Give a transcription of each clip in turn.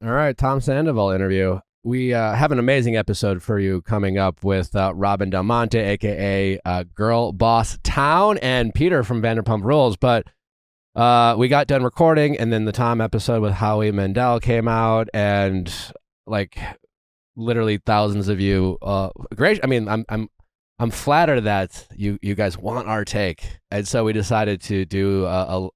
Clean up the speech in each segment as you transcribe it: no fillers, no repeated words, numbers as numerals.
All right, Tom Sandoval interview. We have an amazing episode for you coming up with Robin Del Monte, a.k.a. Girlbosstown, and Peter from Vanderpump Rules. But we got done recording, and then the Tom episode with Howie Mandel came out, and like literally thousands of you. Great. I mean, I'm flattered that you guys want our take, and so we decided to do a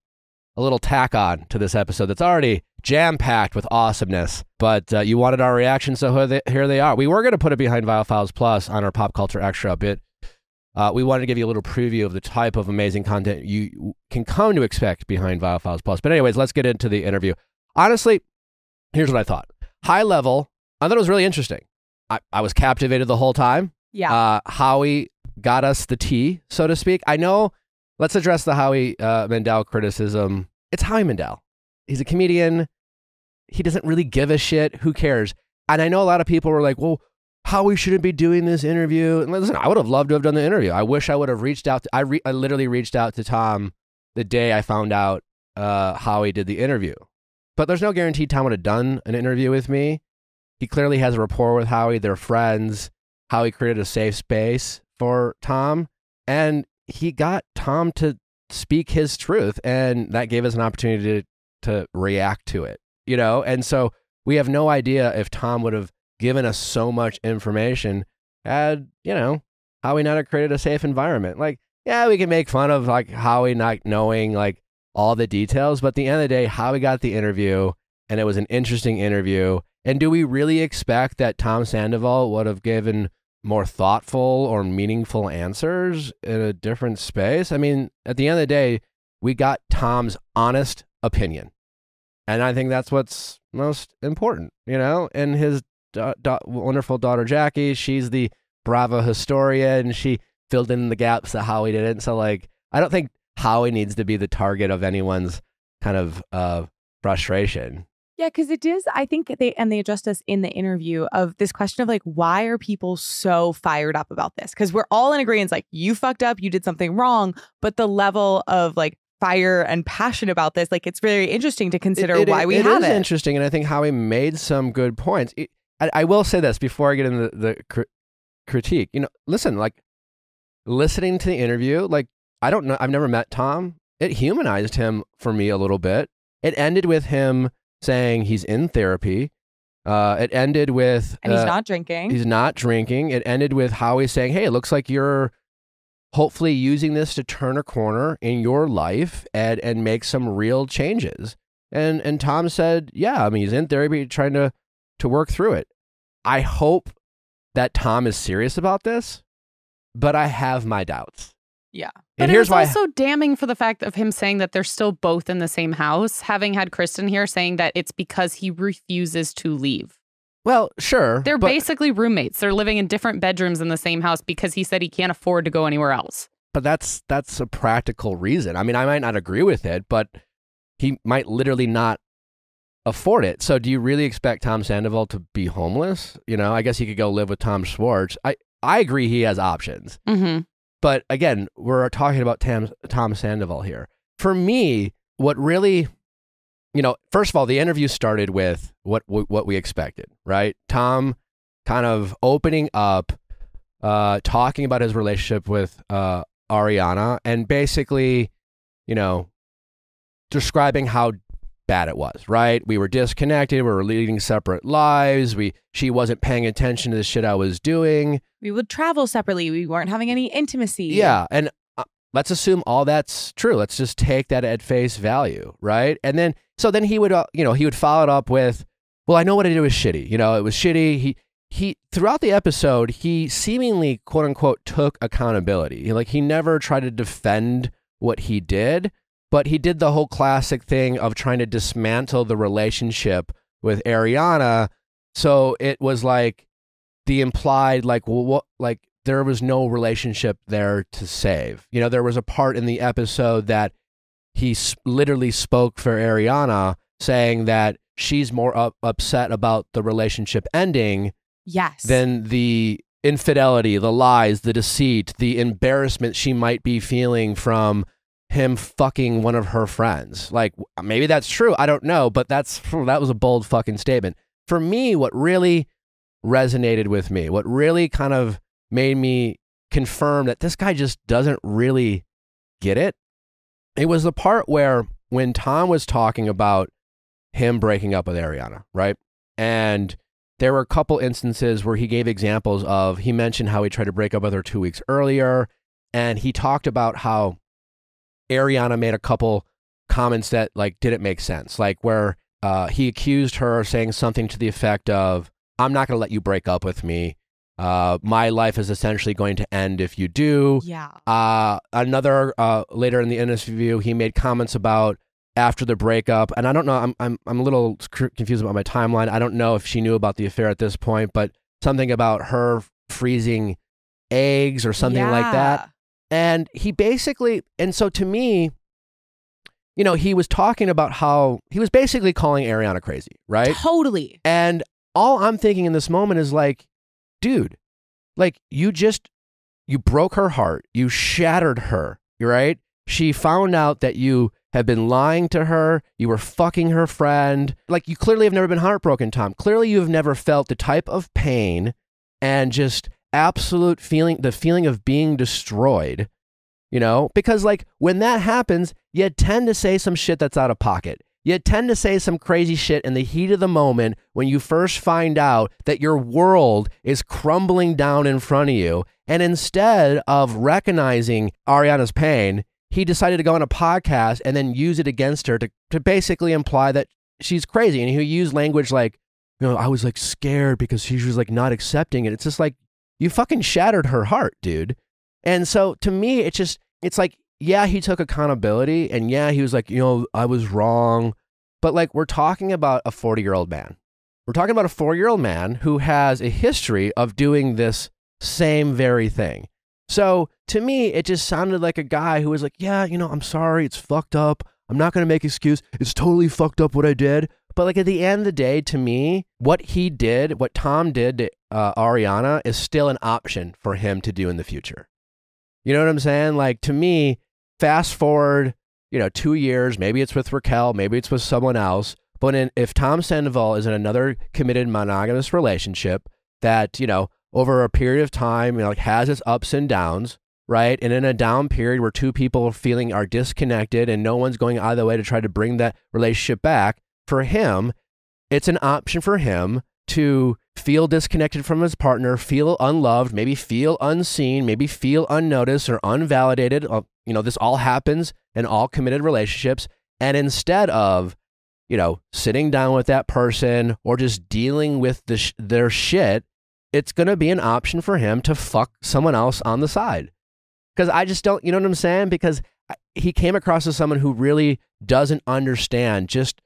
little tack on to this episode that's already jam-packed with awesomeness, but you wanted our reaction, so here they are. We were going to put it behind Viall Files Plus on our Pop Culture Extra bit. We wanted to give you a little preview of the type of amazing content you can come to expect behind Viall Files Plus. But anyways, let's get into the interview. Honestly, here's what I thought. High level, I thought it was really interesting. I was captivated the whole time. Yeah. Howie got us the tea, so to speak. I know, let's address the Howie Mandel criticism. It's Howie Mandel. He's a comedian. He doesn't really give a shit. Who cares? And I know a lot of people were like, well, Howie shouldn't be doing this interview. And listen, I would have loved to have done the interview. I wish I would have reached out. I literally reached out to Tom the day I found out Howie did the interview. But there's no guarantee Tom would have done an interview with me. He clearly has a rapport with Howie. They're friends. Howie created a safe space for Tom. And he got Tom to speak his truth. And that gave us an opportunity to react to it. You know, and so we have no idea if Tom would have given us so much information had, you know, Howie not have created a safe environment. Like, yeah, we can make fun of like Howie not knowing like all the details, but at the end of the day, Howie got the interview and it was an interesting interview. And do we really expect that Tom Sandoval would have given more thoughtful or meaningful answers in a different space? I mean, at the end of the day, we got Tom's honest opinion. And I think that's what's most important, you know? And his wonderful daughter, Jackie, she's the Bravo historian. She filled in the gaps that Howie didn't. So, like, I don't think Howie needs to be the target of anyone's kind of frustration. Yeah, because it is, I think they addressed us in the interview of this question of like, why are people so fired up about this? Because we're all in agreement, like, you fucked up, you did something wring, but the level of like, fire and passion about this, like it's very interesting to consider why we have it. It is interesting, and I think Howie made some good points. I will say this before I get into the critique. You know, listen, like listening to the interview, like I don't know, I've never met Tom. It humanized him for me a little bit. It ended with him saying he's in therapy. It ended with and he's not drinking. He's not drinking. It ended with Howie saying, "Hey, it looks like you're hopefully using this to turn a corner in your life and make some real changes." And Tom said, yeah, I mean, he's in therapy trying to work through it. I hope that Tom is serious about this, but I have my doubts. Yeah. But here's why. Also damning for the fact of him saying that they're still both in the same house, having had Kristen here saying that it's because he refuses to leave. Well, sure. They're basically roommates. They're living in different bedrooms in the same house because he said he can't afford to go anywhere else. But that's a practical reason. I mean, I might not agree with it, but he might literally not afford it. So do you really expect Tom Sandoval to be homeless? You know, I guess he could go live with Tom Schwartz. I agree he has options. Mm-hmm. But again, we're talking about Tom Sandoval here. For me, what really... You know, first of all, the interview started with what we expected, right? Tom kind of opening up, talking about his relationship with Ariana, and basically, you know, describing how bad it was, right? We were disconnected. We were leading separate lives. She wasn't paying attention to the shit I was doing. We would travel separately. We weren't having any intimacy. Yeah, and let's assume all that's true. Let's just take that at face value, right? And then, so then he would, he would follow it up with, well, I know what I did was shitty. You know, it was shitty. He throughout the episode, he seemingly, quote unquote, took accountability. Like he never tried to defend what he did, but he did the whole classic thing of trying to dismantle the relationship with Ariana. So it was like the implied, like, well, what, like, there was no relationship there to save. You know, there was a part in the episode that he literally spoke for Ariana, saying that she's more upset about the relationship ending than the infidelity, the lies, the deceit, the embarrassment she might be feeling from him fucking one of her friends. Like, maybe that's true. I don't know, but that was a bold fucking statement. For me, what really resonated with me, what really kind of made me confirm that this guy just doesn't really get it, it was the part where when Tom was talking about him breaking up with Ariana, right? And there were a couple instances where he gave examples of, he mentioned how he tried to break up with her 2 weeks earlier, and he talked about how Ariana made a couple comments that like didn't make sense, like where he accused her of saying something to the effect of, I'm not going to let you break up with me. My life is essentially going to end if you do. Yeah. Another later in the interview, he made comments about after the breakup, and I don't know, I'm a little confused about my timeline. I don't know if she knew about the affair at this point, but something about her freezing eggs or something like that. And he basically, and so to me, you know, he was talking about how he was basically calling Ariana crazy, right? Totally. And all I'm thinking in this moment is like, dude, like you broke her heart. You shattered her, right? She found out that you have been lying to her. You were fucking her friend. Like, you clearly have never been heartbroken, Tom. Clearly you have never felt the type of pain and just absolute feeling, the feeling of being destroyed, you know? Because like when that happens, you tend to say some shit that's out of pocket. You tend to say some crazy shit in the heat of the moment when you first find out that your world is crumbling down in front of you. And instead of recognizing Ariana's pain, he decided to go on a podcast and then use it against her to basically imply that she's crazy. And he used language like, you know, I was like scared because she was like not accepting it. It's just like, you fucking shattered her heart, dude. And so to me, it's like, yeah, he took accountability, and yeah, he was like, you know, I was wrong. But like, we're talking about a 40-year-old man. We're talking about a 4-year-old man who has a history of doing this same very thing. So to me, it just sounded like a guy who was like, yeah, you know, I'm sorry, it's fucked up. I'm not going to make an excuse. It's totally fucked up what I did. But like at the end of the day, to me, what he did, what Tom did to Ariana is still an option for him to do in the future. You know what I'm saying? Like, to me, fast forward, you know, 2 years, maybe it's with Raquel, maybe it's with someone else. But if Tom Sandoval is in another committed monogamous relationship that, you know, over a period of time, you know, like has its ups and downs, right? And in a down period where two people are disconnected and no one's going either way to try to bring that relationship back, for him, it's an option for him to feel disconnected from his partner, feel unloved, maybe feel unseen, maybe feel unnoticed or unvalidated. You know, this all happens in all committed relationships. And instead of, you know, sitting down with that person or just dealing with their shit, it's going to be an option for him to fuck someone else on the side. Because I just don't, you know what I'm saying? Because he came across as someone who really doesn't understand just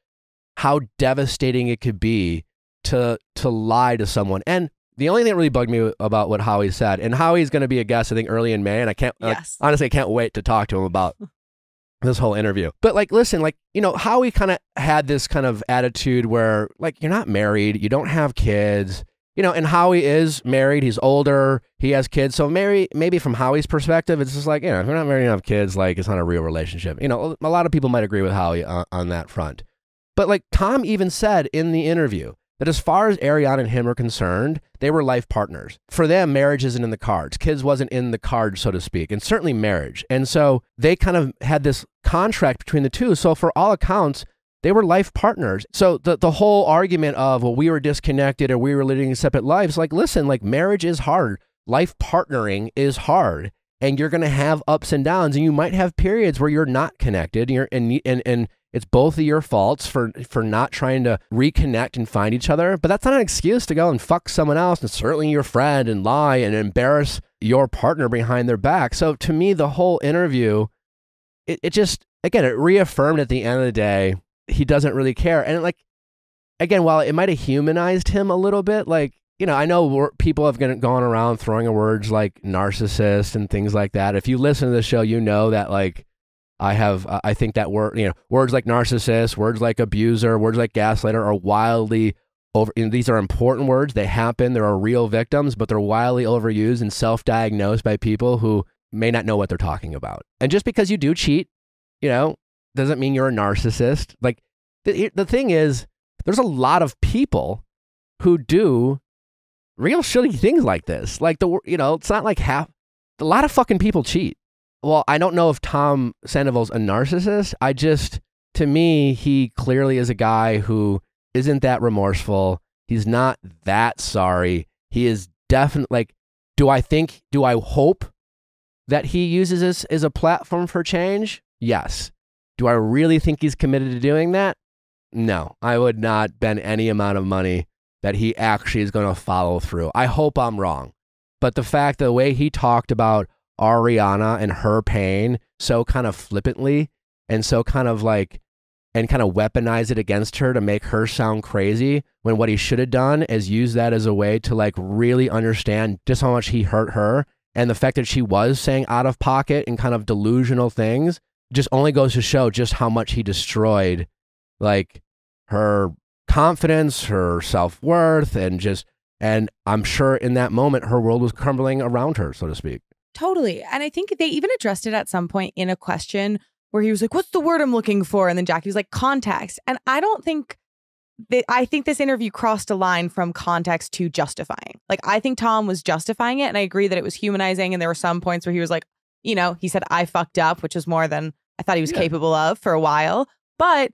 how devastating it could be to lie to someone. And the only thing that really bugged me about what Howie said, and Howie's going to be a guest, I think, early in May, and I can't, honestly, I can't wait to talk to him about this whole interview. But like, listen, like, you know, Howie kind of had this kind of attitude where like, you're not married, you don't have kids, you know, and Howie is married, he's older, he has kids. So maybe from Howie's perspective, it's just like, you know, if you're not married and have kids, like it's not a real relationship. You know, a lot of people might agree with Howie on that front. But like Tom even said in the interview that as far as Ariana and him are concerned, they were life partners. For them, marriage isn't in the cards. Kids wasn't in the cards, so to speak, and certainly marriage. And so they kind of had this contract between the two. So for all accounts, they were life partners. So the whole argument of, well, we were disconnected or we were living separate lives, like, listen, like marriage is hard. Life partnering is hard. And you're going to have ups and downs, and you might have periods where you're not connected, and it's both of your faults for not trying to reconnect and find each other. But that's not an excuse to go and fuck someone else, and certainly your friend, and lie and embarrass your partner behind their back. So to me, the whole interview, it just, again, it reaffirmed at the end of the day, he doesn't really care. And like, again, while it might have humanized him a little bit, like, you know, I know people have gone around throwing words like narcissist and things like that. If you listen to the show, you know that like I think that words like narcissist, words like abuser, words like gaslighter are wildly over. These are important words. They happen. There are real victims, but they're wildly overused and self-diagnosed by people who may not know what they're talking about. And just because you do cheat you know, doesn't mean you're a narcissist. Like, the thing is, there's a lot of people who do real shitty things like this. Like, it's not like a lot of fucking people cheat. Well, I don't know if Tom Sandoval's a narcissist. To me, he clearly is a guy who isn't that remorseful. He's not that sorry. He is definitely, like, do I hope that he uses this as a platform for change? Yes. Do I really think he's committed to doing that? No. I would not bet any amount of money that he actually is going to follow through. I hope I'm wrong. But the way he talked about Ariana and her pain so kind of flippantly and so kind of like, and kind of weaponize it against her to make her sound crazy, when what he should have done is use that as a way to like really understand just how much he hurt her. And the fact that she was saying out of pocket and kind of delusional things just only goes to show just how much he destroyed like her confidence, her self-worth, and I'm sure in that moment her world was crumbling around her, so to speak. Totally. And I think they even addressed it at some point in a question where he was like, what's the word I'm looking for? And then Jackie was like, context. And I think this interview crossed a line from context to justifying. Like, I think Tom was justifying it. And I agree that it was humanizing. And there were some points where he was like, he said, I fucked up, which is more than I thought he was capable of for a while. But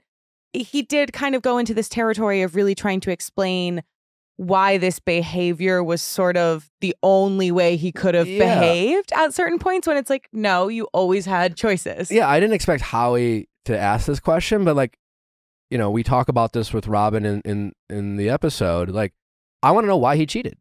he did kind of go into this territory of really trying to explain why this behavior was sort of the only way he could have behaved at certain points, when it's like, no, you always had choices. Yeah, I didn't expect Howie to ask this question, but like, we talk about this with Robin in the episode. Like, I want to know why he cheated.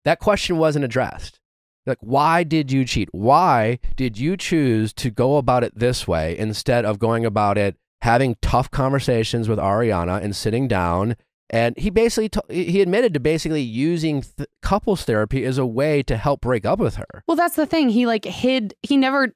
That question wasn't addressed. Like, why did you cheat? Why did you choose to go about it this way instead of going about it, having tough conversations with Ariana and sitting down? And he basically he admitted to basically using couples therapy as a way to help break up with her. Well, that's the thing. He like hid. He never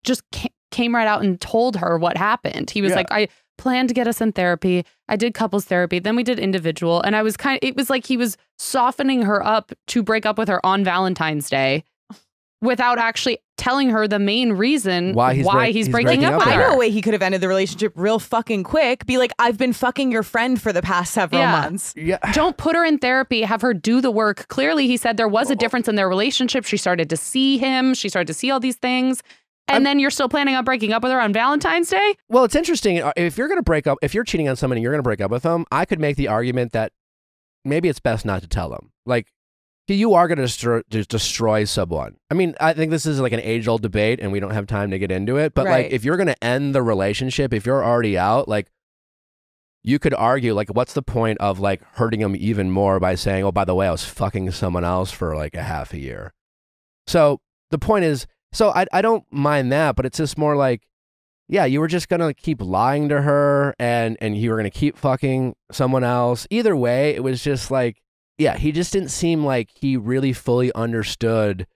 just came right out and told her what happened. He was like, I planned to get us in therapy. I did couples therapy. Then we did individual. And it was like he was softening her up to break up with her on Valentine's Day without actually telling her the main reason why he's breaking up with her. I know a way he could have ended the relationship real fucking quick. Be like, I've been fucking your friend for the past several months. Yeah. Don't put her in therapy. Have her do the work. Clearly, he said there was a difference in their relationship. She started to see him. She started to see all these things. And then you're still planning on breaking up with her on Valentine's Day? Well, it's interesting. If you're going to break up, if you're cheating on somebody and you're going to break up with them, I could make the argument that maybe it's best not to tell them. Like, you are going to destroy someone. I mean, I think this is like an age-old debate and we don't have time to get into it. But like, if you're going to end the relationship, if you're already out, like, you could argue, like, what's the point of like hurting them even more by saying, oh, by the way, I was fucking someone else for like a half a year. So the point is, I don't mind that, but it's just more like, yeah, you were just going to keep lying to her and you were going to keep fucking someone else. Either way, it was just like, yeah, he just didn't seem like he really fully understood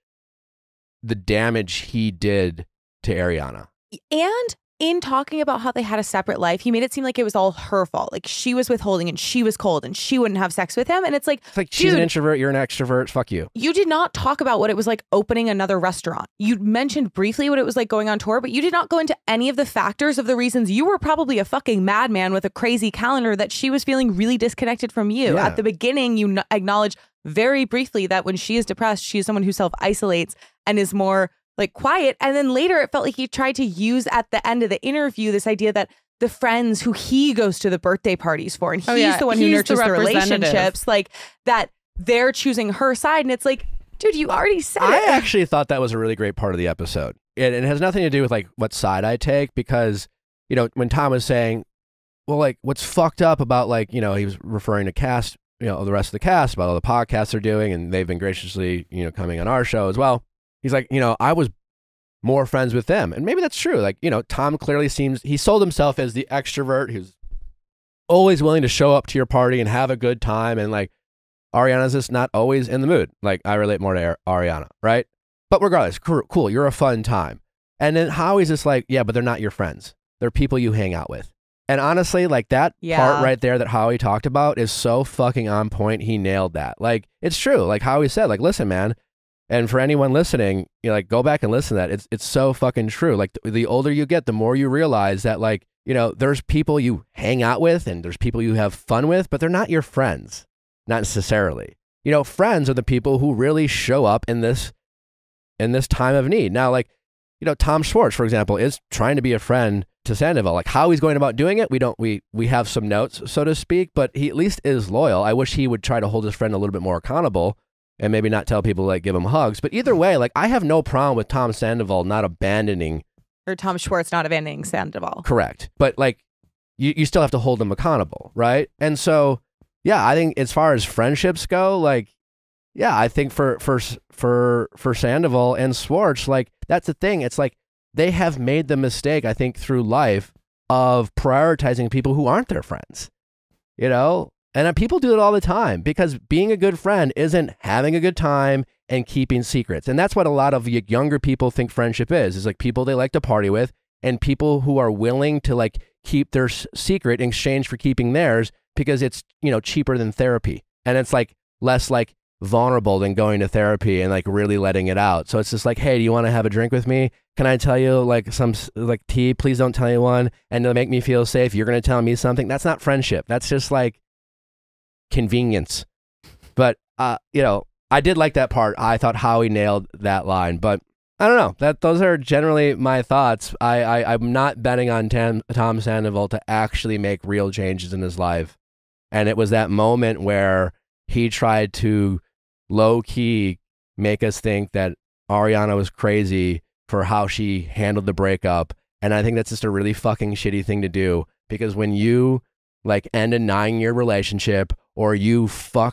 the damage he did to Ariana. And in talking about how they had a separate life, he made it seem like it was all her fault. Like, she was withholding and she was cold and she wouldn't have sex with him. And it's like she's an introvert, you're an extrovert, fuck you. You did not talk about what it was like opening another restaurant. You mentioned briefly what it was like going on tour, but you did not go into any of the factors of the reasons you were probably a fucking madman with a crazy calendar, that she was feeling really disconnected from you. Yeah. At the beginning, you acknowledged very briefly that when she is depressed, she is someone who self-isolates and is more like quiet. And then later it felt like he tried to use at the end of the interview this idea that the friends who he goes to the birthday parties for, and he's the one who nurtures the relationships, like that they're choosing her side. And it's like, dude, you already said it. I actually thought that was a really great part of the episode. And it has nothing to do with like what side I take, because, when Tom was saying, well, like, what's fucked up about, like, he was referring to cast, the rest of the cast, about all the podcasts they're doing, and they've been graciously, coming on our show as well. He's like, I was more friends with them. And maybe that's true. Like, Tom clearly he sold himself as the extrovert who's always willing to show up to your party and have a good time. And like, Ariana's just not always in the mood. Like, I relate more to Ariana, right? But regardless, cool, you're a fun time. And then Howie's just like, yeah, but they're not your friends. They're people you hang out with. And honestly, like, that part right there that Howie talked about is so fucking on point. He nailed that. Like, it's true. Like Howie said, like, listen, man, And for anyone listening, you know, like go back and listen to that. It's so fucking true. Like the older you get, the more you realize that like, you know, there's people you hang out with and there's people you have fun with, but they're not your friends, not necessarily. You know, friends are the people who really show up in this time of need. Now, like, you know, Tom Schwartz, for example, is trying to be a friend to Sandoval. Like how he's going about doing it, we have some notes, so to speak, but he at least is loyal. I wish he would try to hold his friend a little bit more accountable and maybe not tell people like give him hugs. But either way, like I have no problem with Tom Sandoval not abandoning. Or Tom Schwartz not abandoning Sandoval. Correct. But like you still have to hold them accountable, right? And so, yeah, I think as far as friendships go, like, yeah, I think for Sandoval and Schwartz, like that's the thing. It's like they have made the mistake, I think, through life of prioritizing people who aren't their friends, you know? And people do it all the time because being a good friend isn't having a good time and keeping secrets. And that's what a lot of younger people think friendship is like people they like to party with and people who are willing to like keep their secret in exchange for keeping theirs because it's, you know, cheaper than therapy. And it's like less like vulnerable than going to therapy and like really letting it out. So it's just like, hey, do you want to have a drink with me? Can I tell you like some like tea? Please don't tell anyone. And to make me feel safe, you're going to tell me something. That's not friendship. That's just like convenience. But you know, I did like that part. I thought Howie nailed that line, but I don't know. Those are generally my thoughts. I'm not betting on Tom Sandoval to actually make real changes in his life. And it was that moment where he tried to low key make us think that Ariana was crazy for how she handled the breakup. And I think that's just a really fucking shitty thing to do because when you like end a 9-year relationship or you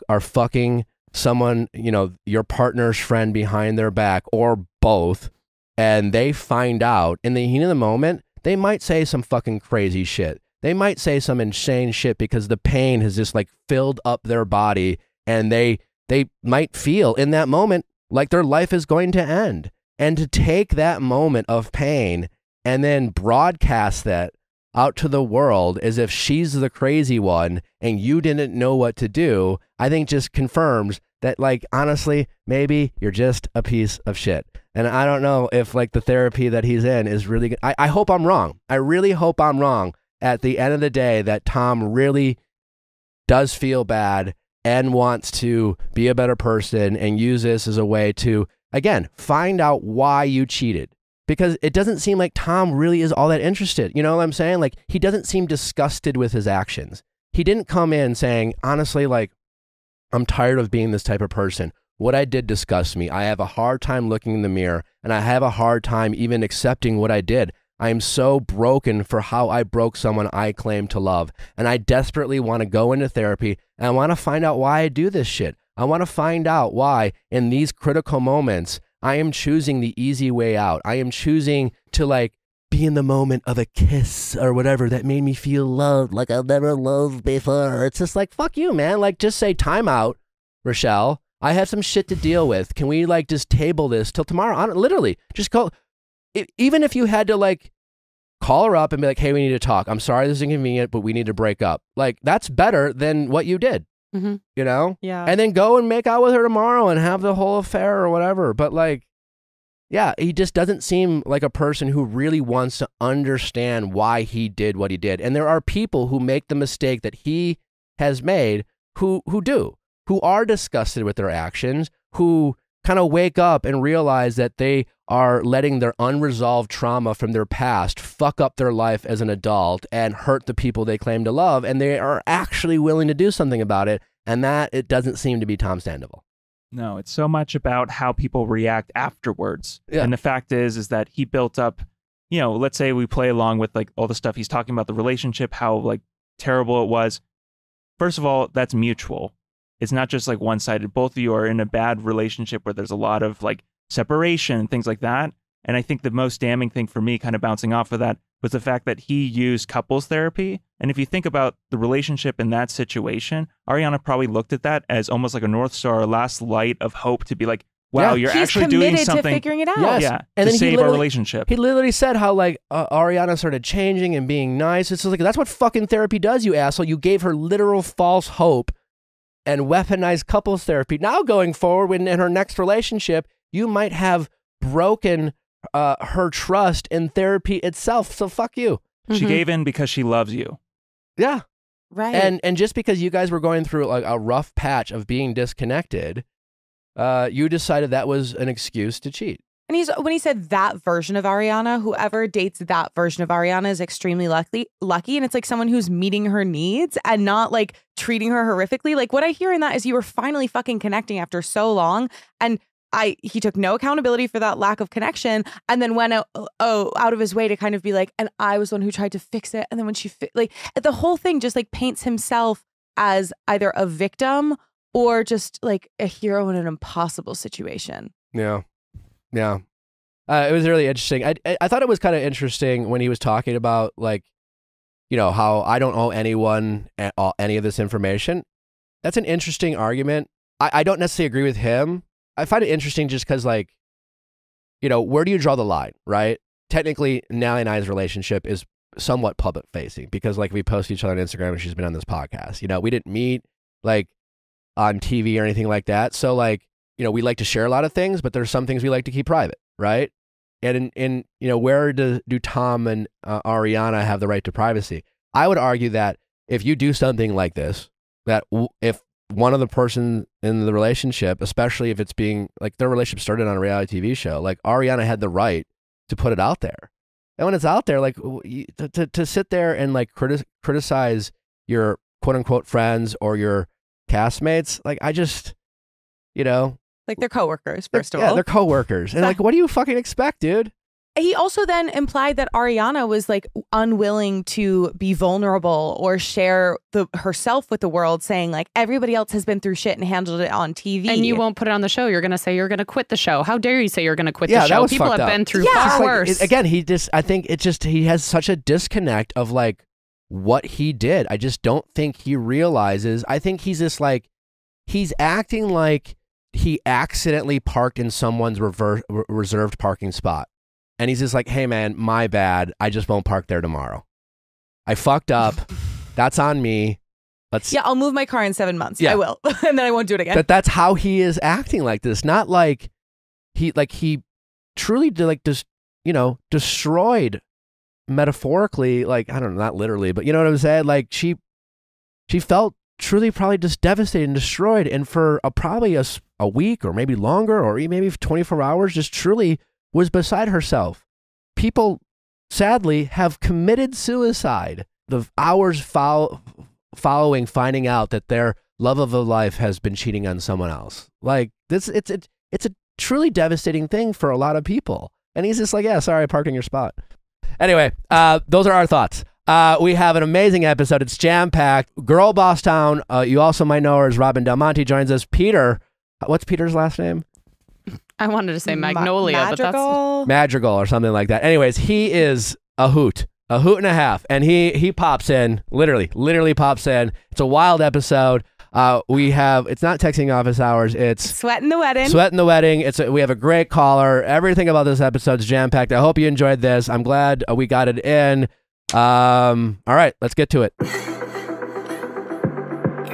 are fucking someone, you know, your partner's friend behind their back or both, and they find out in the heat of the moment, they might say some fucking crazy shit. They might say some insane shit because the pain has just like filled up their body and they might feel in that moment like their life is going to end. And to take that moment of pain and then broadcast that out to the world as if she's the crazy one and you didn't know what to do, I think just confirms that, like, honestly, maybe you're just a piece of shit. And I don't know if like the therapy that he's in is really good. I hope I'm wrong. I really hope I'm wrong at the end of the day that Tom really does feel bad and wants to be a better person and use this as a way to, again, find out why you cheated. Because it doesn't seem like Tom really is all that interested. You know what I'm saying? Like, he doesn't seem disgusted with his actions. He didn't come in saying, honestly, like, I'm tired of being this type of person. What I did disgusts me. I have a hard time looking in the mirror, and I have a hard time even accepting what I did. I am so broken for how I broke someone I claim to love, and I desperately want to go into therapy, and I want to find out why I do this shit. I want to find out why, in these critical moments, I am choosing the easy way out. I am choosing to, like, be in the moment of a kiss or whatever that made me feel loved like I've never loved before. It's just like, fuck you, man. Like, just say time out, Rochelle. I have some shit to deal with. Can we, like, just table this till tomorrow? Literally, just go. Even if you had to, like, call her up and be like, hey, we need to talk. I'm sorry this is inconvenient, but we need to break up. Like, that's better than what you did. Mm-hmm. You know? Yeah. And then go and make out with her tomorrow and have the whole affair or whatever. But, like, yeah, he just doesn't seem like a person who really wants to understand why he did what he did. And there are people who make the mistake that he has made who are disgusted with their actions, who kind of wake up and realize that they are letting their unresolved trauma from their past fuck up their life as an adult and hurt the people they claim to love, and they are actually willing to do something about it, and that it doesn't seem to be Tom Sandoval. No, it's so much about how people react afterwards. Yeah. And the fact is that he built up, you know, let's say we play along with like all the stuff he's talking about, the relationship, how like terrible it was. First of all, that's mutual. It's not just like one-sided. Both of you are in a bad relationship where there's a lot of like separation and things like that. And I think the most damning thing for me, kind of bouncing off of that, was the fact that he used couples therapy. And if you think about the relationship in that situation, Ariana probably looked at that as almost like a North Star, a last light of hope to be like, wow, you're He's actually doing something. to figuring it out. Yes. Yeah, And to then save our relationship. He literally said how, like, Ariana started changing and being nice. It's just like, that's what fucking therapy does, you asshole. You gave her literal false hope and weaponized couples therapy. Now going forward in her next relationship, you might have broken her trust in therapy itself. So fuck you. She gave in because she loves you. Yeah. Right. And just because you guys were going through like a rough patch of being disconnected, you decided that was an excuse to cheat. And when he said that version of Ariana, whoever dates that version of Ariana is extremely lucky. And it's like someone who's meeting her needs and not like treating her horrifically. Like what I hear in that is you were finally fucking connecting after so long. And he took no accountability for that lack of connection and then went out of his way to kind of be like, and I was the one who tried to fix it. And then when like the whole thing just like paints himself as either a victim or just like a hero in an impossible situation. Yeah. Yeah. It was really interesting. I thought it was kind of interesting when he was talking about like, you know, how I don't owe anyone any of this information. That's an interesting argument. I don't necessarily agree with him. I find it interesting just because like, you know, where do you draw the line, right? Technically, Nally and I's relationship is somewhat public facing because like we post each other on Instagram and she's been on this podcast. You know, we didn't meet like on TV or anything like that. So like, you know, we like to share a lot of things, but there's some things we like to keep private, right? And in you know, where do Tom and Ariana have the right to privacy? I would argue that if you do something like this, that if one of the person in the relationship, especially if it's being like their relationship started on a reality TV show, like Ariana had the right to put it out there. And when it's out there, like to sit there and like criticize your quote unquote friends or your castmates, like I just, you know. Like they're coworkers, first of all. Yeah, they're coworkers. And like, what do you fucking expect, dude? He also then implied that Ariana was like unwilling to be vulnerable or share herself with the world, saying like everybody else has been through shit and handled it on TV. And you won't put it on the show. You're going to say you're going to quit the show. How dare you say you're going to quit the That show? was People have fucked up. been through far worse. Again, I think he has such a disconnect of like what he did. I just don't think he realizes. I think he's just like, he's acting like he accidentally parked in someone's reserved parking spot. And he's just like, hey, man, my bad. I just won't park there tomorrow. I fucked up. That's on me. I'll move my car in 7 months. Yeah. I will. And then I won't do it again. That's how he is acting like this. Not like he truly destroyed metaphorically, like, I don't know, not literally, but you know what I'm saying? Like she felt truly probably just devastated and destroyed. And for probably a week or maybe longer or maybe 24 hours, just truly was beside herself. People, sadly, have committed suicide the hours following finding out that their love of a life has been cheating on someone else. Like this, it's a truly devastating thing for a lot of people. And he's just like, yeah, sorry, I parked in your spot. Anyway, those are our thoughts. We have an amazing episode. It's jam-packed. Girlbosstown. You also might know her as Robin Del Monte joins us. Peter. What's Peter's last name? I wanted to say Magnolia, but that's Madrigal or something like that. Anyways, he is a hoot and a half, and he pops in, literally pops in. It's a wild episode. It's not texting office hours. It's Sweatin the Wedding. Sweatin the Wedding. We have a great caller. Everything about this episode is jam packed. I hope you enjoyed this. I'm glad we got it in. All right, let's get to it. You're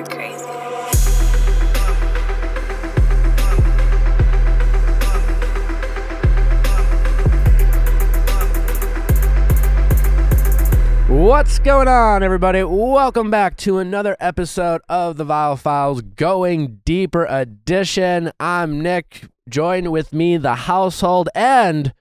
crazy. What's going on, everybody? Welcome back to another episode of the Viall Files Going Deeper edition. I'm Nick. Join with me, the household, and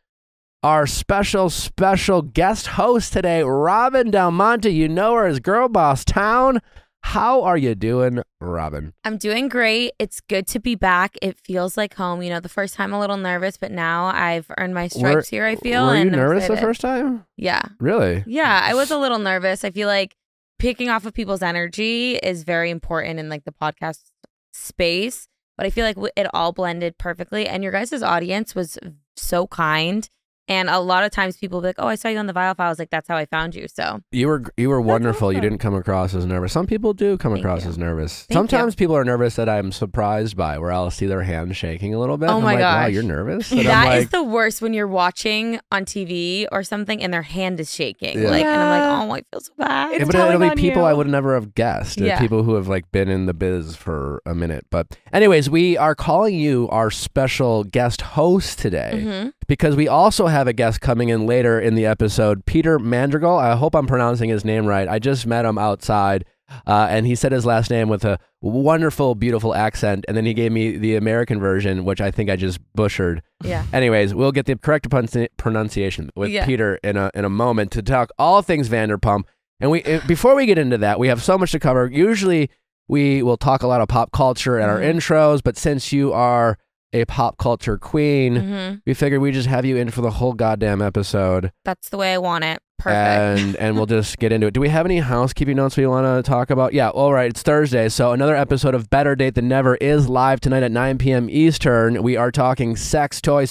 our special guest host today, Robin Del Monte. You know her as Girlbosstown. How are you doing, Robin? I'm doing great. It's good to be back. It feels like home. You know, the first time a little nervous, but now I've earned my stripes here, I feel. Were you and nervous the first time? Yeah. Really? Yeah, I was a little nervous. I feel like picking off of people's energy is very important in like the podcast space, but I feel like it all blended perfectly. And your guys' audience was so kind And a lot of times people will be like, oh, I saw you on the Viall Files. Like, that's how I found you. So You were wonderful. awesome. You didn't come across as nervous. Some people do come Thank across you. as nervous. Thank Sometimes you. people are nervous that I'm surprised by, where I'll see their hand shaking a little bit. Oh I'm my like, wow, gosh. you're nervous? And I'm that is like, the worst when you're watching on TV or something and their hand is shaking. Yeah. Like, and I'm Yeah. like, oh, I feel so bad. It's yeah, but telling it'll be on people you. I would never have guessed. Yeah. People who have like been in the biz for a minute. But anyways, we are calling you our special guest host today Mhm. because we also have a guest coming in later in the episode, Peter Madrigal. I hope I'm pronouncing his name right. I just met him outside. And he said his last name with a wonderful, beautiful accent. And then he gave me the American version, which I think I just butchered. Yeah. Anyways, we'll get the correct pronunciation with Yeah. Peter in a moment to talk all things Vanderpump. And before we get into that, we have so much to cover. Usually we will talk a lot of pop culture at our intros, but since you are a pop culture queen, Mhm. we figured we'd just have you in for the whole goddamn episode. That's the way I want it. Perfect. And we'll just get into it. Do we have any housekeeping notes we want to talk about? Yeah, all right. It's Thursday, so another episode of Better Date Than Never is live tonight at 9 p.m. Eastern. We are talking sex toy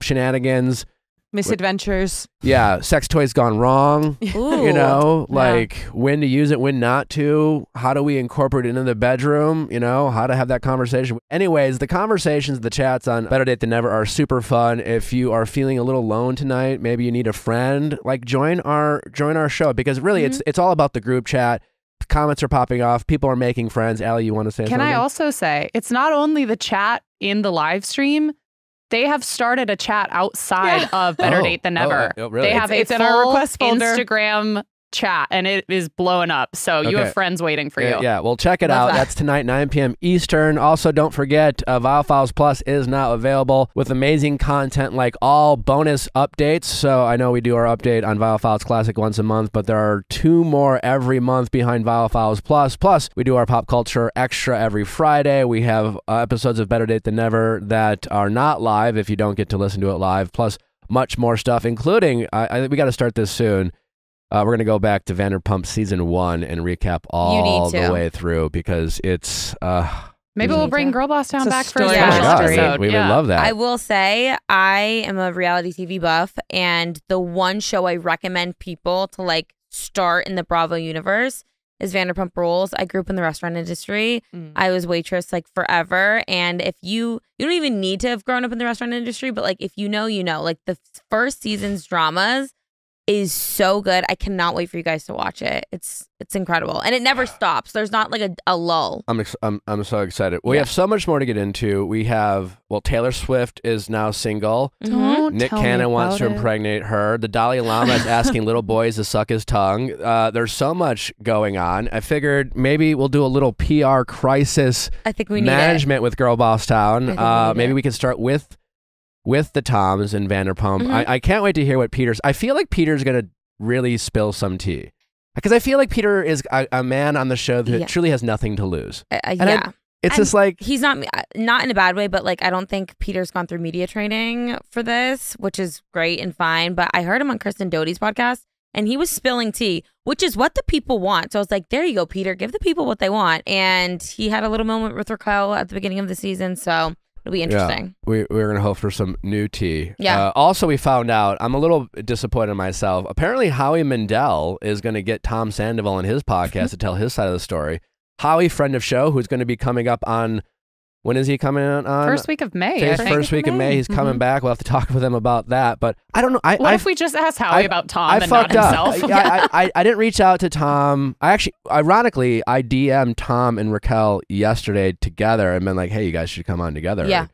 shenanigans. Misadventures. Yeah, sex toys gone wrong. Ooh. You know, Yeah. like when to use it, when not to. How do we incorporate it into the bedroom? You know, how to have that conversation. Anyways, the conversations, the chats on Better Date Than Never are super fun. If you are feeling a little alone tonight, maybe you need a friend, like join our show because really it's all about the group chat. Comments are popping off. People are making friends. Allie, you want to say Can something? I also say, it's not only the chat in the live stream, they have started a chat outside of Better Oh. Date Than Never. Really? They have It's a in our full request folder. Instagram chat and it is blowing up. So you Okay. have friends waiting for you. Yeah, well, check it Love out. that. That's tonight, 9 p.m. Eastern. Also, don't forget, Viall Files Plus is now available with amazing content like all bonus updates. So I know we do our update on Viall Files Classic once a month, but there are 2 more every month behind Viall Files Plus. Plus, we do our Pop Culture Extra every Friday. We have episodes of Better Date Than Never that are not live if you don't get to listen to it live. Plus, much more stuff, including, I think we got to start this soon. We're going to go back to Vanderpump Season 1 and recap all to. the way through because it's... Maybe You we'll need bring to. Girlbosstown It's a back for a story. oh my special God, episode. we would Yeah. love that. I will say I am a reality TV buff, and the one show I recommend people to like start in the Bravo universe is Vanderpump Rules. I grew up in the restaurant industry. I was waitress like forever, and if you don't even need to have grown up in the restaurant industry, but like if you know, you know. Like the first season's dramas is so good. I cannot wait for you guys to watch it. It's incredible, and it never stops. There's not like a lull. I'm so excited. We Yeah. have so much more to get into. We have, well, Taylor Swift is now single. Mhm. Don't Nick tell me Cannon wants to about it. impregnate her. The Dalai Lama is asking little boys to suck his tongue. There's so much going on. I figured maybe we'll do a little PR crisis I think we need it. management with Girlbosstown. I think we need Maybe it. we can start with the Toms and Vanderpump. Mhm. I can't wait to hear what Peter's. I feel like Peter's gonna really spill some tea because I feel like Peter is a man on the show that Yeah. truly has nothing to lose. And Yeah. It's And just like He's not in a bad way, but like I don't think Peter's gone through media training for this, which is great and fine. But I heard him on Kristen Doty's podcast, and he was spilling tea, which is what the people want. So I was like, there you go, Peter, give the people what they want. And he had a little moment with Raquel at the beginning of the season, so it'll be interesting. we're gonna hope for some new tea. Yeah. Also, we found out. I'm a little disappointed in myself. Apparently, Howie Mandel is gonna get Tom Sandoval on his podcast to tell his side of the story. Howie, friend of show, who's going to be coming up on, when is he coming on? First week of May. I think. First week of May. He's coming back. We'll have to talk with him about that. But I don't know. What if we just ask Howie about Tom I and not fucked up. himself? I didn't reach out to Tom. I actually, ironically, I DM'd Tom and Raquel yesterday together and been like, hey, you guys should come on together. Yeah.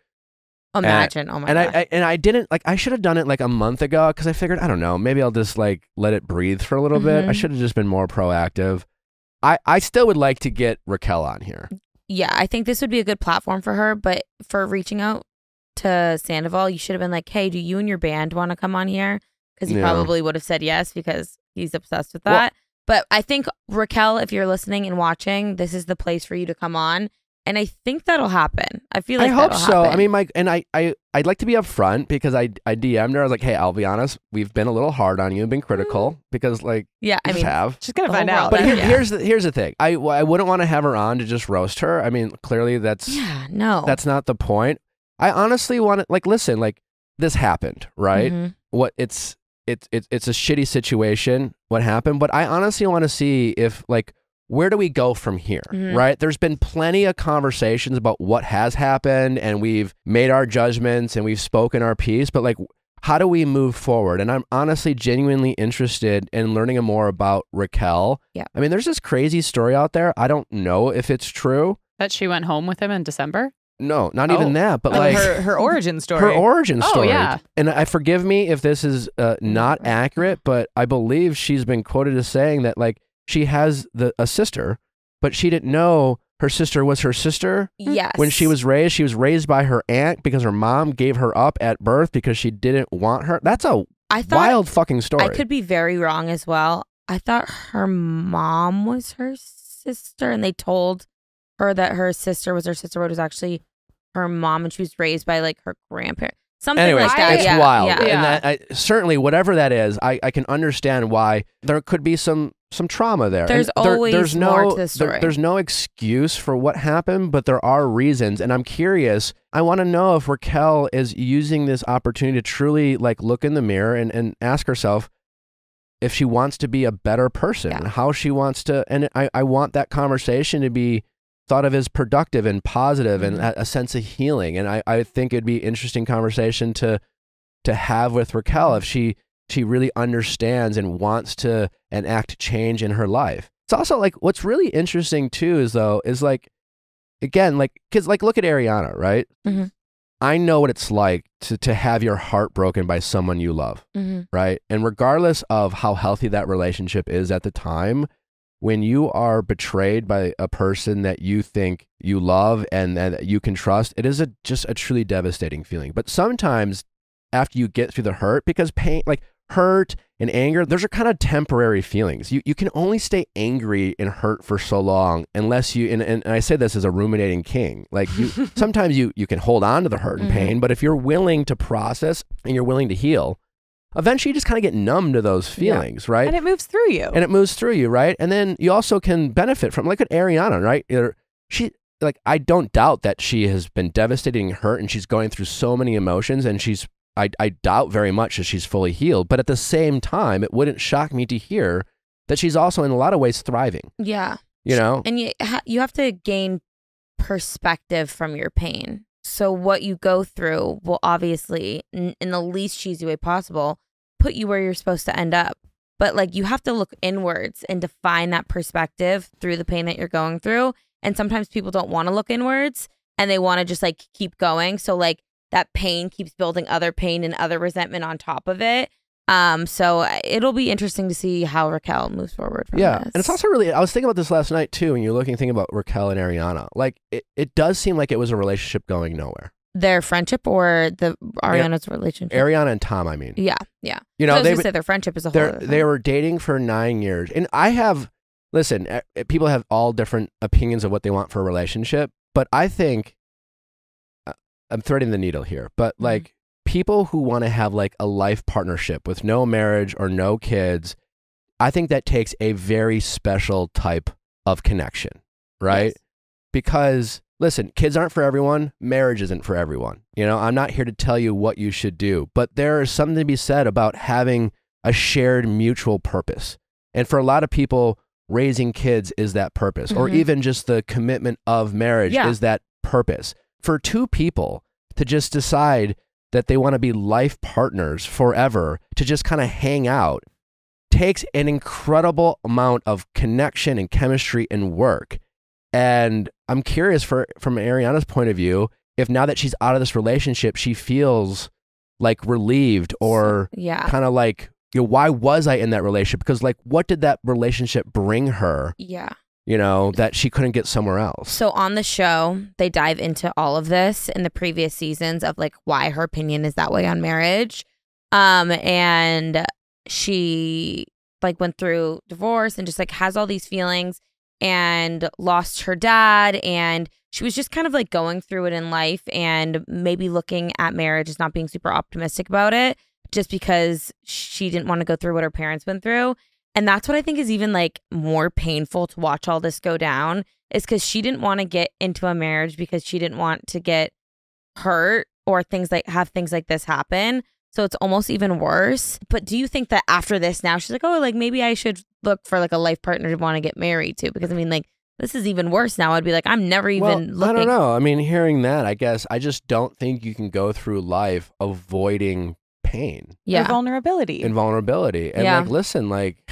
Imagine. Oh my And gosh. I didn't, like, I should have done it like a month ago because I figured, I don't know, maybe I'll just like let it breathe for a little bit. I should have just been more proactive. I still would like to get Raquel on here. Yeah, I think this would be a good platform for her, but for reaching out to Sandoval, you should have been like, hey, do you and your band want to come on here? Because he Yeah. probably would have said yes because he's obsessed with Well- that. But I think, Raquel, if you're listening and watching, this is the place for you to come on. And I think that'll happen. I feel like I hope that'll so. happen. I mean, I'd like to be upfront because I DM'd her. I was like, hey, I'll be honest, we've been a little hard on you and been critical because like yeah, we I just mean, have. She's gonna The find whole out. world But does. Yeah. here's the thing. I wouldn't want to have her on to just roast her. I mean, clearly that's yeah, no. not the point. I honestly want to, like, listen, like, this happened, right? What it's a shitty situation, what happened, but I honestly want to see if like, where do we go from here, right? There's been plenty of conversations about what has happened and we've made our judgments and we've spoken our piece, but like, how do we move forward? And I'm honestly genuinely interested in learning more about Raquel. Yeah. I mean, there's this crazy story out there. I don't know if it's true. That she went home with him in December? No, not even that, but like her origin story. Her origin story. Oh, yeah. And I forgive me if this is not accurate, but I believe she's been quoted as saying that like she has a sister, but she didn't know her sister was her sister. Yes. When she was raised by her aunt because her mom gave her up at birth because she didn't want her. That's a wild fucking story. I could be very wrong as well. I thought her mom was her sister and they told her that her sister was her sister, but it was actually her mom and she was raised by like her grandparents. Something Anyways, like that. it's Yeah. wild. Yeah. And that, certainly, whatever that is, I can understand why there could be some trauma there. There's And always there's more to the story. There's no excuse for what happened, but there are reasons. And I'm curious. I want to know if Raquel is using this opportunity to truly like look in the mirror and ask herself if she wants to be a better person, and how she wants to. And I want that conversation to be thought of as productive and positive and a sense of healing. And I think it'd be an interesting conversation to have with Raquel if she really understands and wants to enact change in her life. It's also like, what's really interesting too is like, again, like, cause like, look at Ariana, right? I know what it's like to have your heart broken by someone you love, right? And regardless of how healthy that relationship is at the time, when you are betrayed by a person that you think you love and that you can trust, it is just a truly devastating feeling. But sometimes after you get through the hurt, because pain, like hurt and anger, those are kind of temporary feelings. You can only stay angry and hurt for so long unless you, and I say this as a ruminating king, like sometimes you can hold on to the hurt and pain, but if you're willing to process and you're willing to heal, eventually you just kind of get numb to those feelings, right? And it moves through you. Right? And then you also can benefit from, like at Ariana, right? I don't doubt that she has been devastating hurt and she's going through so many emotions and I doubt very much that she's fully healed. But at the same time, it wouldn't shock me to hear that she's also in a lot of ways thriving. Yeah. You know? And you have to gain perspective from your pain. So what you go through will obviously, in the least cheesy way possible, put you where you're supposed to end up. But like, you have to look inwards and define that perspective through the pain that you're going through. And sometimes people don't want to look inwards and they want to just like keep going. So like that pain keeps building other pain and other resentment on top of it. So it'll be interesting to see how Raquel moves forward from this. And it's also really, I was thinking about this last night too, and you're thinking about Raquel and Ariana. Like, it does seem like it was a relationship going nowhere. Their friendship or Ariana's relationship? Ariana and Tom, I mean. Yeah. You know, I was going to say their friendship is a whole other thing. They were dating for 9 years. And listen, people have all different opinions of what they want for a relationship, but I think, I'm threading the needle here, but like, people who want to have like a life partnership with no marriage or no kids, I think that takes a very special type of connection, right? Yes. Because listen, kids aren't for everyone. Marriage isn't for everyone. You know, I'm not here to tell you what you should do, but there is something to be said about having a shared mutual purpose. And for a lot of people, raising kids is that purpose, or even just the commitment of marriage is that purpose. For two people to just decide that they want to be life partners forever, to just kind of hang out, takes an incredible amount of connection and chemistry and work. And I'm curious from Ariana's point of view, if now that she's out of this relationship, she feels like relieved or kind of like, why was I in that relationship? Because like, what did that relationship bring her? Yeah. You know, that she couldn't get somewhere else. So on the show, they dive into all of this in the previous seasons of like why her opinion is that way on marriage. And she like went through divorce and just like has all these feelings and lost her dad. And she was just kind of like going through it in life and maybe looking at marriage as not being super optimistic about it just because she didn't want to go through what her parents went through. And that's what I think is even like more painful to watch all this go down is because she didn't want to get into a marriage because she didn't want to get hurt or have things like this happen. So it's almost even worse. But do you think that after this now she's like, oh, like maybe I should look for like a life partner to want to get married to? Because I mean, like, this is even worse now. I'd be like, I'm never even looking. I don't know. I mean, hearing that, I guess I just don't think you can go through life avoiding pain. Yeah. Vulnerability. And like, listen, like,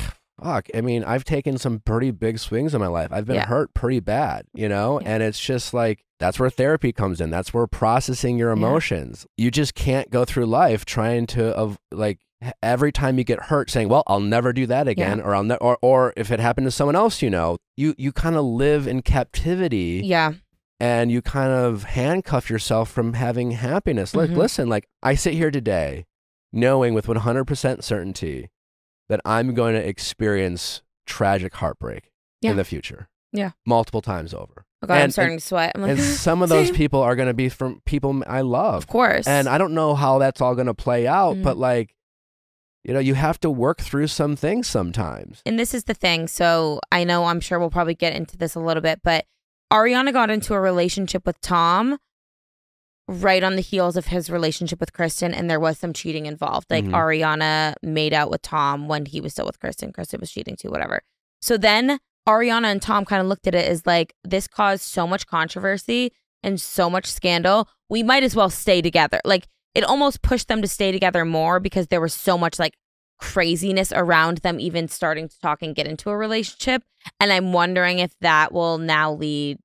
fuck. I mean, I've taken some pretty big swings in my life. I've been hurt pretty bad, you know? And it's just like, that's where therapy comes in. That's where processing your emotions. You just can't go through life trying to, like, every time you get hurt saying, well, I'll never do that again. Or if it happened to someone else, you know, you kind of live in captivity. Yeah. And you kind of handcuff yourself from having happiness. Like, listen, like, I sit here today knowing with 100% certainty that I'm going to experience tragic heartbreak in the future. Yeah. Multiple times over. Oh God, I'm starting to sweat. I'm like, and some of those people are going to be from people I love. Of course. And I don't know how that's all going to play out, but like, you know, you have to work through some things sometimes. And this is the thing. So I know, I'm sure we'll probably get into this a little bit, but Ariana got into a relationship with Tom right on the heels of his relationship with Kristen, and there was some cheating involved. Like Ariana made out with Tom when he was still with Kristen. Kristen was cheating too, whatever. So then Ariana and Tom kind of looked at it as like, this caused so much controversy and so much scandal. We might as well stay together. Like, it almost pushed them to stay together more because there was so much like craziness around them even starting to talk and get into a relationship. And I'm wondering if that will now be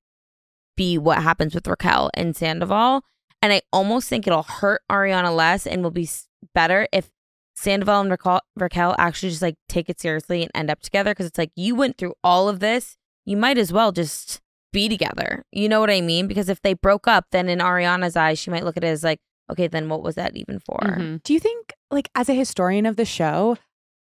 what happens with Raquel and Sandoval. And I almost think it'll hurt Ariana less and will be better if Sandoval and Raquel actually just like take it seriously and end up together. Because it's like, you went through all of this, you might as well just be together. You know what I mean? Because if they broke up, then in Ariana's eyes, she might look at it as like, okay, then what was that even for? Do you think, like, as a historian of the show,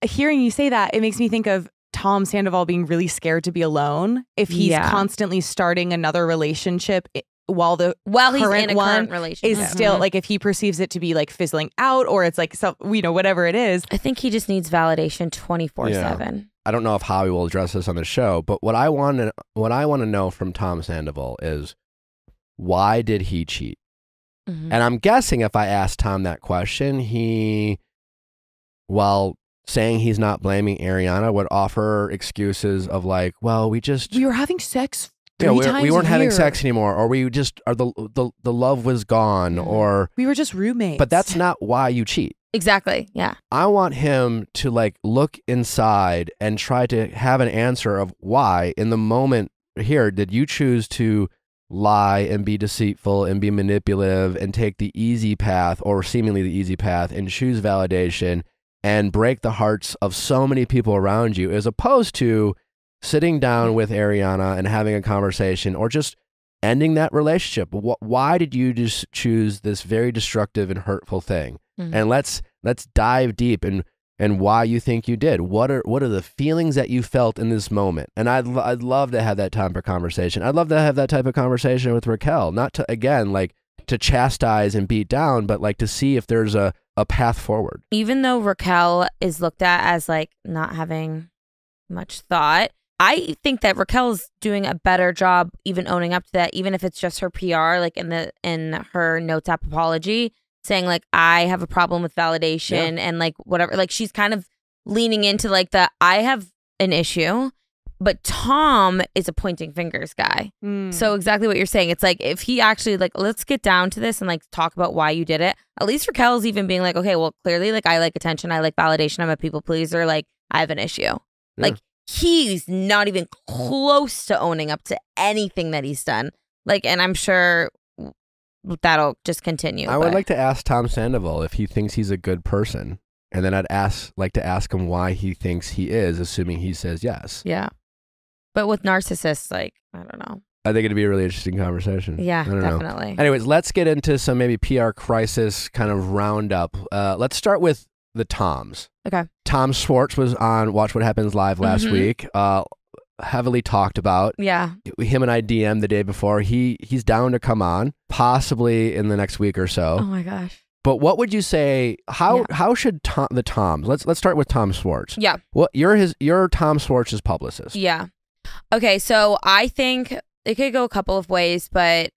hearing you say that, it makes me think of Tom Sandoval being really scared to be alone if he's constantly starting another relationship while he's in a current relationship is still like, if he perceives it to be like fizzling out, or it's like, so, you know, whatever it is. I think he just needs validation 24/7. I don't know if Howie will address this on the show, but what I want to know from Tom Sandoval is, why did he cheat? And I'm guessing if I asked Tom that question, he, while saying he's not blaming Ariana, would offer excuses of like, well, we were having sex 3 times we weren't having sex anymore, or we just, or the love was gone, or we were just roommates. But that's not why you cheat. Exactly. Yeah. I want him to like look inside and try to have an answer of why in the moment here did you choose to lie and be deceitful and be manipulative and take the easy path, or seemingly the easy path, and choose validation and break the hearts of so many people around you, as opposed to sitting down with Ariana and having a conversation, or just ending that relationship. Why did you just choose this very destructive and hurtful thing? And let's dive deep and why you think you did. What are the feelings that you felt in this moment? And I'd love to have that type of conversation. I'd love to have that type of conversation with Raquel, not to, again, like to chastise and beat down, but like to see if there's a path forward. Even though Raquel is looked at as like not having much thought, I think that Raquel's doing a better job even owning up to that, even if it's just her PR, like in her notes app apology, saying like, I have a problem with validation and like whatever. Like, she's kind of leaning into like I have an issue, but Tom is a pointing fingers guy. So exactly what you're saying. It's like, if he actually like, let's get down to this and like talk about why you did it. At least Raquel's even being like, okay, well, clearly like I like attention. I like validation. I'm a people pleaser. Like, I have an issue. Like, he's not even close to owning up to anything that he's done. Like, and I'm sure that'll just continue. I would like to ask Tom Sandoval if he thinks he's a good person, and then I'd like to ask him why he thinks he is, assuming he says yes. Yeah, but with narcissists, like, I don't know. I think it'd be a really interesting conversation. Yeah, definitely. Anyways, let's get into some maybe PR crisis kind of roundup. Let's start with the Toms. Okay. Tom Schwartz was on Watch What Happens Live last week. Heavily talked about. Yeah. Him and I DM'd the day before. He's down to come on, possibly in the next week or so. Oh my gosh. But what would you say? How should the Toms? Let's start with Tom Schwartz. Yeah. What you're Tom Schwartz's publicist. Yeah. Okay, so I think it could go a couple of ways, but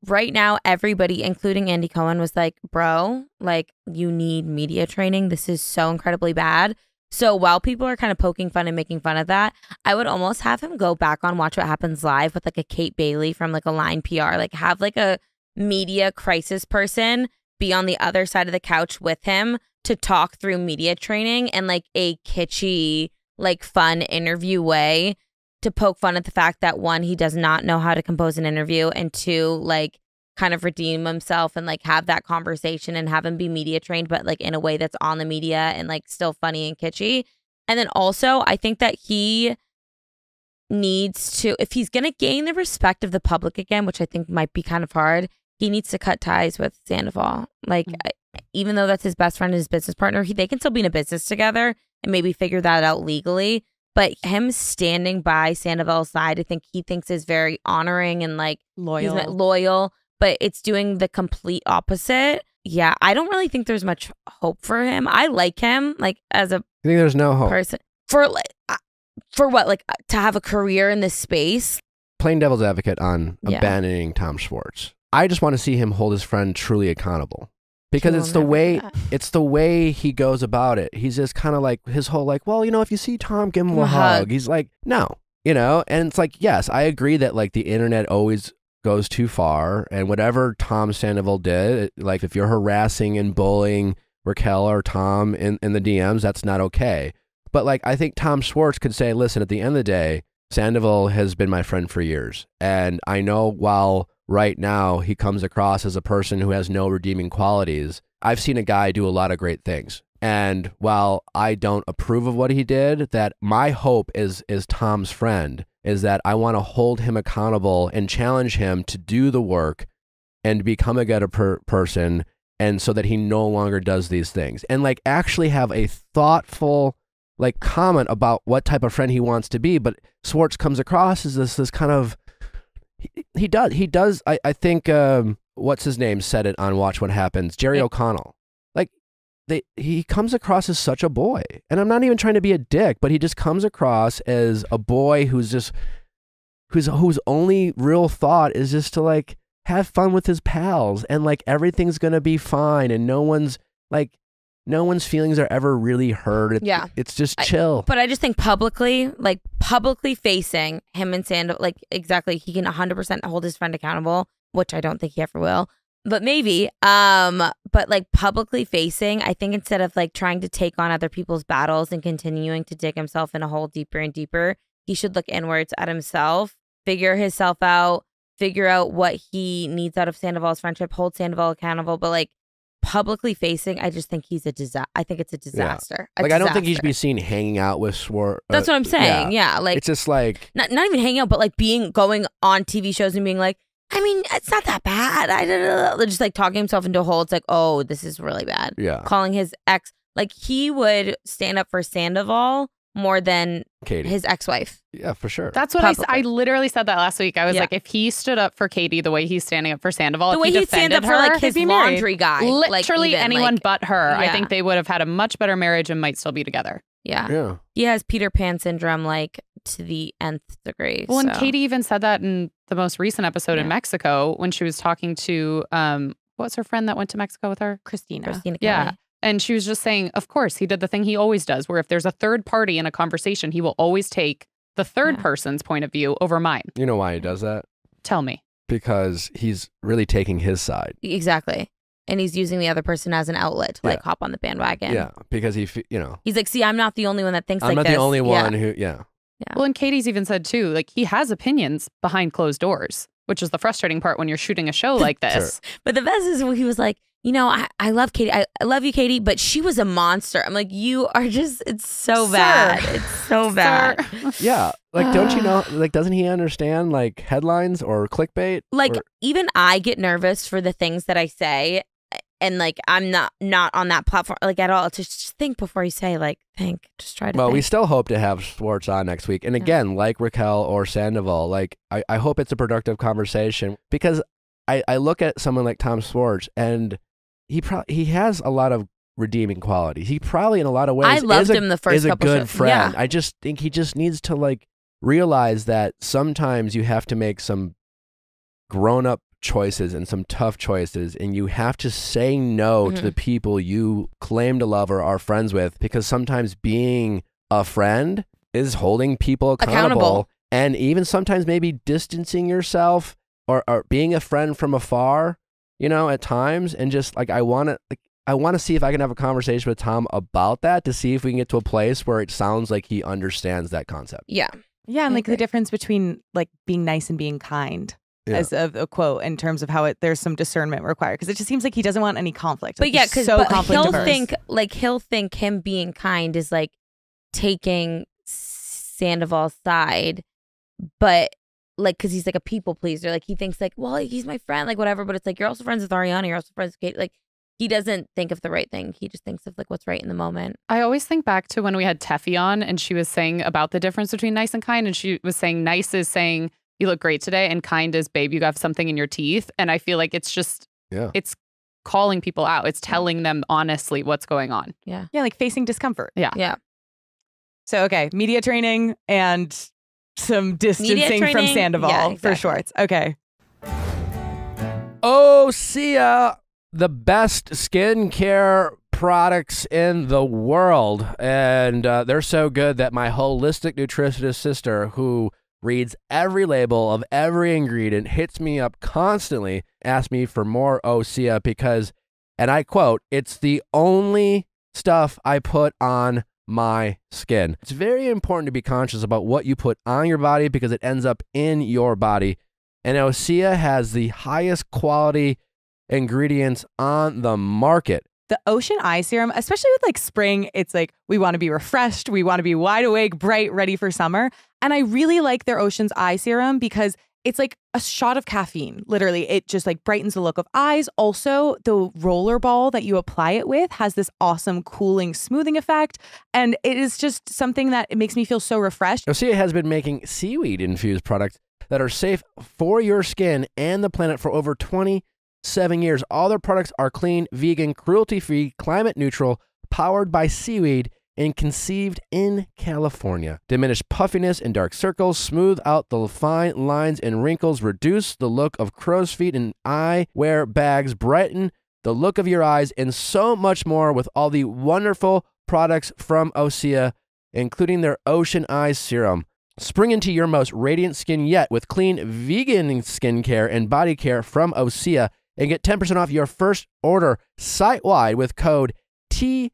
right now, everybody, including Andy Cohen, was like, bro, like, you need media training. This is so incredibly bad. So while people are kind of poking fun and making fun of that, I would almost have him go back on Watch What Happens Live with like a Kate Bailey from like Align PR, like have like a media crisis person be on the other side of the couch with him to talk through media training and like a kitschy, like fun interview way to poke fun at the fact that one, he does not know how to compose an interview, and two, like kind of redeem himself and like have that conversation and have him be media trained, but like in a way that's on the media and like still funny and kitschy. And then also, I think that he needs to, if he's going to gain the respect of the public again, which I think might be kind of hard, he needs to cut ties with Sandoval. Like, even though that's his best friend and his business partner, they can still be in a business together and maybe figure that out legally. But him standing by Sandoval's side, I think he thinks is very honoring and like loyal, but it's doing the complete opposite. Yeah, I don't really think there's much hope for him. I like him, like, as a I think there's no hope person for what, like, to have a career in this space. Playing devil's advocate on abandoning Tom Schwartz. I just want to see him hold his friend truly accountable, because it's the way he goes about it. He's just kind of like his whole like, well, you know, if you see Tom, give him a hug. He's like, no, you know, and it's like, yes, I agree that like the internet always goes too far, and whatever Tom Sandoval did, like if you're harassing and bullying Raquel or Tom in the DMs, that's not okay. But like, I think Tom Schwartz could say, listen, at the end of the day, Sandoval has been my friend for years, and I know while right now he comes across as a person who has no redeeming qualities, I've seen a guy do a lot of great things. And while I don't approve of what he did, that my hope is Tom's friend, is that I want to hold him accountable and challenge him to do the work and become a better person, and so that he no longer does these things, and like actually have a thoughtful like comment about what type of friend he wants to be. But Schwartz comes across as this kind of, he does. I think what's his name said it on Watch What Happens, Jerry O'Connell. Like he comes across as such a boy, and I'm not even trying to be a dick, but he just comes across as a boy whose only real thought is just to like have fun with his pals, and like everything's gonna be fine, and no one's feelings are ever really hurt. It's just chill. But I just think publicly facing him and Sandoval, like, exactly, he can 100% hold his friend accountable, which I don't think he ever will, but maybe. But like publicly facing, I think instead of like trying to take on other people's battles and continuing to dig himself in a hole deeper and deeper, he should look inwards at himself, figure himself out, figure out what he needs out of Sandoval's friendship, hold Sandoval accountable, but like, publicly facing, I just think he's a disaster. I think it's a disaster. Yeah. I don't think he should be seen hanging out with Schwartz. That's what I'm saying. Yeah, like it's just like not even hanging out, but like going on TV shows and being like, I mean, it's not that bad. Just like talking himself into a hole. It's like, oh, this is really bad. Yeah, calling his ex, like he would stand up for Sandoval more than Katie, his ex-wife. Yeah, for sure. That's what I literally said that last week. I was like, if he stood up for Katie the way he's standing up for Sandoval, the way he stand up for like his laundry guy, literally like, anyone but her, I think they would have had a much better marriage and might still be together. Yeah. He has Peter Pan syndrome, like, to the nth degree. Well, and Katie even said that in the most recent episode in Mexico when she was talking to what's her friend that went to Mexico with her? Christina yeah. And she was just saying, of course, he did the thing he always does, where if there's a third party in a conversation, he will always take the third person's point of view over mine. You know why he does that? Tell me. Because he's really taking his side. Exactly. And he's using the other person as an outlet to like hop on the bandwagon. Yeah, because he's like, see, I'm not the only one that thinks I'm like not the only one who, Well, and Katie's even said too, like he has opinions behind closed doors, which is the frustrating part when you're shooting a show like this. Sure. But the best is when he was like, you know, I love Katie. I love you, Katie, but she was a monster. I'm like, you are just, it's so bad. It's so bad. Yeah. Like, don't you know, like, doesn't he understand like headlines or clickbait? Like, even I get nervous for the things that I say. And like, I'm not on that platform like at all. Just think before you say, like, think. Just try to think. We still hope to have Schwartz on next week. And again, like Raquel or Sandoval, like, I hope it's a productive conversation, because I look at someone like Tom Schwartz and he has a lot of redeeming qualities. He probably in a lot of ways I loved him the first is a couple good shows. friend. Yeah. I just think he just needs to like realize that sometimes you have to make some grown-up choices and some tough choices, and you have to say no to the people you claim to love or are friends with, because sometimes being a friend is holding people accountable. And even sometimes maybe distancing yourself or being a friend from afar, you know, at times. And just like, I want to see if I can have a conversation with Tom about that, to see if we can get to a place where it sounds like he understands that concept. Yeah. And like the difference between like being nice and being kind. As a quote, in terms of how there's some discernment required, because it just seems like he doesn't want any conflict. But like, yeah, because so he'll think him being kind is like taking Sandoval's side, but like, because he's like a people pleaser, like he thinks like, well, he's my friend, like whatever. But it's like, you're also friends with Ariana, you're also friends with Kate. Like, he doesn't think of the right thing. He just thinks of like what's right in the moment. I always think back to when we had Teffy on, and she was saying about the difference between nice and kind, and she was saying nice is saying, you look great today, and kind is, babe, you have something in your teeth. And I feel like it's just, it's calling people out. It's telling them honestly what's going on. Yeah, like facing discomfort. Yeah. So, okay, media training and some distancing from Sandoval for shorts. Okay. Osea, the best skincare products in the world. And they're so good that my holistic nutritionist sister, who reads every label of every ingredient, hits me up constantly, asks me for more Osea because, and I quote, "It's the only stuff I put on my skin." It's very important to be conscious about what you put on your body, because it ends up in your body. And Osea has the highest quality ingredients on the market. The Ocean Eye Serum, especially with like spring, it's like we want to be refreshed. We want to be wide awake, bright, ready for summer. And I really like their Ocean's Eye Serum because it's like a shot of caffeine. Literally, it just like brightens the look of eyes. Also, the roller ball that you apply it with has this awesome cooling, smoothing effect. And it is just something that it makes me feel so refreshed. Osea has been making seaweed-infused products that are safe for your skin and the planet for over 27 years. All their products are clean, vegan, cruelty-free, climate neutral, powered by seaweed, and conceived in California. Diminish puffiness and dark circles, smooth out the fine lines and wrinkles, reduce the look of crow's feet and eyewear bags, brighten the look of your eyes, and so much more with all the wonderful products from Osea, including their Ocean Eyes Serum. Spring into your most radiant skin yet with clean vegan skincare and body care from Osea, and get 10% off your first order site-wide with code TVF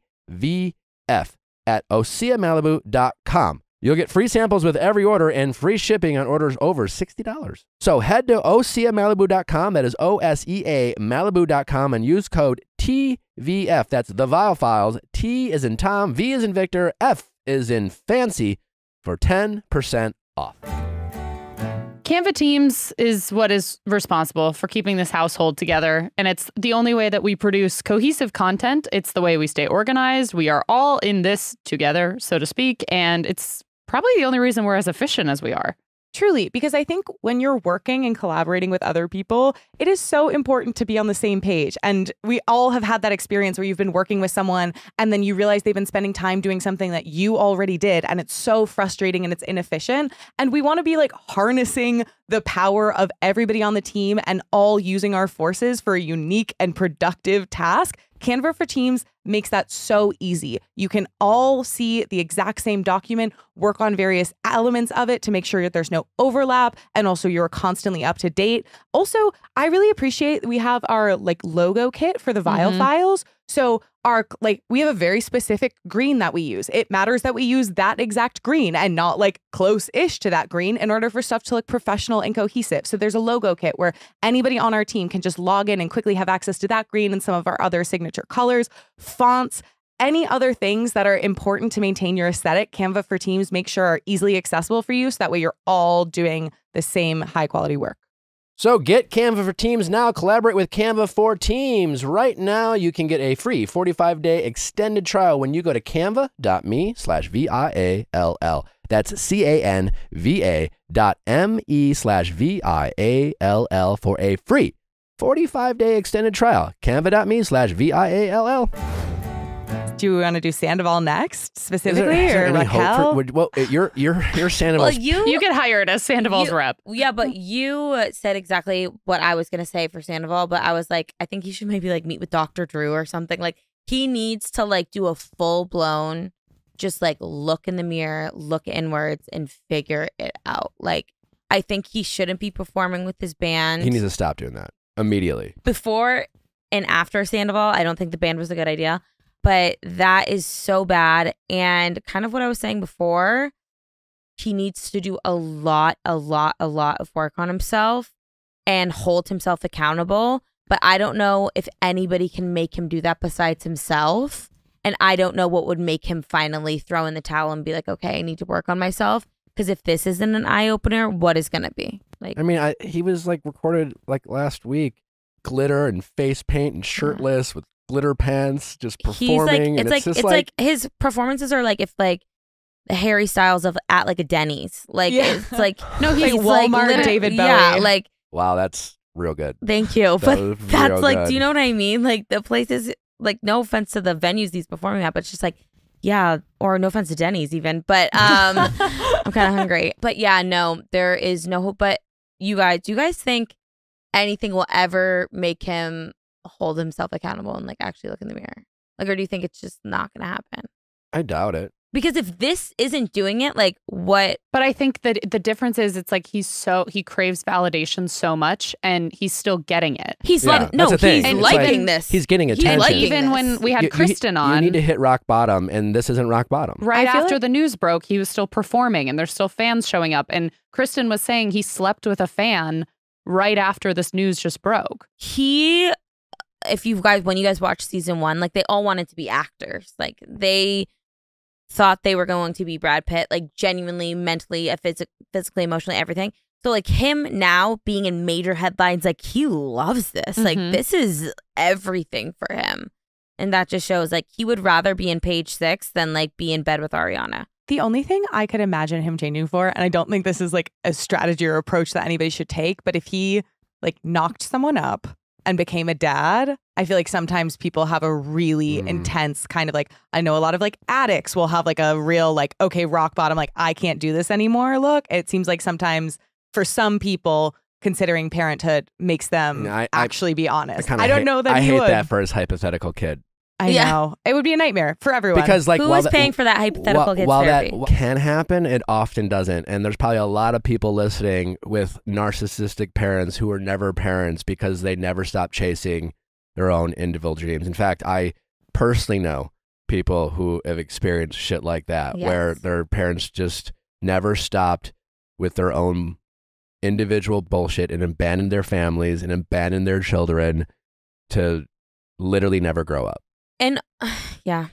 at OseaMalibu.com. You'll get free samples with every order and free shipping on orders over $60. So head to OseaMalibu.com, that is OSEA Malibu.com, and use code TVF. That's the Viall Files. T is in Tom, V is in Victor, F is in Fancy, for 10% off. Canva Teams is what is responsible for keeping this household together, and it's the only way that we produce cohesive content. It's the way we stay organized. We are all in this together, so to speak, and it's probably the only reason we're as efficient as we are. Truly, because I think when you're working and collaborating with other people, it is so important to be on the same page. And we all have had that experience where you've been working with someone and then you realize they've been spending time doing something that you already did. And it's so frustrating and it's inefficient. And we want to be like harnessing the power of everybody on the team and all using our forces for a unique and productive task. Canva for Teams makes that so easy. You can all see the exact same document, work on various elements of it to make sure that there's no overlap, and also you're constantly up to date. Also, I really appreciate we have our like logo kit for the Viall Files. So we have a very specific green that we use. It matters that we use that exact green and not like close-ish to that green in order for stuff to look professional and cohesive. So there's a logo kit where anybody on our team can just log in and quickly have access to that green and some of our other signature colors, fonts, any other things that are important to maintain your aesthetic. Canva for Teams make sure are easily accessible for you, so that way you're all doing the same high-quality work. So get Canva for Teams now. Collaborate with Canva for Teams. Right now, you can get a free 45-day extended trial when you go to canva.me/VIALL. That's canva.me/VIALL for a free 45-day extended trial. Canva.me/VIALL. Do we want to do Sandoval next Is specifically, there or any Raquel? hope for? You're Sandoval. Well, You get hired as Sandoval's rep. Yeah, but you said exactly what I was gonna say for Sandoval. But I was like, I think he should maybe like meet with Dr. Drew or something. Like he needs to like do a full blown, just like look in the mirror, look inwards, and figure it out. Like I think he shouldn't be performing with his band. He needs to stop doing that immediately. Before and after Sandoval, I don't think the band was a good idea. But that is so bad. And kind of what I was saying before, he needs to do a lot of work on himself and hold himself accountable. But I don't know if anybody can make him do that besides himself. And I don't know what would make him finally throw in the towel and be like, okay, I need to work on myself. Because if this isn't an eye opener, what is going to be? Like, I mean, he was like recorded like last week, glitter and face paint and shirtless with glitter pants, just performing. He's like, it's like his performances are like if like the Harry Styles of at like a Denny's. Like it's like no, he's like Walmart David Bowie. Yeah, like wow, that's real good. Thank you. But that's like, good. do you know what I mean? Like the places, like no offense to the venues he's performing at, but it's just like, yeah, or no offense to Denny's even, but I'm kind of hungry. But yeah, no, there is no hope. But do you guys think anything will ever make him hold himself accountable and like actually look in the mirror? Like, or do you think it's just not going to happen? I doubt it. Because if this isn't doing it, like what? But I think that the difference is it's like he craves validation so much and he's still getting it. He's Yeah, like, no, that's the thing. he's It's liking like, this. He's getting attention. liking Even this. when we had You- Kristen you on, need to hit rock bottom, and this isn't rock bottom. right I feel after like- the news broke, he was still performing and there's still fans showing up. And Kristen was saying he slept with a fan right after this news just broke. When you guys watched season 1, like they all wanted to be actors. Like they thought they were going to be Brad Pitt, like genuinely, mentally, physically, emotionally, everything. So like him now being in major headlines, like he loves this. Like this is everything for him. And that just shows like he would rather be in Page 6 than like be in bed with Ariana. The only thing I could imagine him changing for, and I don't think this is like a strategy or approach that anybody should take, but if he like knocked someone up and became a dad, I feel like sometimes people have a really intense kind of like, I know a lot of like addicts will have like a real like, okay, rock bottom, like I can't do this anymore look. It seems like sometimes for some people, considering parenthood makes them actually be honest. I don't know that I he hate would. that for his hypothetical kid. I know. It would be a nightmare for everyone. Because like Who is paying for that hypothetical kid's while therapy? that can happen, it often doesn't. And there's probably a lot of people listening with narcissistic parents who were never parents because they never stopped chasing their own individual dreams. In fact, I personally know people who have experienced shit like that, where their parents just never stopped with their own individual bullshit and abandoned their families and abandoned their children to literally never grow up. And yeah,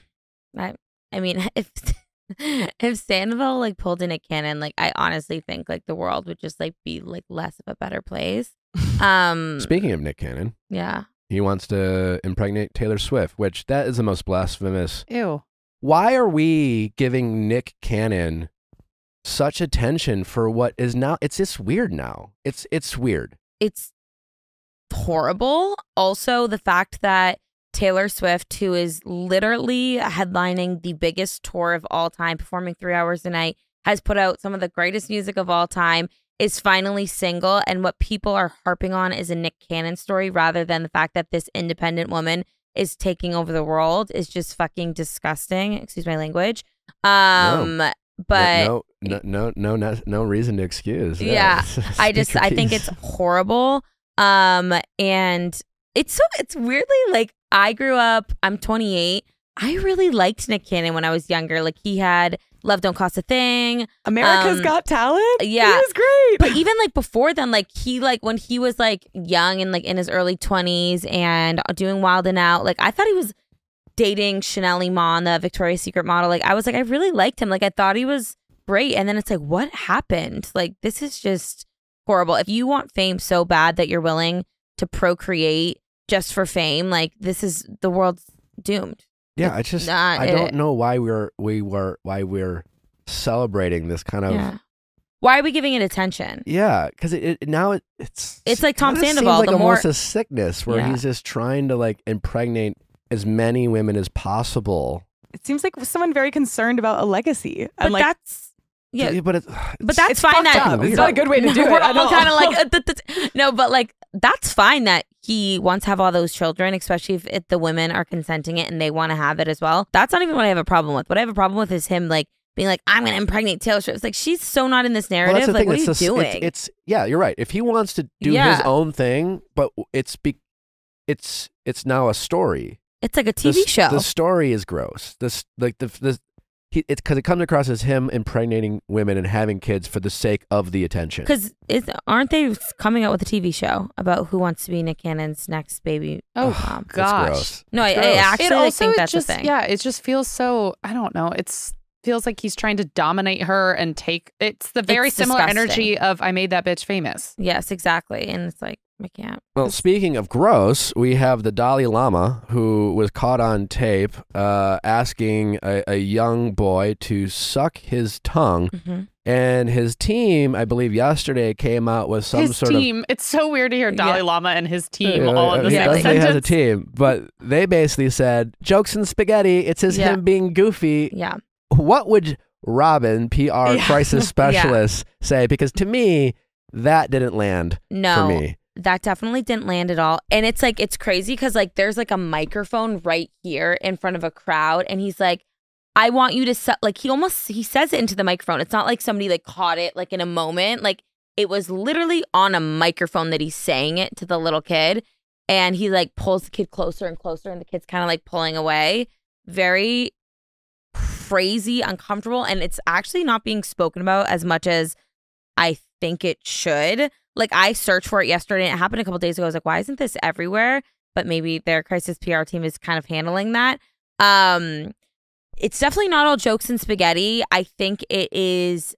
I mean, if Sandoval like pulled in a cannon, like I honestly think like the world would just like be like less of a better place. Speaking of Nick Cannon, yeah, he wants to impregnate Taylor Swift, which that is the most blasphemous. Ew. Why are we giving Nick Cannon such attention for what is now? It's just weird now. It's weird. It's horrible. Also, the fact that Taylor Swift, who is literally headlining the biggest tour of all time, performing 3 hours a night, has put out some of the greatest music of all time, is finally single. And what people are harping on is a Nick Cannon story rather than the fact that this independent woman is taking over the world is just fucking disgusting. Excuse my language. No. But no reason to excuse. yeah, I think it's horrible. And it's weirdly like I grew up, I'm 28. I really liked Nick Cannon when I was younger. Like he had Love Don't Cost a Thing. America's Got Talent. Yeah. He was great. But even like before then, like he like when he was like young and like in his early 20s and doing Wild and Out, like I thought he was dating Chanel Iman, the Victoria's Secret model. Like I was like, I really liked him. Like I thought he was great. And then it's like, what happened? Like this is just horrible. If you want fame so bad that you're willing to procreate just for fame, like this is the world's doomed. Yeah, I just I don't know why we're celebrating this kind of. Yeah. Why are we giving it attention? Yeah, because it's like Tom kinda Sandoval. seems like the almost more a sickness where Yeah. he's just trying to like impregnate as many women as possible it seems like someone very concerned about a legacy. But And like, that's yeah, but that's it's fine. fucked That up. It's not a good way to do it. We're at all all. kind of like no, but like that's fine that he wants to have all those children, especially if the women are consenting it and they want to have it as well. That's not even what I have a problem with. What I have a problem with is him like being like, I'm gonna impregnate Taylor Swift. It's like she's so not in this narrative. Well, like, what are it's you doing? It's yeah, you're right. If he wants to do his own thing, but it's now a story. It's like a TV show. The story is gross. It's because it comes across as him impregnating women and having kids for the sake of the attention. Because aren't they coming out with a TV show about who wants to be Nick Cannon's next baby? Oh, mom? That's gosh. gross. No, I Gross. actually It also think that's just, the thing. yeah, it just feels so, I don't know. Feels like he's trying to dominate her and take, it's the very It's similar disgusting. energy of I made that bitch famous. Yes, exactly. And it's like, I can't. Well, speaking of gross, we have the Dalai Lama who was caught on tape asking a young boy to suck his tongue. Mm-hmm. And his team, I believe yesterday, came out with some His sort team, it's so weird to hear Dalai Lama and his team of... all in the he same definitely has a sentence. team. But they basically said, jokes and spaghetti, it's him being goofy. Yeah. What would Robin, PR crisis specialist, say? Because to me, that didn't land for me. That definitely didn't land at all. And it's like, it's crazy because like there's like a microphone right here in front of a crowd. And he's like, I want you to like he says it into the microphone. It's not like somebody like caught it like in a moment. Like it was literally on a microphone that he's saying it to the little kid. And he like pulls the kid closer and closer and the kid's kind of like pulling away. Very crazy, uncomfortable. And it's actually not being spoken about as much as I think it should. Like I searched for it yesterday and it happened a couple days ago. I was like, why isn't this everywhere? But maybe their crisis PR team is kind of handling that. It's definitely not all jokes and spaghetti. I think it is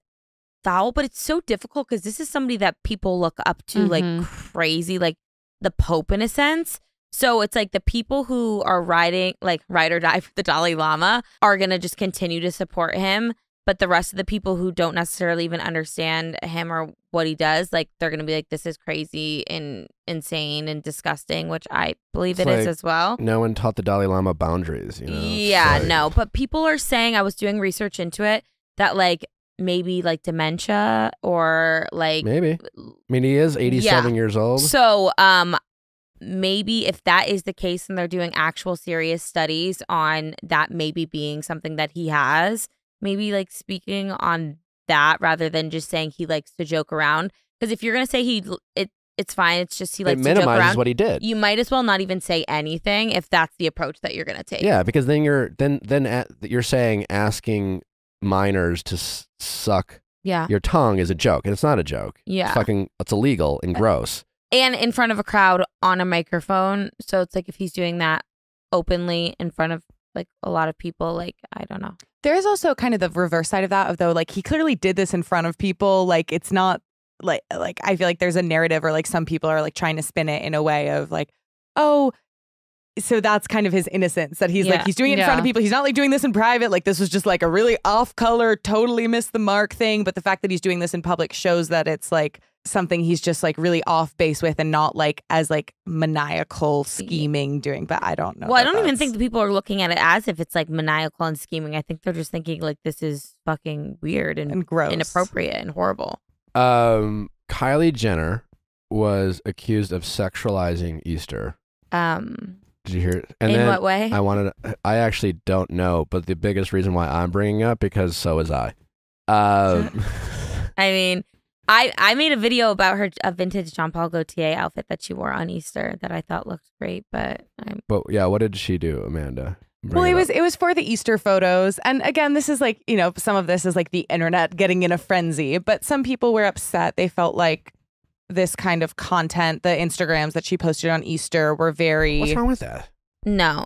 foul, but it's so difficult because this is somebody that people look up to like crazy, like the Pope in a sense. So it's like the people who are ride or die for the Dalai Lama are going to just continue to support him. But the rest of the people who don't necessarily even understand him or what he does, like they're going to be like, this is crazy and insane and disgusting, which I believe it is as well. No one taught the Dalai Lama boundaries. You know? Yeah, no. But people are saying, I was doing research into it, that like maybe like dementia or like. Maybe. I mean, he is 87 years old. So maybe if that is the case and they're doing actual serious studies on that maybe being something that he has. Maybe like speaking on that rather than just saying he likes to joke around. Because if you're gonna say it's fine. It's just he likes to joke around. It minimizes what he did. You might as well not even say anything if that's the approach that you're gonna take. Yeah, because then you're saying asking minors to suck your tongue is a joke, and it's not a joke. Yeah, it's illegal and gross. And in front of a crowd on a microphone. So it's like if he's doing that openly in front of like a lot of people, like I don't know. There is also kind of the reverse side of that, of though, like he clearly did this in front of people. Like it's not like I feel like there's a narrative or like some people are like trying to spin it in a way of like, oh, so that's kind of his innocence that he's like, he's doing it in front of people. He's not like doing this in private. Like this was just like a really off color, totally missed the mark thing. But the fact that he's doing this in public shows that it's like something he's just like really off base with and not like as like maniacal scheming doing. But I don't know. Well, I don't even think the people are looking at it as if it's like maniacal and scheming. I think they're just thinking like this is fucking weird and gross, inappropriate and horrible. Kylie Jenner was accused of sexualizing Easter. Did you hear it? And in what way? I actually don't know, but the biggest reason why I'm bringing it up because so is I. I mean, I made a video about a vintage Jean Paul Gaultier outfit that she wore on Easter that I thought looked great, but yeah, what did she do, Amanda? Well, it was for the Easter photos. And again, this is like, some of this is like the internet getting in a frenzy, but some people were upset. They felt like this kind of content, the Instagrams that she posted on Easter were very... What's wrong with that? No,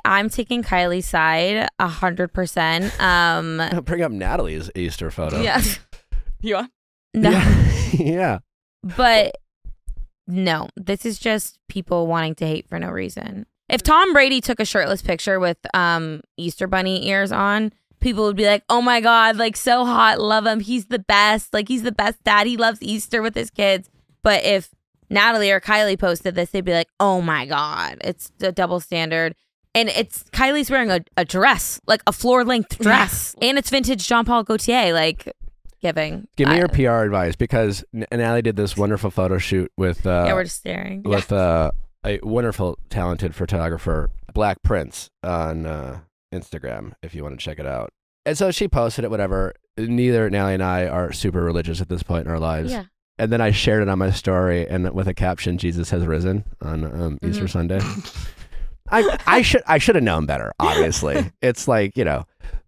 I'm taking Kylie's side 100%. Bring up Natalie's Easter photo. Yeah. You are? No. Yeah. But no, this is just people wanting to hate for no reason. If Tom Brady took a shirtless picture with Easter bunny ears on, people would be like, oh my God, like so hot, love him. He's the best. Like he's the best dad. He loves Easter with his kids. But if Natalie or Kylie posted this, they'd be like, oh my God, it's a double standard. And it's Kylie's wearing a dress, like a floor-length dress. And it's vintage Jean Paul Gaultier, like giving. Give me your PR advice, because Natalie did this wonderful photo shoot with yeah, we're just staring. With a wonderful, talented photographer, Black Prince, on Instagram, if you want to check it out. And so she posted it, whatever. Neither Natalie and I are super religious at this point in our lives. Yeah. And then I shared it on my story, and with a caption, "Jesus has risen" on Easter Sunday. I should have known better, obviously. It's like,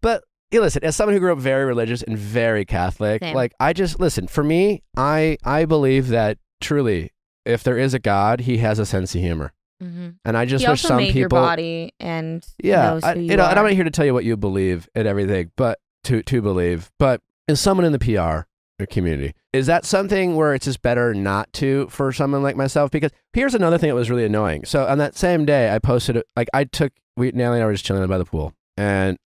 but listen, as someone who grew up very religious and very Catholic, Same. like listen, for me, I believe that truly, if there is a God, he has a sense of humor. Mm-hmm. And I just He wish also some made people, your body and knows who you and are. I'm not here to tell you what you believe and everything, but to believe, but as someone in the PR community, is that something where it's just better not to, for someone like myself? Because here's another thing that was really annoying. So on that same day, I posted, like Natalie and I were just chilling by the pool, and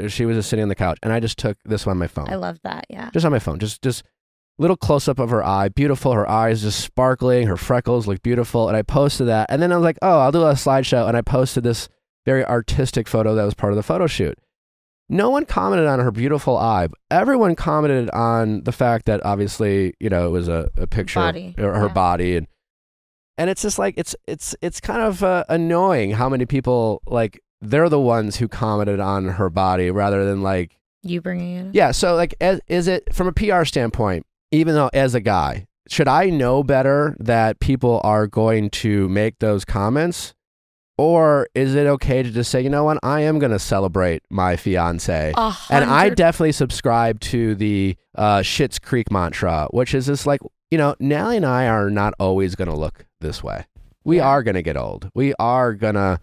she was just sitting on the couch, and I just took this one on my phone. I love that, yeah. Just on my phone, just little close up of her eye, beautiful, her eyes just sparkling, her freckles look beautiful, and I posted that, and then I was like, oh, I'll do a slideshow, and I posted this very artistic photo that was part of the photo shoot. No one commented on her beautiful eye. Everyone commented on the fact that obviously, it was a picture Body. or her body, and it's just like it's kind of annoying how many people, like, they're the ones who commented on her body rather than like You bringing it up? Yeah, so like, is it from a PR standpoint? Even though as a guy, should I know better that people are going to make those comments? Or is it okay to just say, you know what, I am going to celebrate my fiance? And I definitely subscribe to the Schitt's Creek mantra, which is just like, Natalie and I are not always going to look this way. We are going to get old. We are going to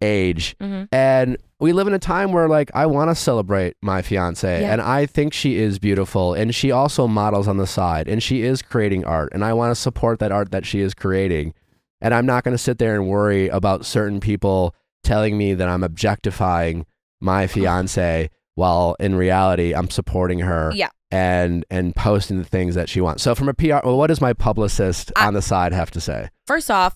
age. Mm-hmm. And we live in a time where, like, I want to celebrate my fiance, and I think she is beautiful, and she also models on the side, and she is creating art, and I want to support that art that she is creating. And I'm not going to sit there and worry about certain people telling me that I'm objectifying my fiance while in reality I'm supporting her and posting the things that she wants. So from a PR, well, what does my publicist on the side have to say? First off,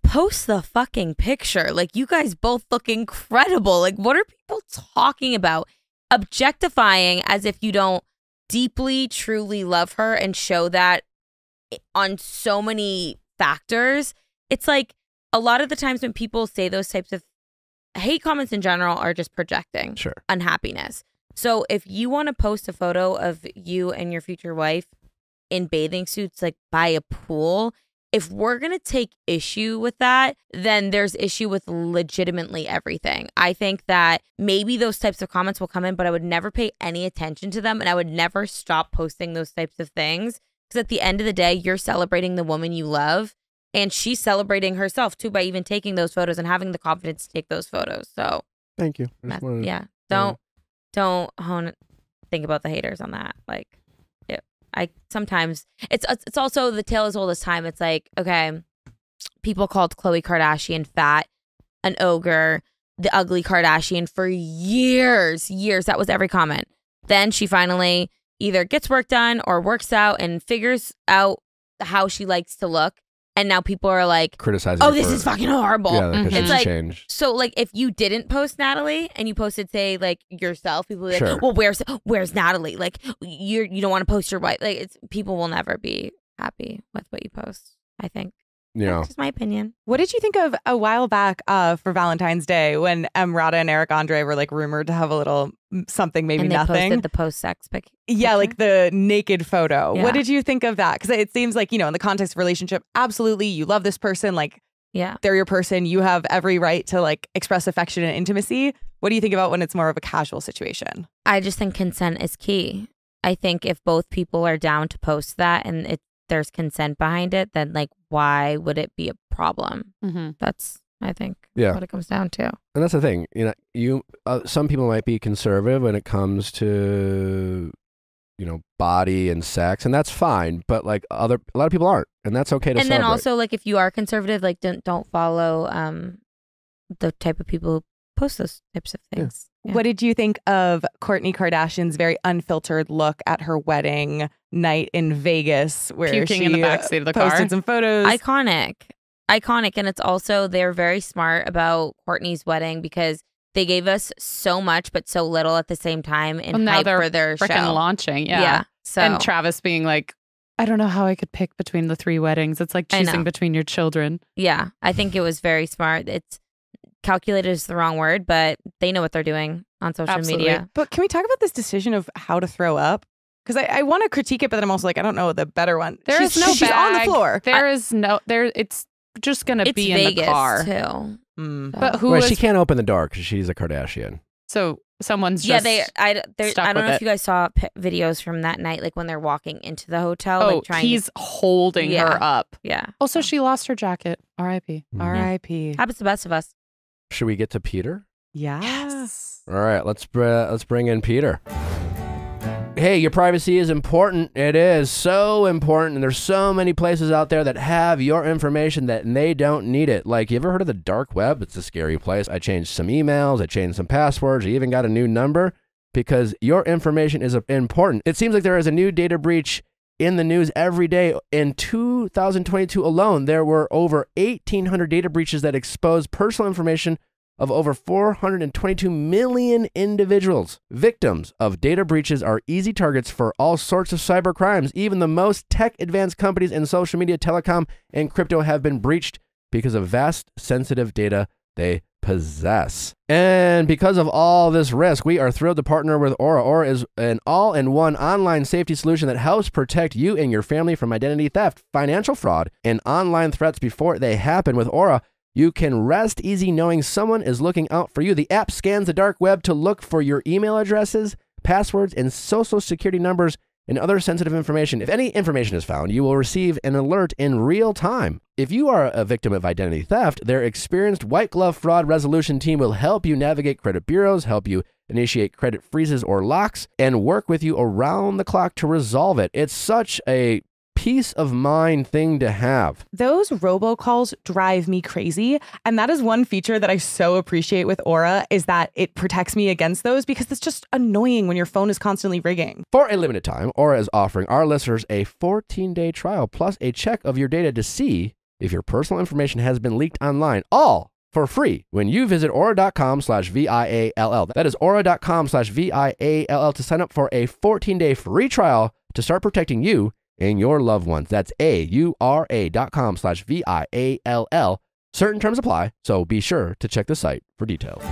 post the fucking picture. Like, you guys both look incredible. Like, what are people talking about? Objectifying as if you don't deeply, truly love her and show that on so many factors. It's like, a lot of the times when people say those types of hate comments in general are just projecting unhappiness. So if you want to post a photo of you and your future wife in bathing suits, like by a pool, if we're going to take issue with that, then there's issue with legitimately everything. I think that maybe those types of comments will come in, but I would never pay any attention to them, and I would never stop posting those types of things, because at the end of the day, you're celebrating the woman you love, and she's celebrating herself too by even taking those photos and having the confidence to take those photos. So thank you. Don't think about the haters on that. Like, I sometimes it's also the tale as old as time. It's like, okay, people called Khloe Kardashian fat, an ogre, the ugly Kardashian for years. That was every comment. Then she finally either gets work done or works out and figures out how she likes to look. And now people are like, criticizing. Oh, this is fucking horrible. Yeah, it's like, changed. So like, if you didn't post Natalie and you posted, say, like, yourself, people would be like, Sure. well, where's Natalie? Like, you don't want to post your wife. Like, people will never be happy with what you post, I think. Yeah. That's just my opinion. What did you think of a while back for Valentine's Day when Emrata and Eric Andre were like rumored to have a little something, maybe and they nothing? posted the post-sex picture? Yeah, like the naked photo. Yeah. What did you think of that? Because it seems like, in the context of relationship, absolutely, you love this person. Like, they're your person. You have every right to like express affection and intimacy. What do you think about when it's more of a casual situation? I just think consent is key. I think if both people are down to post that and there's consent behind it, then like, why would it be a problem? Mm-hmm. That's, I think, what it comes down to. And that's the thing, some people might be conservative when it comes to, body and sex, and that's fine. But like a lot of people aren't, and that's okay to And celebrate. then also, like, if you are conservative, like, don't follow the type of people who post those types of things. Yeah. What did you think of Kourtney Kardashian's very unfiltered look at her wedding night in Vegas, where Puking she in the backseat of the posted car? some photos? Iconic. iconic, and it's also they're very smart about Courtney's wedding because they gave us so much but so little at the same time and now hype they're for their freaking show. launching. Yeah. So And Travis being like, I don't know how I could pick between the 3 weddings. It's like choosing between your children. yeah, I think it was very smart. It's calculated is the wrong word, but they know what they're doing on social media. But can we talk about this decision of how to throw up? Because I want to critique it, but then I'm also like, I don't know the better one. There is no she's on the bag. floor. It's just going to be in Vegas the car. too. But who Well, was, she can't open the door because she's a Kardashian. so someone's Yeah, just I stuck don't with know if it. you guys saw videos from that night, like when they're walking into the hotel. Oh, like trying he's holding Yeah. her up. yeah. Also, she lost her jacket. R.I.P. R.I.P. Happens to the best of us. Should we get to Peter? Yes. All right, let's bring in Peter. Hey, your privacy is important. It is so important, and there's so many places out there that have your information that they don't need it. Like, you ever heard of the dark web? It's a scary place. I changed some emails, I changed some passwords, I even got a new number because your information is important. It seems like there is a new data breach in the news every day. In 2022 alone, there were over 1,800 data breaches that exposed personal information of over 422 million individuals. Victims of data breaches are easy targets for all sorts of cyber crimes. Even the most tech-advanced companies in social media, telecom, and crypto have been breached because of vast, sensitive data they possess. And because of all this risk, we are thrilled to partner with Aura. Aura is an all-in-one online safety solution that helps protect you and your family from identity theft, financial fraud, and online threats before they happen. With Aura, you can rest easy knowing someone is looking out for you. The app scans the dark web to look for your email addresses, passwords, and social security numbers and other sensitive information. If any information is found, you will receive an alert in real time. If you are a victim of identity theft, their experienced white glove fraud resolution team will help you navigate credit bureaus, help you initiate credit freezes or locks, and work with you around the clock to resolve it. It's such a peace of mind thing to have. Those robocalls drive me crazy. And that is one feature that I so appreciate with Aura is that it protects me against those because it's just annoying when your phone is constantly ringing. For a limited time, Aura is offering our listeners a 14-day trial plus a check of your data to see if your personal information has been leaked online, all for free when you visit aura.com/VIALL. That is aura.com/VIALL to sign up for a 14-day free trial to start protecting you and your loved ones. That's aura.com/VIALL. Certain terms apply, so be sure to check the site for details.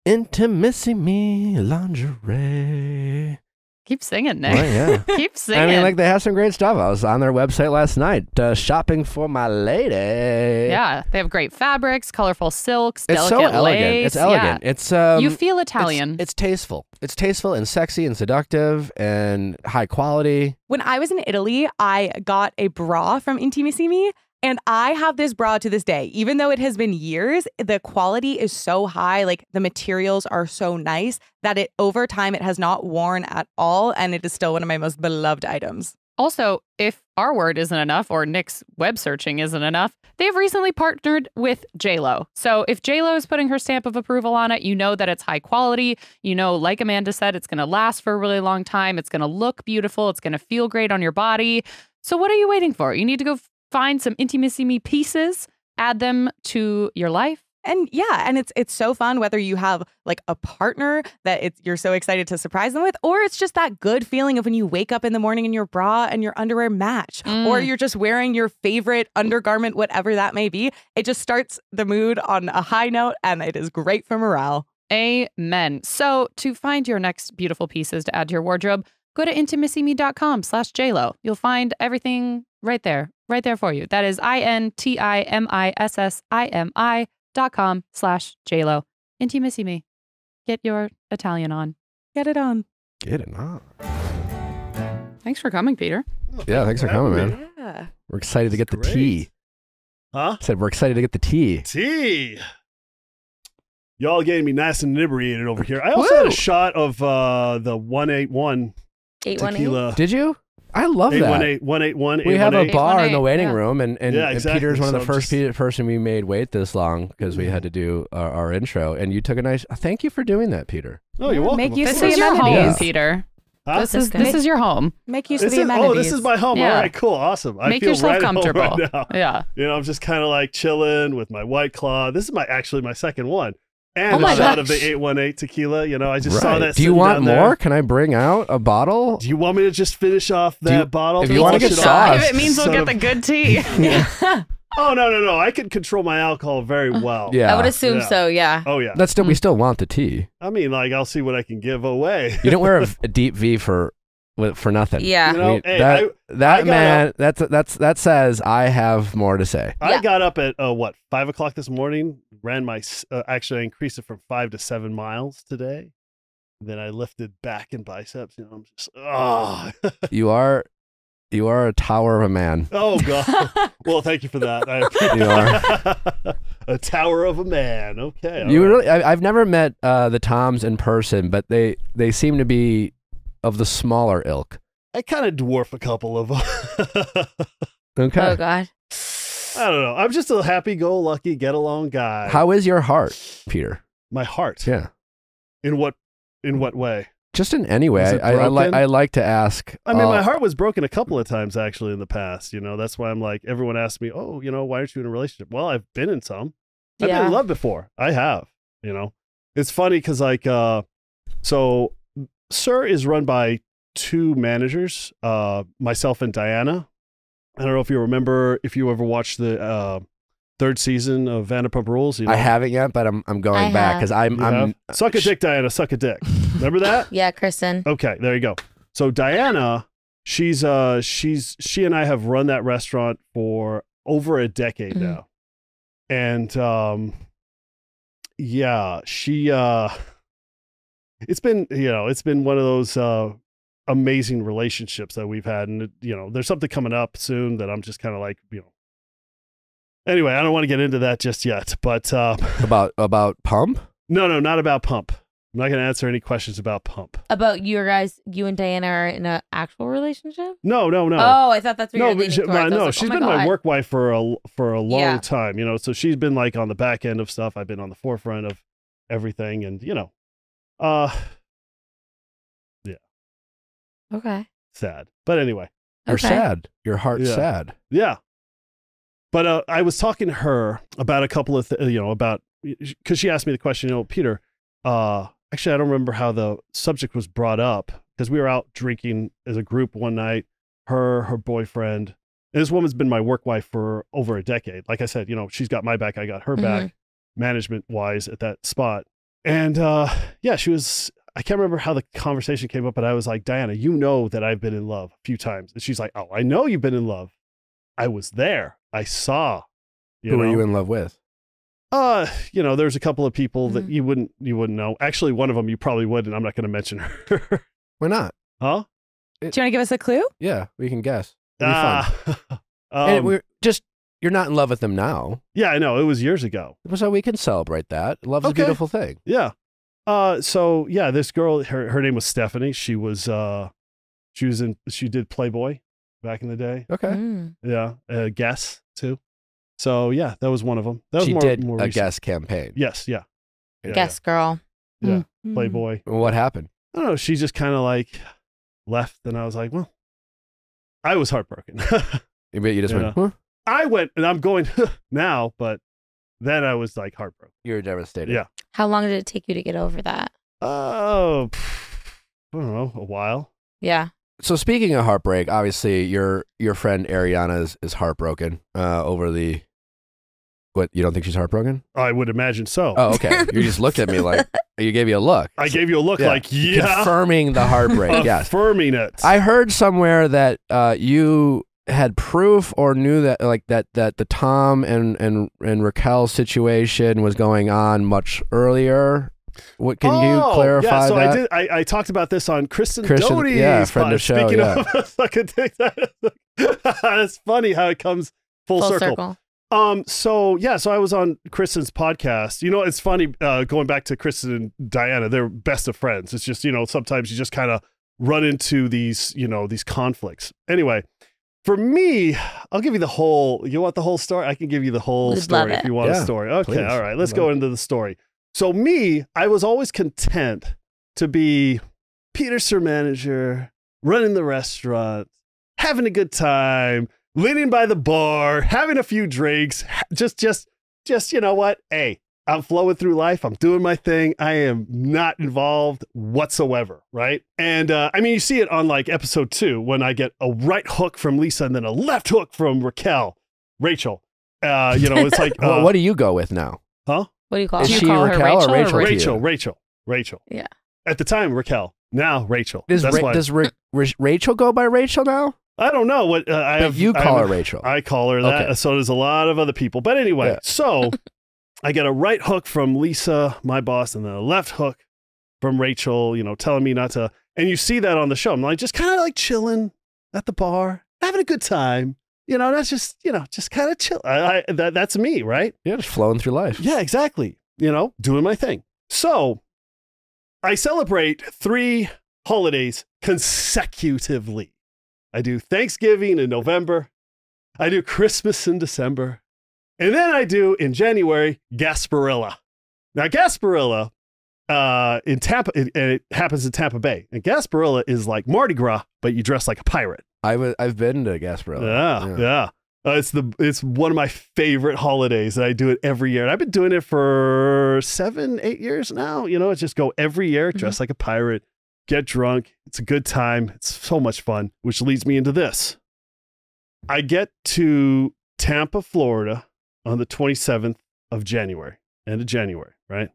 Intimissimi lingerie. Keep singing, Nick. Well, yeah. Keep singing. I mean, like, they have some great stuff. I was on their website last night shopping for my lady. Yeah, they have great fabrics, colorful silks, It's delicate so elegant. lace. It's elegant. Yeah. It's You feel Italian. It's tasteful. It's tasteful and sexy and seductive and high quality. When I was in Italy, I got a bra from Intimissimi. And I have this bra to this day. Even though it has been years, the quality is so high, like the materials are so nice that over time it has not worn at all. And it is still one of my most beloved items. Also, if our word isn't enough or Nick's web searching isn't enough, they've recently partnered with JLo. So if JLo is putting her stamp of approval on it, you know that it's high quality. You know, like Amanda said, it's going to last for a really long time. It's going to look beautiful. It's going to feel great on your body. So what are you waiting for? You need to go find some Intimissimi pieces, add them to your life. And yeah, and it's so fun whether you have like a partner that you're so excited to surprise them with, or it's just that good feeling of when you wake up in the morning and your bra and your underwear match, or you're just wearing your favorite undergarment, whatever that may be. It just starts the mood on a high note, and it is great for morale. Amen. So to find your next beautiful pieces to add to your wardrobe, go to intimissimi.com/JLo. You'll find everything right there for you. That is intimissimi.com/JLo. Intimissimi. Get your Italian on. Get it on. Get it on. Thanks for coming, Peter. Yeah, thanks for coming, man. Yeah. We're excited to get the Great. tea. Huh? I said we're excited to get the tea. Tea. Y'all getting me nice and inebriated over here. I also had a shot of the 181 tequila. Did you? I love that. 818, 181, We have a 818. bar in the 818, waiting yeah. room, and Yeah, exactly. Peter's one of the So first just- person we made wait this long because we had to do our intro, and you took a nice. Thank you for doing that, Peter. Oh, you're welcome. Make use This of the is your amenities. home, Peter. Huh? This is your home. Make use of the amenities. Oh, this is my home. Yeah. All right, cool, awesome. I Make feel yourself right comfortable. right now. Yeah. You know, I'm just kind of like chilling with my White Claw. This is actually my second one. Oh And my a shot of gosh. the 818 tequila. You know, I just saw that. Do you sitting want down there. more? Can I bring out a bottle? Do you want me to just finish off that bottle? if you wanna get Finish it sauce. off? If it means we'll get the good tea. Oh, no. I can control my alcohol very well. Yeah. I would assume so. Yeah. Oh, yeah. We still want the tea. I mean, like, I'll see what I can give away. You don't wear a deep V for nothing. Yeah. You know, I hey, mean, I that got man, that says I have more to say. I got up at 5 o'clock this morning. Ran my actually I increased it from 5 to 7 miles today. Then I lifted back and biceps. You know, I'm just You are a tower of a man. oh god. Well, thank you for that. You are a tower of a man. Okay. all You right. really? I've never met the Toms in person, but they seem to be of the smaller ilk. I kind of dwarf a couple of them. Okay. Oh God. I don't know. I'm just a happy-go-lucky, get-along guy. How is your heart, Peter? My heart. Yeah. In what way? Just in any way. Is it I broken? like to ask. I mean, my heart was broken a couple of times actually in the past. You know, that's why I'm like, everyone asks me, oh, you know, why aren't you in a relationship? Well, I've been in some. I've been in love before. I have. You know, it's funny because like, so Sir is run by two managers, myself and Diana. I don't know if you remember, if you ever watched the third season of Vanderpump Rules. You know? I haven't yet, but I'm going back because I'm suck a dick, Diana, suck a dick. Remember that? Yeah, Kristen. Okay, there you go. So Diana, she and I have run that restaurant for over a decade now, and yeah, it's been one of those amazing relationships that we've had, and there's something coming up soon that I'm just kind of like, anyway, I don't want to get into that just yet, but about Pump. No, not about Pump. I'm not going to answer any questions about Pump. About you and Diana are in an actual relationship? No. Oh, I thought that's what you were leading towards. No, Like, she's oh been God. my work wife for a long time, so she's been like on the back end of stuff. I've been on the forefront of everything, and yeah. Okay. Sad. But anyway. You're Okay. sad. Your heart's sad. Yeah. But I was talking to her about a couple of because she asked me the question, Peter, actually, I don't remember how the subject was brought up because we were out drinking as a group one night, her boyfriend. And this woman's been my work wife for over a decade. Like I said, she's got my back. I got her back management wise at that spot. And yeah, I can't remember how the conversation came up, but I was like, Diana, you know that I've been in love a few times. And she's like, oh, I know you've been in love. I was there. I saw. Who were you in love with? There's a couple of people that you wouldn't know. Actually, one of them you probably would, and I'm not going to mention her. Why not? Huh? Do you want to give us a clue? Yeah, we can guess. It'd be fun. And you're not in love with them now. Yeah, I know. It was years ago. So we can celebrate that. Love's a beautiful thing. Yeah. So yeah, this girl, her name was Stephanie. She did Playboy back in the day. Okay. Yeah. Guess too. So yeah, that was one of them. That was She more did a recent. Guess campaign. Yes. Yeah. Guess girl. Yeah. Playboy. What happened? I don't know. She just kind of like left, and I was like, well, I was heartbroken. But you just went, huh? I went, and I'm going now, but then I was like heartbroken. You were devastated. Yeah. How long did it take you to get over that? Oh, I don't know, a while. Yeah. So speaking of heartbreak, obviously your friend Ariana is heartbroken over the. What, you don't think she's heartbroken? I would imagine so. Oh, okay. You just looked at me like, you gave you a look. I gave you a look like, yeah. Confirming the heartbreak, yes. Affirming it. I heard somewhere that you had proof or knew that that the Tom and Raquel situation was going on much earlier. What can you clarify? Yeah, so that? I talked about this on Kristen Doty's friend of show. Speaking of sucking dick, that's funny how it comes full circle. So I was on Kristen's podcast. It's funny going back to Kristen and Diana. They're best of friends. It's just sometimes you just kind of run into these these conflicts. Anyway, for me, I'll give you the whole. You want the whole story? I can give you the whole story if you want a story. Okay, please. all right. Let's go into the story. So I was always content to be Peter's her manager, running the restaurant, having a good time, leaning by the bar, having a few drinks, just, you know what? Hey, I'm flowing through life. I'm doing my thing. I am not involved whatsoever, right? And I mean, you see it on like episode 2 when I get a right hook from Lisa and then a left hook from Rachel. You know, it's like, well, what do you go with now? Huh? What do you call Is her? she call her Raquel or Rachel Rachel? or to you? Rachel. Yeah. At the time, Raquel. Now Rachel. Does why. Rachel go by Rachel now? I don't know what You call her Rachel. I call her that. Okay. So does a lot of other people. But anyway, Yeah. so I get a right hook from Lisa, my boss, and then a left hook from Rachel, you know, telling me not to. And you see that on the show. I'm like, just kind of like chilling at the bar, having a good time. You know, that's just, you know, just kind of chill. That's me, right? Yeah, just flowing through life. Yeah, exactly. You know, doing my thing. So I celebrate 3 holidays consecutively. I do Thanksgiving in November. I do Christmas in December. And then I do, in January, Gasparilla. Now, Gasparilla in Tampa, it happens in Tampa Bay. And Gasparilla is like Mardi Gras, but you dress like a pirate. I've been to Gasparilla. Yeah. It's one of my favorite holidays, and I do it every year. And I've been doing it for 7-8 years now. You know, it's just go every year, dress like a pirate, get drunk. It's a good time. It's so much fun, which leads me into this. I get to Tampa, Florida on the 27th of January, end of January, right?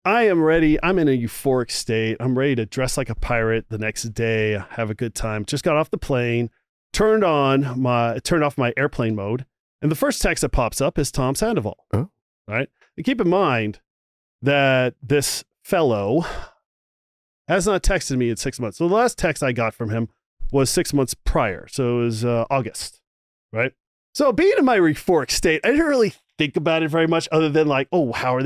I am ready. I'm in a euphoric state. I'm ready to dress like a pirate the next day, have a good time. Just got off the plane, turned off my airplane mode, and the first text that pops up is Tom Sandoval. Oh. Right? And keep in mind that this fellow has not texted me in 6 months. So the last text I got from him was 6 months prior. So it was August, right? So being in my euphoric state, I didn't really think about it very much other than like, oh, how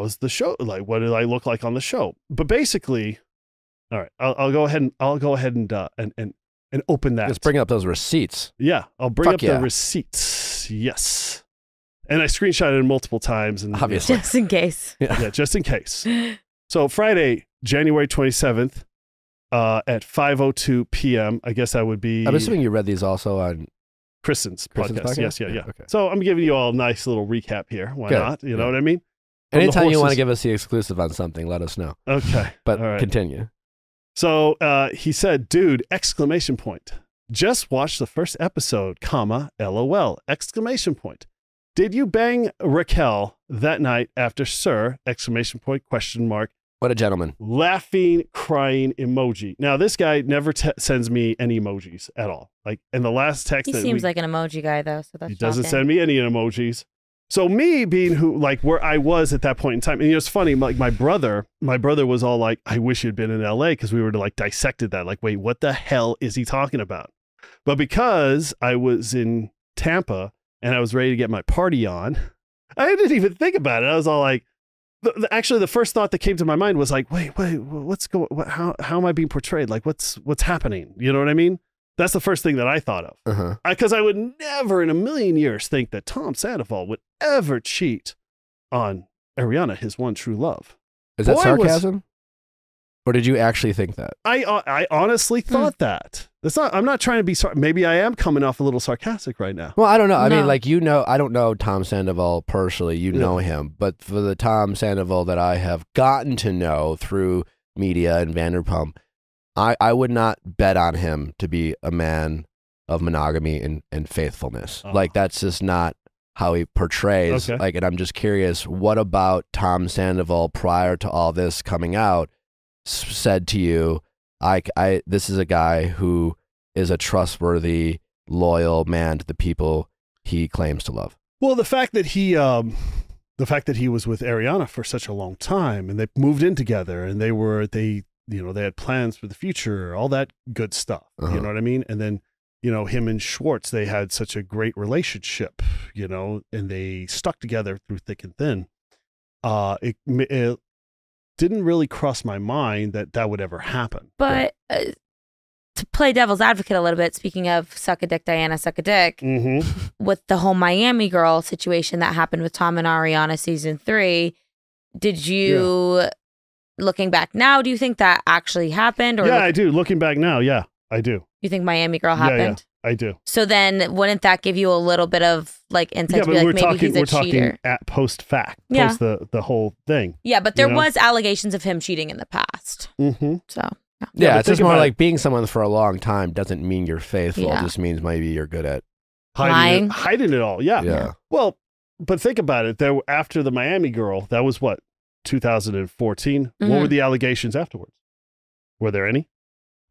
is the show? Like, what did I look like on the show? But basically, all right, I'll go ahead and open that. Let's bring up those receipts. Yeah, I'll bring up yeah. the receipts. Yes. And I screenshotted it multiple times. And Obviously. Just in case. Yeah, just in case. So Friday, January 27th at 5:02 p.m. I guess that would be I'm assuming you read these also on Kristen's podcast. Yes, yeah. Okay. So I'm giving you all a nice little recap here. Why Good. not? You know what I mean? Anytime you want to give us the exclusive on something, let us know. Okay. But all right. continue. So he said, dude, exclamation point. Just watched the first episode, comma, LOL, exclamation point. Did you bang Raquel that night after Sir, exclamation point, question mark. What a gentleman. Laughing, crying emoji. Now, this guy never sends me any emojis at all. Like in the last text. He seems like an emoji guy, though. So that's he doesn't shocking. send me any emojis. So me being where I was at that point in time, and it's funny, like my brother was all like, I wish you'd been in LA because we were like dissected that. Like, wait, what the hell is he talking about? But because I was in Tampa and I was ready to get my party on, I didn't even think about it. I was all like, actually, the first thought that came to my mind was like, wait, what's going? How am I being portrayed? Like, what's happening? You know what I mean? That's the first thing that I thought of. Because I would never in a million years think that Tom Sandoval would ever cheat on Ariana, his one true love. Is that sarcasm? Or did you actually think that? I honestly thought that. That's not. I'm not trying to be. Maybe I am coming off a little sarcastic right now. Well, I don't know. I No. mean, like, I don't know Tom Sandoval personally. You know him. But for the Tom Sandoval that I have gotten to know through media and Vanderpump, I would not bet on him to be a man of monogamy and faithfulness. Oh. Like, that's just not how he portrays. Okay. Like, and I'm just curious, what about Tom Sandoval prior to all this coming out said to you, this is a guy who is a trustworthy, loyal man to the people he claims to love? Well, the fact that he was with Ariana for such a long time, and they moved in together, and they had plans for the future, all that good stuff. You know what I mean? And then, him and Schwartz, they had such a great relationship, and they stuck together through thick and thin. It didn't really cross my mind that would ever happen. But to play devil's advocate a little bit, speaking of suck a dick, Diana, suck a dick, with the whole Miami girl situation that happened with Tom and Ariana season 3, did you looking back now, do you think that actually happened? Or yeah, I do. Looking back now, yeah, I do. You think Miami Girl happened? Yeah, I do. So then wouldn't that give you a little bit of like insight to be like, maybe he's a cheater? Talking at post fact, Yeah. post the whole thing. Yeah, but there was allegations of him cheating in the past. Mm-hmm. So Yeah, it's just more like being someone for a long time doesn't mean you're faithful. Yeah. It just means maybe you're good at lying. Hiding it all. Yeah. Yeah. Well, but think about it. There after the Miami Girl, that was what, 2014. What were the allegations afterwards? Were there any?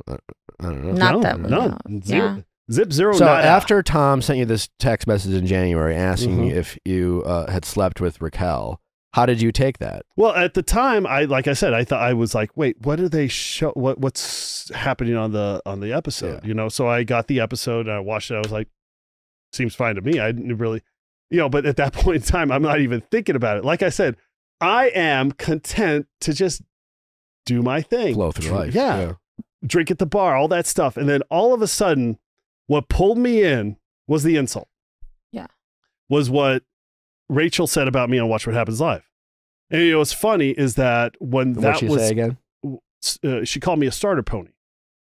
I don't know. Not that none. Yeah. Zero. Zip zero. So nada. after Tom sent you this text message in January asking if you had slept with Raquel, how did you take that? Well, at the time, like I said, I thought I was like, wait, what do they show? What's happening on the episode? Yeah. You know, so I got the episode and I watched it. I was like, seems fine to me. I didn't really, but at that point in time, I'm not even thinking about it. Like I said, I am content to just do my thing, Flow through life. Yeah, drink at the bar, all that stuff, and then all of a sudden, what pulled me in was the insult. Yeah, was what Rachel said about me on Watch What Happens Live. And what's funny is that when What'd that she was say again? She called me a starter pony,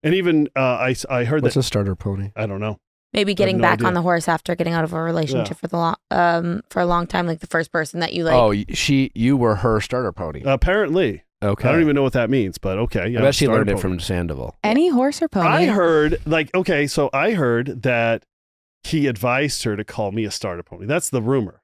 and even I heard What's that a starter pony? I don't know. maybe getting no back idea. on the horse after getting out of a relationship for a long time, like the first person that you like. Oh, you were her starter pony. Apparently, Okay. I don't even know what that means, but okay. Yeah, I bet she starter learned it pony. from Sandoval. Any horse or pony? I heard so I heard that he advised her to call me a starter pony. That's the rumor.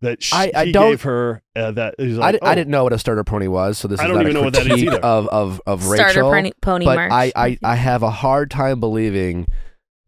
That he gave her that. Like, I didn't know what a starter pony was, so this I is don't not even a know what that is critique either. of Starter Rachel. pony but merch. I have a hard time believing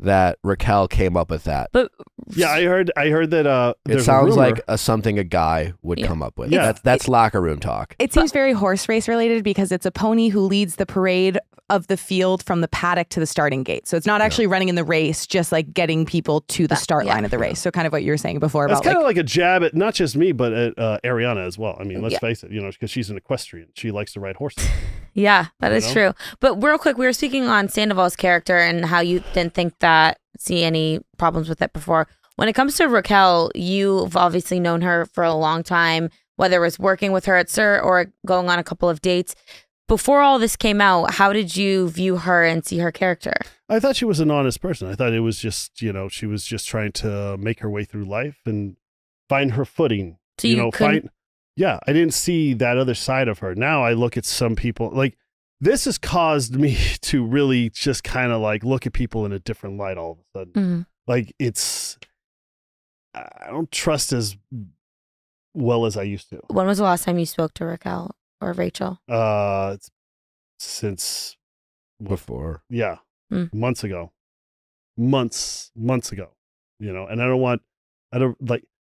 that Raquel came up with that. But Yeah, I heard that. It There's a sounds rumor. like something a guy would Yeah. come up with. Yeah. That's locker room talk. It seems very horse race related because it's a pony who leads the parade of the field from the paddock to the starting gate. So it's not actually running in the race, just like getting people to the start line of the race. So kind of what you were saying before That's about kind like of like a jab at not just me, but at Ariana as well. I mean, let's Yeah. face it, because she's an equestrian. She likes to ride horses. yeah, that is know? true. But real quick, we were speaking on Sandoval's character and how you didn't see any problems with it before. When it comes to Raquel, you've obviously known her for a long time, whether it was working with her at SIR or going on a couple of dates. Before all this came out, how did you view her and see her character? I thought she was an honest person. I thought it was just, she was just trying to make her way through life and find her footing. So you couldn't- Yeah, I didn't see that other side of her. Now I look at some people like this has caused me to really just kind of like look at people in a different light all of a sudden. Mm-hmm. Like I don't trust as well as I used to. When was the last time you spoke to Raquel or Rachel? It's since Before. yeah, months ago, months ago, and I don't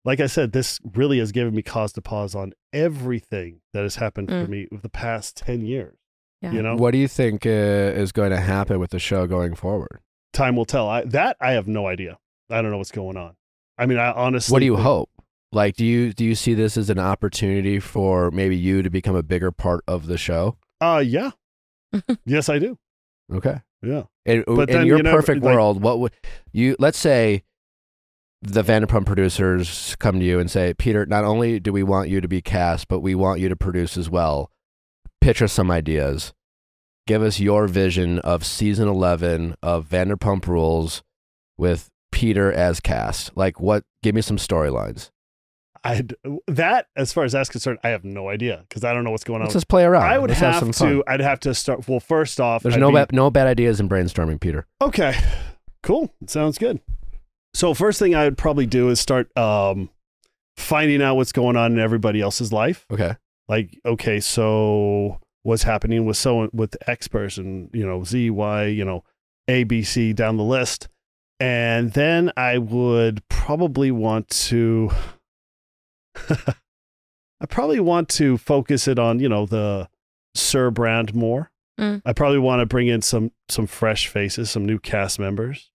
like I said, this really has given me cause to pause on everything that has happened for me over the past 10 years. Yeah. What do you think is going to happen with the show going forward? Time will tell. I have no idea. I don't know what's going on. I mean, I honestly. What do you hope? Like, do you see this as an opportunity for maybe you to become a bigger part of the show? Yeah. Yes, I do. Okay. Yeah. But then, in your perfect world, what would you? Let's say the Vanderpump producers come to you and say, Peter, not only do we want you to be cast, but we want you to produce as well. Pitch us some ideas. Give us your vision of season 11 of Vanderpump Rules with Peter as cast. Like, what? Give me some storylines. As far as that's concerned, I have no idea because I don't know what's going on. Let's just play around. I would Let's have some to. fun. I'd have to start. Well, first off, There's no bad ideas in brainstorming, Peter. Okay, cool. Sounds good. So first thing I would probably do is start finding out what's going on in everybody else's life. Okay. Like, okay, so what's happening with X person, Z, Y, A, B, C down the list. And then I would probably want to focus it on, the SIR brand more. I probably want to bring in some fresh faces, some new cast members.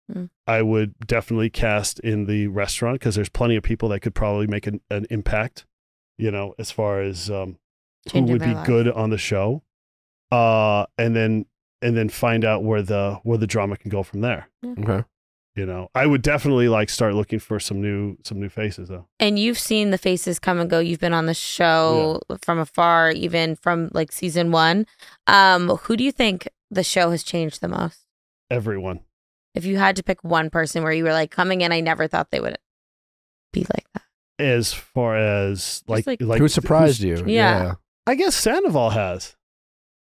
I would definitely cast in the restaurant because there's plenty of people that could probably make an impact, as far as who would be good on the show. And then find out where the drama can go from there. Okay. You know, I would definitely like start looking for some new faces though. And you've seen the faces come and go. You've been on the show from afar, even from like season 1. Who do you think the show has changed the most? Everyone. If you had to pick one person where you were like coming in, I never thought they would be like that. As far as like who surprised you? Yeah. I guess Sandoval has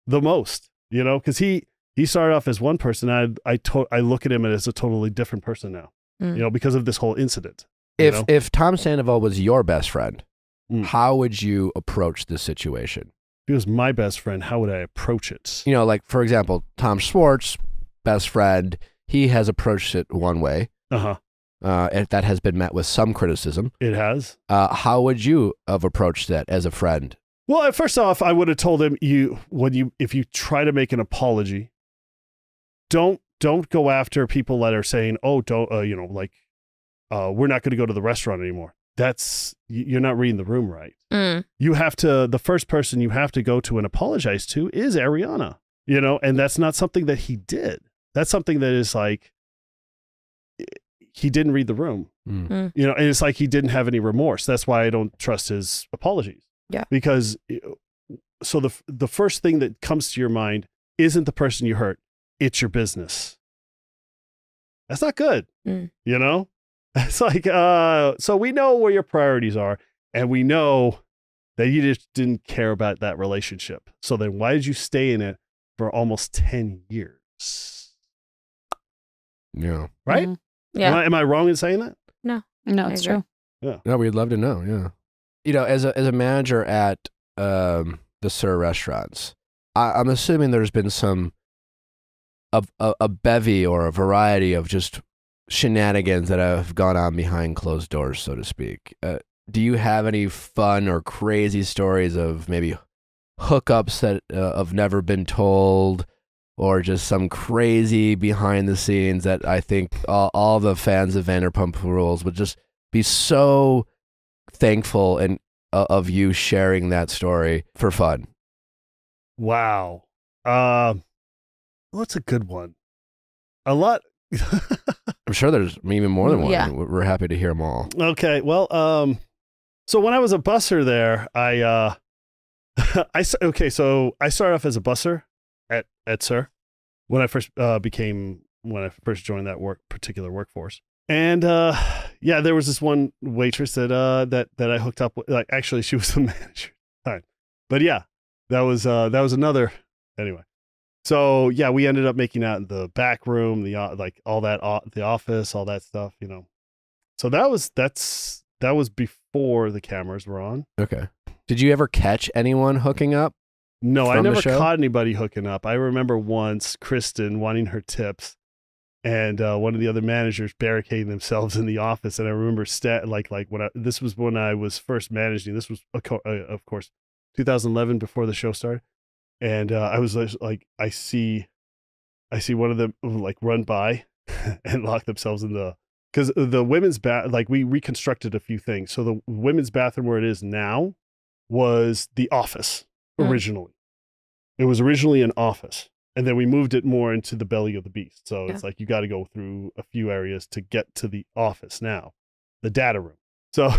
the most, you know, because he started off as one person. I look at him as a totally different person now, you know, because of this whole incident. If Tom Sandoval was your best friend, how would you approach this situation? If he was my best friend, how would I approach it? You know, like for example, Tom Schwartz, best friend, he has approached it one way. That has been met with some criticism. It has. How would you have approached that as a friend? Well, first off, I would have told him if you try to make an apology, don't go after people that are saying, oh, don't we're not going to go to the restaurant anymore. You're not reading the room right. You have to, the first person you have to go to and apologize to is Ariana, you know, and that's not something that he did. That's something that is like, he didn't read the room, you know, and it's like he didn't have any remorse. That's why I don't trust his apologies. Yeah. Because so the first thing that comes to your mind isn't the person you hurt. It's your business. That's not good. You know, it's like, so we know where your priorities are, and we know that you just didn't care about that relationship. So then why did you stay in it for almost 10 years? Yeah. Right? Yeah. Am I wrong in saying that? No, it's true. Yeah. No, we'd love to know. Yeah. You know, as a manager at the Sir restaurants, I'm assuming there's been a bevy or a variety of just shenanigans that have gone on behind closed doors, so to speak. Do you have any fun or crazy stories of maybe hookups that have never been told, or just some crazy behind the scenes that I think all the fans of Vanderpump Rules would just be so thankful and of you sharing that story for fun? Wow. What's a good one? A lot. I'm sure there's even more than one. Yeah. We're happy to hear them all. Okay. Well, so when I was a busser there, so I started off as a busser at Sir when I first joined that particular workforce. And there was this one waitress that I hooked up with. Like, actually, she was the manager. All right. But yeah, that was another. Anyway, so yeah, we ended up making out in the back room, the office, all that stuff, you know. So that was before the cameras were on. Okay. Did you ever catch anyone hooking up? No, I from the never show? caught anybody hooking up. I remember once Kristen wanting her tips, and one of the other managers barricading themselves in the office. And I remember this was when I was first managing. This was of course 2011, before the show started. And I was like, I see one of them like run by and lock themselves in because the women's bath, like we reconstructed a few things. So the women's bathroom where it is now was the office originally. It was originally an office, and then we moved it more into the belly of the beast. So it's like you got to go through a few areas to get to the office now, the data room. So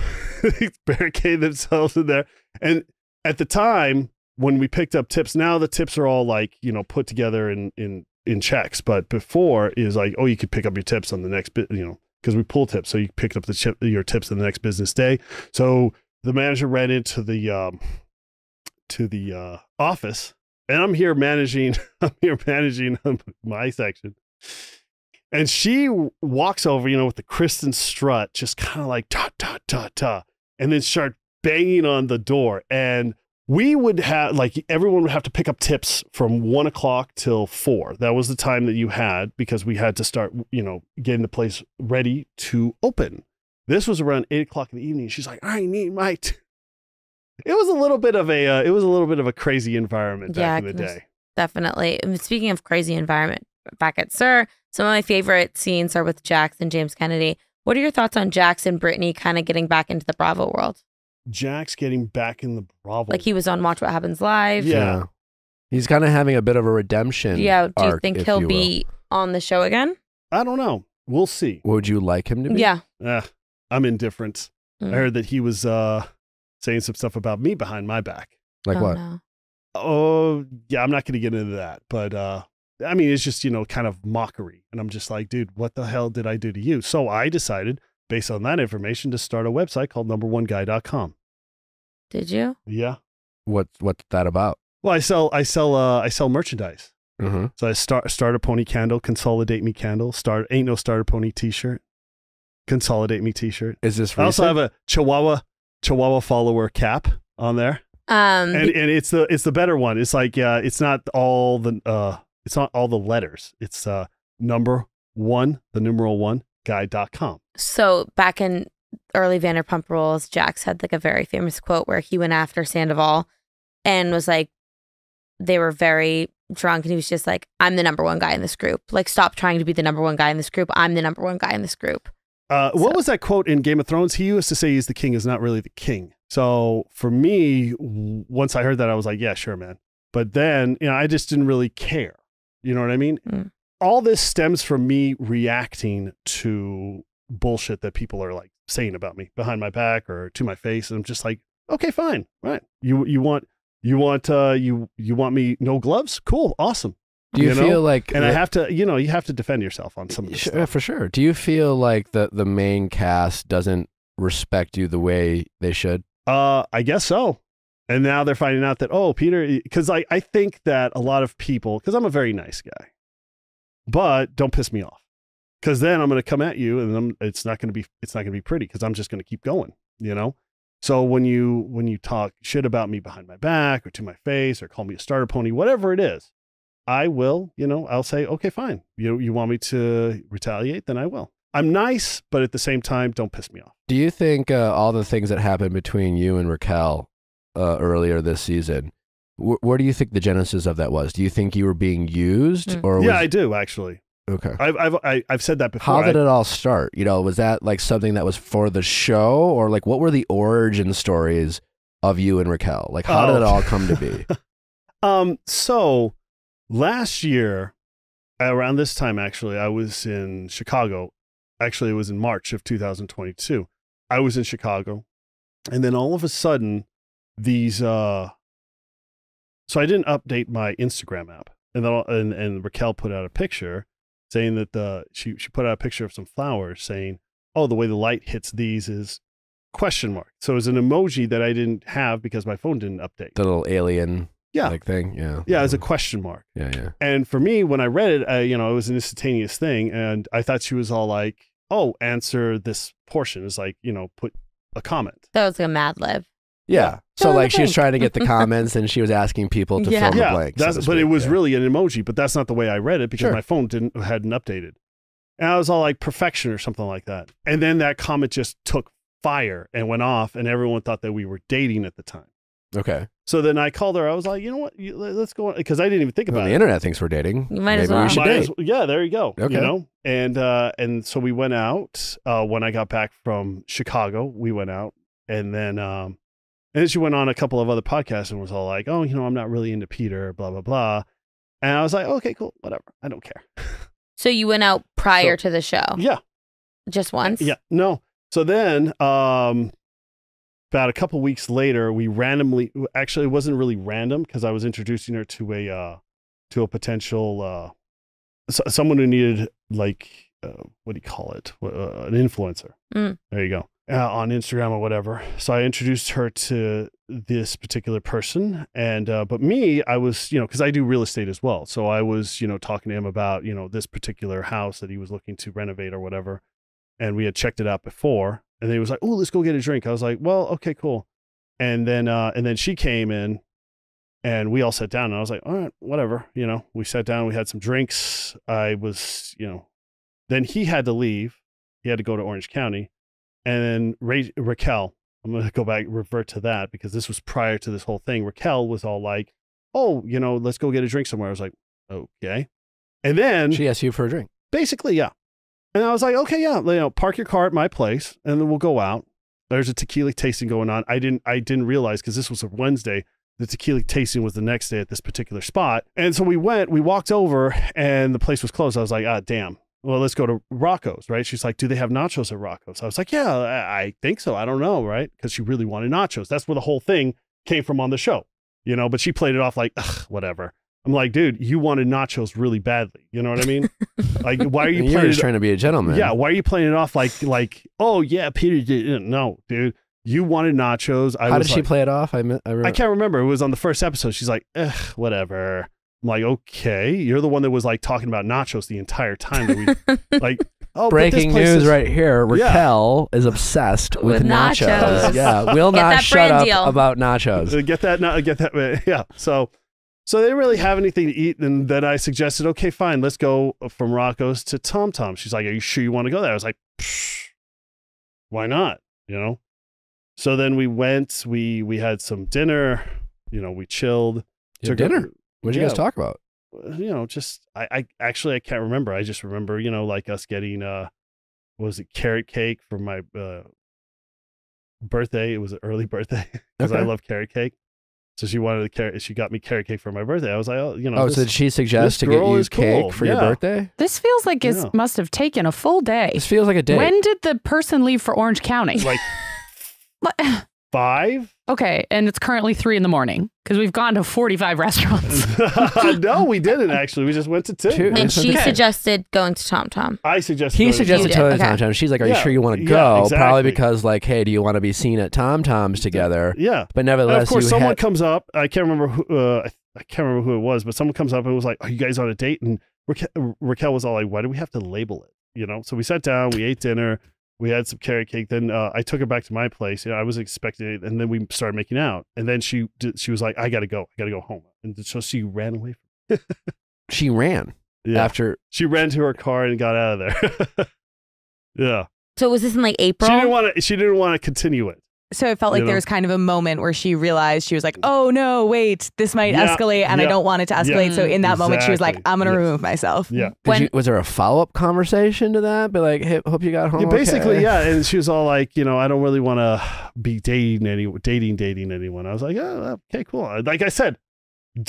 they barricade themselves in there. And at the time when we picked up tips, now the tips are all like, you know, put together in checks. But before it was like, oh, you could pick up your tips on the next bit, you know, because we pull tips. So you picked up your tips on the next business day. So the manager ran into the office, and I'm here managing my section. And she walks over, you know, with the Kristen strut, just kind of like ta ta ta ta, and then start banging on the door. And we would have, like, everyone would have to pick up tips from 1 o'clock till 4. That was the time that you had, because we had to start, you know, getting the place ready to open. This was around 8 o'clock in the evening. She's like, I need my. It was a little bit of a crazy environment back in the day. Definitely. And speaking of crazy environment, back at Sir, some of my favorite scenes are with Jax and James Kennedy. What are your thoughts on Jax and Brittany kind of getting back into the Bravo world? Jax getting back in the Bravo. Like, he was on Watch What Happens Live. Yeah. He's kind of having a bit of a redemption. Yeah. Do you arc, think he'll be on the show again? I don't know. We'll see. Would you like him to be? Yeah. I'm indifferent. I heard that he was saying some stuff about me behind my back. Like what? No. Oh, yeah, I'm not going to get into that. But, I mean, it's just, kind of mockery. And I'm just like, dude, what the hell did I do to you? So I decided, based on that information, to start a website called numberoneguy.com. Did you? Yeah. What's that about? Well, I sell merchandise. Mm-hmm. So I start a pony candle, consolidate me candle, ain't no starter pony t-shirt, consolidate me t-shirt. Is this recent? I also have a Chihuahua follower cap on there. And it's the better one. It's like it's not all the letters. It's number one, the numeral one, guy.com. So back in early Vanderpump Rules, Jax had like a very famous quote where he went after Sandoval and was like, they were very drunk and he was just like, I'm the number one guy in this group. Like, stop trying to be the number one guy in this group. I'm the number one guy in this group. What was that quote in Game of Thrones? He used to say he's the king is not really the king. So for me, once I heard that, I was like, yeah, sure, man. But then, I just didn't really care. You know what I mean? All this stems from me reacting to bullshit that people are like saying about me behind my back or to my face. And I'm just like, okay, fine. Right. You want me no gloves? Cool. Awesome. Do you feel like, and I have to, you have to defend yourself on some of this stuff. Yeah, for sure. Do you feel like the main cast doesn't respect you the way they should? I guess so. And now they're finding out that, oh, Peter, because I think that a lot of people, because I'm a very nice guy, but don't piss me off, because then I'm going to come at you and it's not going to be pretty, because I'm just going to keep going, So when you talk shit about me behind my back or to my face or call me a starter pony, whatever it is, I will, I'll say, okay, fine. You want me to retaliate? Then I will. I'm nice, but at the same time, don't piss me off. Do you think all the things that happened between you and Raquel earlier this season, where do you think the genesis of that was? Do you think you were being used? Or yeah, I do, actually. Okay. I've said that before. How did it all start? Was that like something that was for the show, or like what were the origin stories of you and Raquel? Like how did it all come to be? So last year, around this time, actually, I was in Chicago. Actually, it was in March of 2022. I was in Chicago, and then all of a sudden, these. So I didn't update my Instagram app, and Raquel put out a picture saying that she put out a picture of some flowers, saying, "Oh, the way the light hits these is question mark." So it was an emoji that I didn't have because my phone didn't update. The little alien. Yeah. Like thing. Yeah. Yeah, it was a question mark. Yeah. And for me, when I read it, it was an instantaneous thing. And I thought she was all like, oh, answer this portion. It's like, put a comment. That was like a Mad Lib. Yeah. So like she was trying to get the comments and she was asking people to fill the blanks. But it was really an emoji, but that's not the way I read it because my phone hadn't updated. And I was all like perfection or something like that. And then that comment just took fire and went off and everyone thought that we were dating at the time. Okay. So then I called her. I was like, you know what? Let's go on. Because I didn't even think about it. The internet thinks we're dating. You might as well. We should date. Yeah, there you go. Okay. And so we went out. When I got back from Chicago, we went out. And then she went on a couple of other podcasts and was all like, oh, I'm not really into Peter, blah, blah, blah. And I was like, okay, cool, whatever. I don't care. So you went out prior to the show? Yeah. Just once? Yeah. No. So then about a couple weeks later, we randomly, actually, it wasn't really random because I was introducing her to a potential, someone who needed like, what do you call it? An influencer. There you go. On Instagram or whatever. So I introduced her to this particular person. And, but me, I was, because I do real estate as well. So I was, talking to him about, this particular house that he was looking to renovate or whatever. And we had checked it out before. And then he was like, oh, let's go get a drink. I was like, well, okay, cool. And then she came in and we all sat down and I was like, all right, whatever. We sat down, we had some drinks. I was, then he had to leave. He had to go to Orange County. And then Raquel, I'm going to revert to that because this was prior to this whole thing. Raquel was all like, oh, let's go get a drink somewhere. I was like, okay. And then she asked you for a drink. Basically, yeah. And I was like, okay, yeah, park your car at my place and then we'll go out. There's a tequila tasting going on. I didn't realize because this was a Wednesday. The tequila tasting was the next day at this particular spot. And so we walked over and the place was closed. I was like, damn. well, let's go to Rocco's, right? She's like, do they have nachos at Rocco's? I was like, yeah, I think so. I don't know, right? Because she really wanted nachos. That's where the whole thing came from on the show, you know, but she played it off like, ugh, whatever. I'm like, dude, you wanted nachos really badly. You know what I mean? Like, why are you You're just trying to be a gentleman. Yeah, why are you playing it off like, oh, yeah, Peter did. No, dude, you wanted nachos. How did she play it off? I can't remember. It was on the first episode. She's like, ugh, whatever. I'm like, okay, you're the one that was like talking about nachos the entire time. That we like, oh, breaking news right here. Raquel is obsessed with nachos. Yeah, will not shut up about nachos. Get that. Yeah. So they didn't really have anything to eat, and then I suggested, okay, fine, let's go from Rocco's to Tom Tom. She's like, are you sure you want to go there? I was like, why not? You know. So then we went. We had some dinner. You know, we chilled. Took dinner. What did you guys talk about? You know, just I actually can't remember. I just remember, you know, like us getting what was it, carrot cake for my birthday. It was an early birthday because I love carrot cake. So she wanted she got me carrot cake for my birthday. I was like, oh, you know. Oh, so did she suggest to get you cake for your birthday? This feels like it must have taken a full day. This feels like a day. When did the person leave for Orange County? Like 5. Okay, and it's currently 3 a.m. because we've gone to 45 restaurants. No, we didn't actually. We just went to 2. And she suggested going to Tom Tom. I suggested. He suggested going to Tom Tom. She's like, "Are you sure you want to go?" Exactly. Probably because, like, hey, do you want to be seen at Tom Tom's together? Yeah. But nevertheless, and of course, someone comes up. I can't remember who. I can't remember who it was, but someone comes up and was like, "Are you guys on a date?" And Raquel was all like, "Why do we have to label it?" You know. So we sat down. We ate dinner. We had some carrot cake. Then I took her back to my place. You know, I was expecting it, and then we started making out. And then she was like, "I gotta go. I gotta go home." And so she ran away from me. She ran after she ran to her car and got out of there. Yeah. So was this in like April? She didn't want to continue it. So it felt like there was kind of a moment where she realized, she was like, oh no, wait, this might escalate and I don't want it to escalate. So in that moment, she was like, I'm going to remove myself. Yeah. Was there a follow-up conversation to that? But like, hey, hope you got home basically, okay. Yeah. And she was all like, you know, I don't really want to be dating anyone. I was like, oh, okay, cool. Like I said, and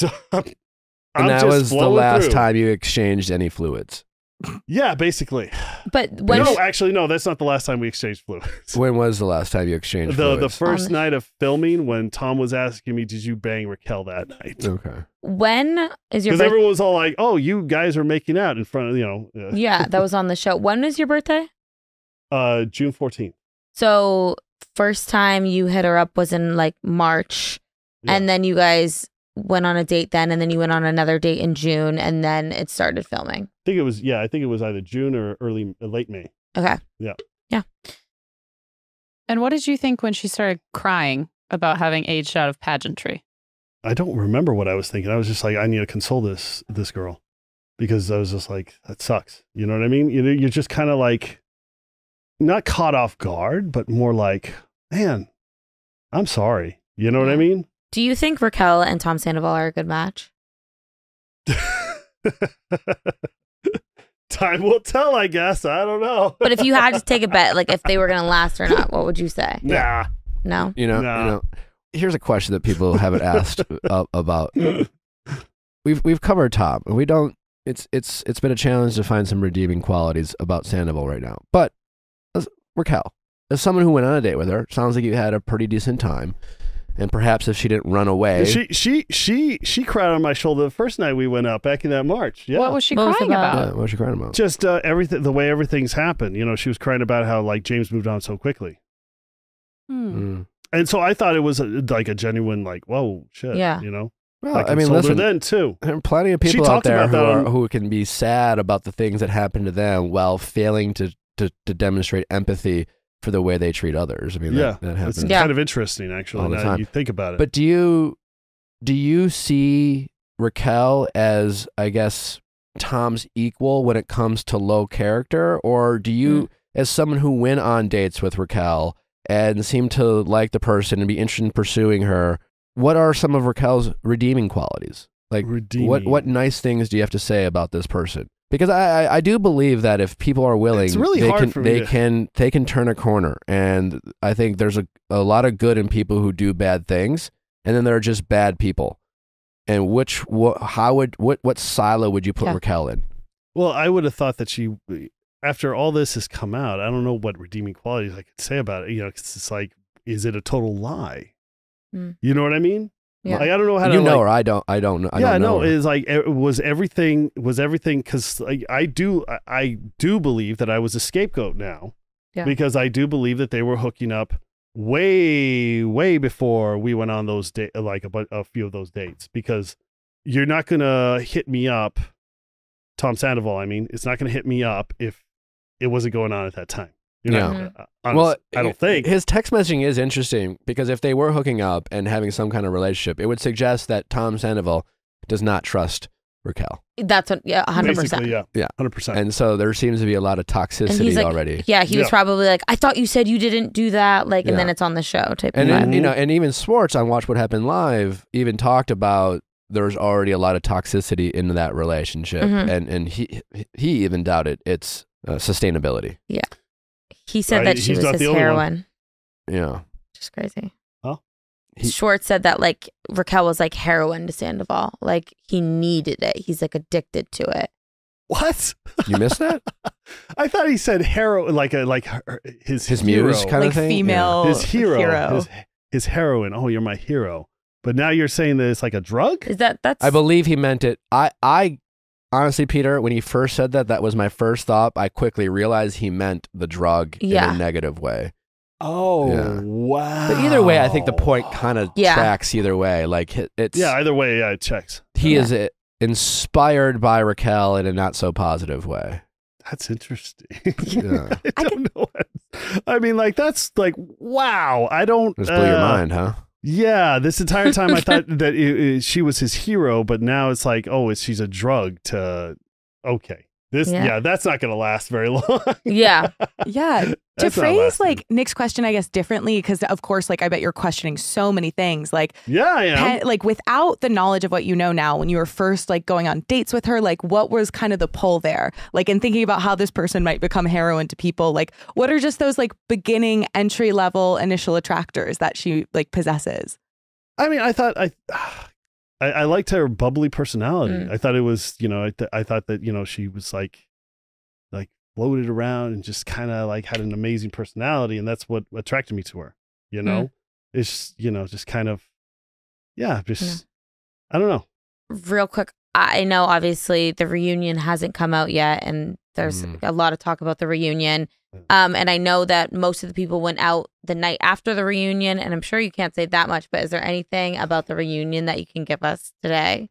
that was the last time you exchanged any fluids. Yeah, basically. But when no, that's not the last time we exchanged fluids. When was the last time you exchanged fluids? The first night of filming, when Tom was asking me, did you bang Raquel that night? Okay. When is your Because everyone was all like, oh, you guys are making out in front of, you know. Yeah, that was on the show. When was your birthday? June 14th. So first time you hit her up was in like March. Yeah. And then you guys went on a date then, and then you went on another date in June, and then it started filming. I think it was either June or late May. Okay. Yeah. Yeah. And what did you think when she started crying about having aged out of pageantry? I don't remember what I was thinking. I was just like, I need to console this girl, because I was just like, that sucks. You know what I mean? You're just kind of like, not caught off guard, but more like, man, I'm sorry. You know what I mean? Do you think Raquel and Tom Sandoval are a good match? Time will tell, I guess. I don't know. But if you had to take a bet, like if they were going to last or not, what would you say? Nah. No? You know, here's a question that people haven't asked about. We've covered Tom, and we don't. It's been a challenge to find some redeeming qualities about Sandoval right now. But Raquel, as someone who went on a date with her, sounds like you had a pretty decent time. And perhaps if she didn't run away, she cried on my shoulder the first night we went out back in that March. Yeah. What was she crying about? What was she crying about? Just everything, the way everything's happened. You know, she was crying about how like James moved on so quickly. And so I thought it was like a genuine like, whoa, shit. Yeah. You know. Well, I mean, listen. Then too. There are plenty of people out there who can be sad about the things that happen to them while failing to demonstrate empathy for the way they treat others. I mean, that happens. It's kind of interesting, actually, now you think about it. But do you see Raquel as, I guess, Tom's equal when it comes to low character? Or do you, as someone who went on dates with Raquel and seemed to like the person and be interested in pursuing her, what are some of Raquel's redeeming qualities? Like, what nice things do you have to say about this person? Because I do believe that if people are willing, it's really they can turn a corner. And I think there's a lot of good in people who do bad things, and then there are just bad people. And what silo would you put Raquel in? Well, I would have thought that she, after all this has come out, I don't know what redeeming qualities I could say about it. You know, 'cause it's like, is it a total lie? You know what I mean? Yeah. Like, I don't know how to. You know, like, or I don't know. I yeah, don't know no, her. it's like was everything because I do believe that I was a scapegoat now, because I do believe that they were hooking up way before we went on those a few of those dates, because you're not gonna hit me up, Tom Sandoval. I mean, it's not gonna hit me up if it wasn't going on at that time. You're not gonna, honest, I don't think. His text messaging is interesting because if they were hooking up and having some kind of relationship, it would suggest that Tom Sandoval does not trust Raquel. That's 100%. Basically, yeah, 100%. And so there seems to be a lot of toxicity already. Yeah, he was probably like, I thought you said you didn't do that. Like, and then it's on the show type and of vibe. you know, and even Swartz on Watch What Happened Live even talked about there's already a lot of toxicity in that relationship, and he even doubted its sustainability. Yeah. He said that she was his heroine. Yeah. Just crazy. Huh? Schwartz said that like Raquel was like heroin to Sandoval. Like he needed it. He's like addicted to it. What? You missed that? I thought he said hero, his muse hero. kind like of thing. female His hero. hero. His heroine. Oh, you're my hero. But now you're saying that it's like a drug? Is that's I believe he meant it. I honestly, Peter, when he first said that, that was my first thought. I quickly realized he meant the drug in a negative way. Oh, wow. But either way, I think the point kind of tracks either way. Like it's either way, it checks. He is inspired by Raquel in a not so positive way. That's interesting. Yeah. I don't know. I mean, like, that's like, wow. I don't. Just blew your mind, huh? Yeah, this entire time I thought that she was his hero, but now it's like, oh, she's a drug to. Okay, that's not going to last very long. Yeah. To That's not phrase lasting. like Nick's question, I guess differently, because of course, like I bet you're questioning so many things. Like, yeah, I am. like without the knowledge of what you know now, when you were first like going on dates with her, like what was kind of the pull there? Like in thinking about how this person might become heroin to people, like what are just those like beginning entry level initial attractors that she like possesses? I mean, I thought I liked her bubbly personality. I thought it was, you know, I thought that, you know, she was like floated around and just kind of like had an amazing personality, and that's what attracted me to her. You know, it's, you know, just kind of, I don't know. Real quick, I know obviously the reunion hasn't come out yet, and there's a lot of talk about the reunion. And I know that most of the people went out the night after the reunion, and I'm sure you can't say that much, but is there anything about the reunion that you can give us today?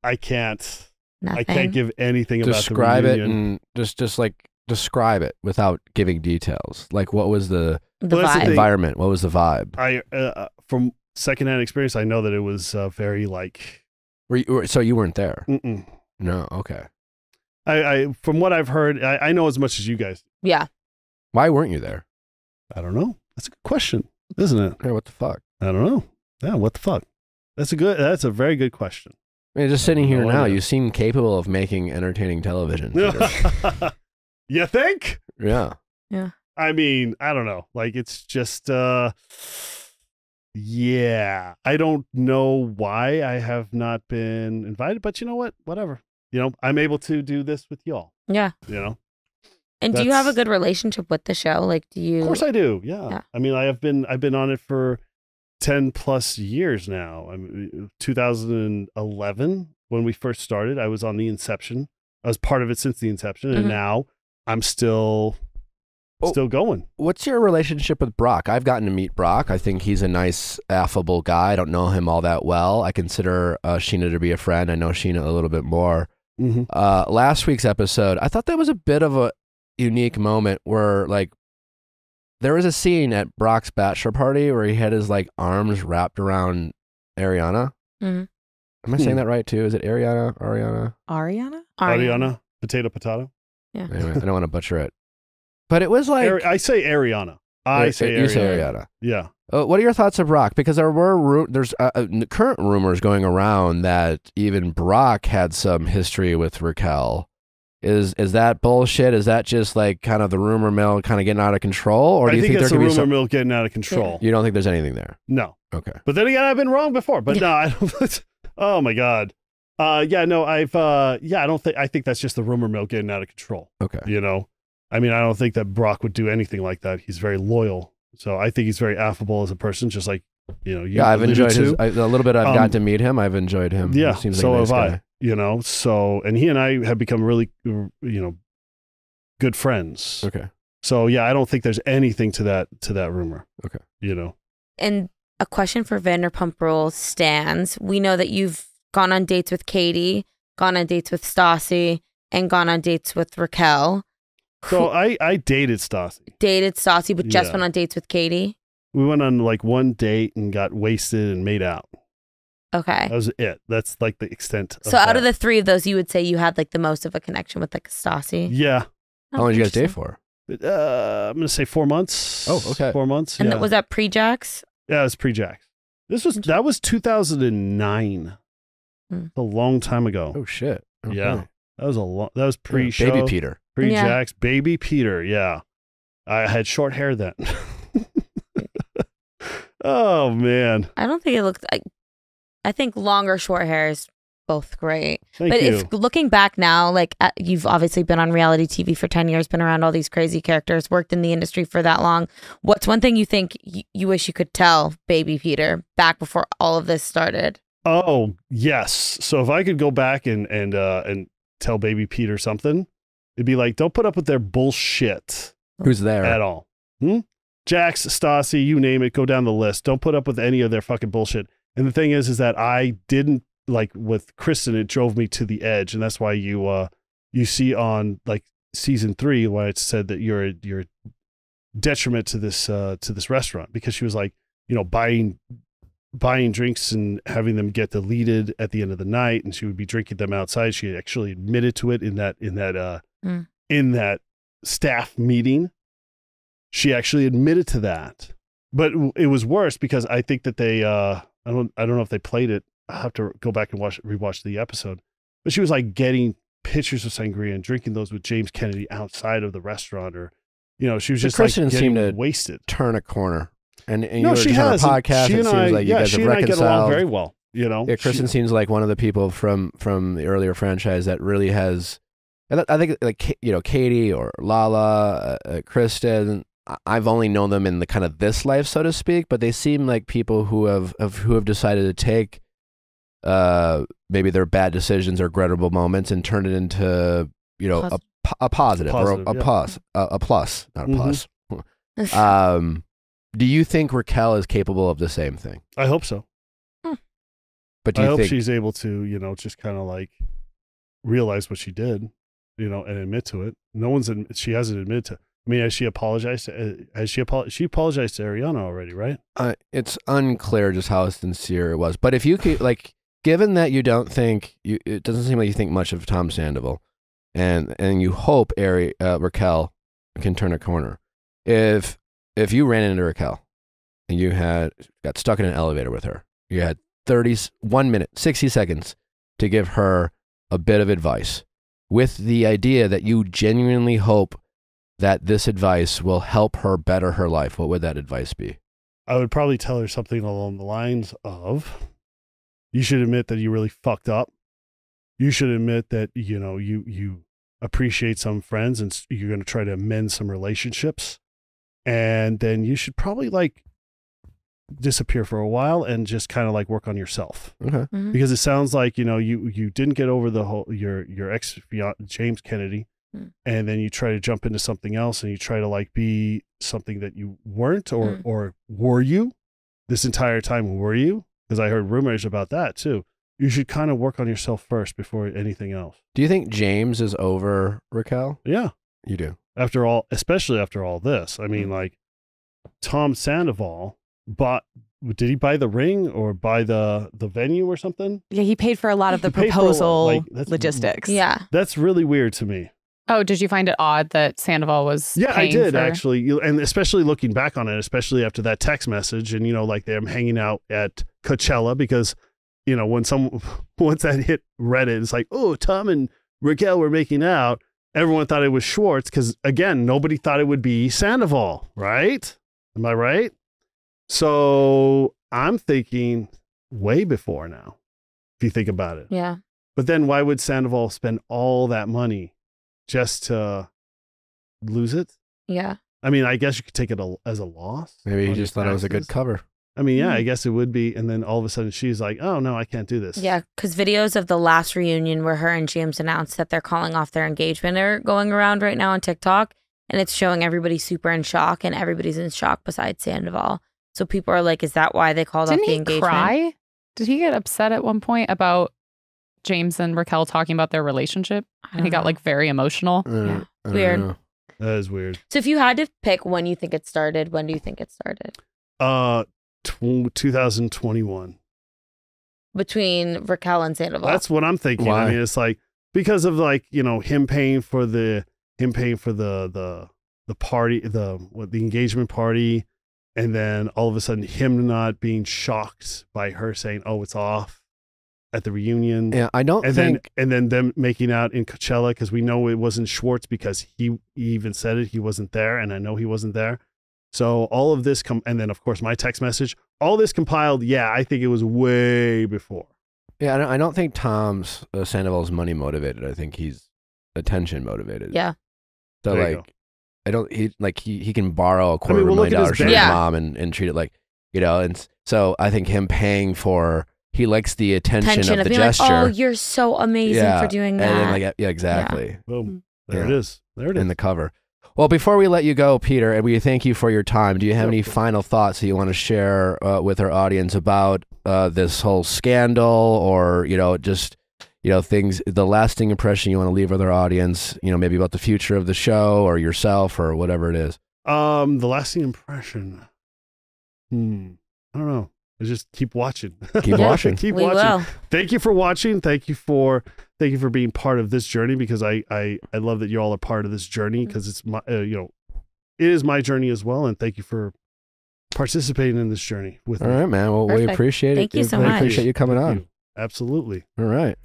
I can't. Nothing. I can't give anything about Describe the it reunion. and just like describe it without giving details. Like what was the vibe. environment? What was the vibe? I from secondhand experience, I know that it was very like. So you weren't there? Mm-mm. No. Okay. I from what I've heard, I know as much as you guys. Yeah. Why weren't you there? I don't know. That's a good question, isn't it? Hey, what the fuck? I don't know. Yeah, what the fuck? That's a very good question. I mean, just sitting here No now, idea. you seem capable of making entertaining television. Peter. You think? Yeah. Yeah. I mean, I don't know. Like, it's just, yeah. I don't know why I have not been invited, but you know what? Whatever. You know, I'm able to do this with y'all. Yeah. You know? And do you have a good relationship with the show? Like, do you? Of course I do. Yeah. I mean, I've been on it for 10 plus years now. I mean, 2011 when we first started, I was on the inception. I was part of it since the inception, and now I'm still going. What's your relationship with Brock? I've gotten to meet Brock. I think he's a nice, affable guy. I don't know him all that well. I consider Sheena to be a friend. I know Sheena a little bit more. Last week's episode, I thought that was a bit of a unique moment where, like, there was a scene at Brock's bachelor party where he had his like arms wrapped around Ariana. Am I saying that right too? Is it Ariana? Ariana? Potato. Yeah. Anyway, I don't want to butcher it. But it was like I say Ariana. You say Ariana. Yeah. What are your thoughts of Brock? Because there's current rumors going around that even Brock had some history with Raquel. Is that bullshit? Is that just like kind of the rumor mill kind of getting out of control? Or do you think it's there a could be rumor mill getting out of control? You don't think there's anything there? No. Okay. But then again, I've been wrong before. But no, I don't. Oh my God. Yeah, no, I think that's just the rumor mill getting out of control. Okay. You know, I mean, I don't think that Brock would do anything like that. He's very loyal. So I think he's very affable as a person, just like, you know, I've enjoyed a little bit. I've gotten to meet him. I've enjoyed him. Yeah. He seems like so a nice have guy. I, you know, so, and he and I have become really, you know, good friends. Okay. So yeah, I don't think there's anything to that rumor. Okay. You know. And a question for Vanderpump Rules stands. We know that you've gone on dates with Katie, gone on dates with Stassi, and gone on dates with Raquel. So I dated Stassi. Dated Stassi, but just Yeah. went on dates with Katie. We went on like one date and got wasted and made out. Okay. That was it. That's like the extent. So out of the three of those, you would say you had like the most of a connection with like Stassi? Yeah. How long did you guys date for? I'm gonna say 4 months. Oh, okay. 4 months. And yeah. was that pre-Jax? Yeah, it was pre-Jax. That was 2009. A long time ago. Oh shit. Okay. Yeah. That was pre-show. Baby Peter. Pre-Jax, baby Peter. Yeah. I had short hair then. Oh man. I don't think it looked like. I think longer, short hair is both great. Thank but you. if looking back now, like you've obviously been on reality TV for 10 years, been around all these crazy characters, worked in the industry for that long. What's one thing you think you wish you could tell baby Peter back before all of this started? Oh, yes. So if I could go back and tell baby Peter something, it'd be like, don't put up with their bullshit Who's there? at all. Jax, Stassi, you name it, go down the list. Don't put up with any of their fucking bullshit. And the thing is that I didn't, like with Kristen, it drove me to the edge. And that's why you see on like season 3, why it said that you're a detriment to this restaurant, because she was like, you know, buying drinks and having them get deleted at the end of the night, and she would be drinking them outside. She actually admitted to it in that staff meeting. She actually admitted to that. But it was worse because I think that they I don't know if they played it. I have to go back and rewatch the episode. But she was like getting pictures of sangria and drinking those with James Kennedy outside of the restaurant, or you know, she was just Kristen like getting seemed to wasted. Turn a corner. And No, you were she just has. on a podcast. She It and seems I, like you guys she have and I get along reconciled. very well. You know, Yeah, Kristen seems like one of the people from the earlier franchise that really has. I think like, you know, Katie or Lala, Kristen. I've only known them in the kind of this life, so to speak, but they seem like people who have decided to take maybe their bad decisions or regrettable moments and turn it into, you know, a positive or a plus, not a plus. Do you think Raquel is capable of the same thing? I hope so. But do I you hope think she's able to, you know, just kind of like realize what she did, you know, and admit to it. She hasn't admitted to. I mean, has she apologized? She apologized to Ariana already, right? It's unclear just how sincere it was. But if you could, like, given that you don't think it doesn't seem like you think much of Tom Sandoval, and you hope Raquel can turn a corner. If you ran into Raquel and you got stuck in an elevator with her, you had 1 minute, 60 seconds to give her a bit of advice, with the idea that you genuinely hope that this advice will help her better her life, what would that advice be? I would probably tell her something along the lines of, you should admit that you really fucked up. You should admit that, you know, you appreciate some friends and you're going to try to amend some relationships. And then you should probably like disappear for a while and just kind of like work on yourself. Okay. Mm-hmm. Because it sounds like, you know, you didn't get over the whole, your ex James Kennedy. And then you try to jump into something else and you try to like be something that you weren't, or were you this entire time? Were you? Because I heard rumors about that too. You should kind of work on yourself first before anything else. Do you think James is over Raquel? Yeah. You do. After all, especially after all this. I mean, like Tom Sandoval did he buy the ring or buy the venue or something? Yeah, he paid for a lot of the He paid for a lot, proposal like, that's- logistics. Yeah. That's really weird to me. Oh, did you find it odd that Sandoval was Yeah, I paying did for... actually. And especially looking back on it, especially after that text message and, you know, like they're hanging out at Coachella because, you know, once that hit Reddit, it's like, oh, Tom and Raquel were making out. Everyone thought it was Schwartz because, again, nobody thought it would be Sandoval, right? Am I right? So I'm thinking way before now, if you think about it. Yeah. But then why would Sandoval spend all that money just to lose it? Yeah. I mean, I guess you could take it as a loss. Maybe he on just your thought it was a good taxes. cover. I mean, yeah, I guess it would be. And then all of a sudden she's like, oh, no, I can't do this. Yeah, because videos of the last reunion where her and James announced that they're calling off their engagement are going around right now on TikTok. And it's showing everybody super in shock, and everybody's in shock besides Sandoval. So people are like, is that why they called off Didn't the he engagement? cry? Did he get upset at one point about James and Raquel talking about their relationship? And he got like very emotional. Yeah. I don't Weird. know. That is weird. So if you had to pick when you think it started, when do you think it started? 2021. Between Raquel and Sandoval. That's what I'm thinking. Why? I mean, it's like because of like, you know, him paying for the party, the engagement party, and then all of a sudden him not being shocked by her saying, "Oh, it's off," at the reunion. Yeah, I don't think. And then them making out in Coachella, because we know it wasn't Schwartz, because he even said it, he wasn't there, and I know he wasn't there. So all of this and then of course my text message, all this compiled. Yeah, I think it was way before. Yeah, I don't think Tom's Sandoval's money motivated. I think he's attention motivated. Yeah. So There you like, I don't. He can borrow $250,000 look from at his his bank. Yeah. mom and treat it like, you know. And so I think him paying for, he likes the attention Tension of the being gesture. like, oh, you're so amazing for doing that. And then like, yeah, exactly. Boom. There Yeah. it is. There it is. In the cover. Well, before we let you go, Peter, and we thank you for your time. Do you have Sure. any final thoughts that you want to share with our audience about this whole scandal, or, you know, just, you know, things, the lasting impression you want to leave with our audience, you know, maybe about the future of the show or yourself or whatever it is? The lasting impression. I don't know. I just keep watching. Keep watching. Keep We watching. will. Thank you for watching. Thank you for being part of this journey, because I love that you all are part of this journey, because it's my you know, it is my journey as well, and thank you for participating in this journey with All me. right, man. Well, we Perfect. appreciate it. Thank you so We much. appreciate you coming Thank on. you. Absolutely. All right.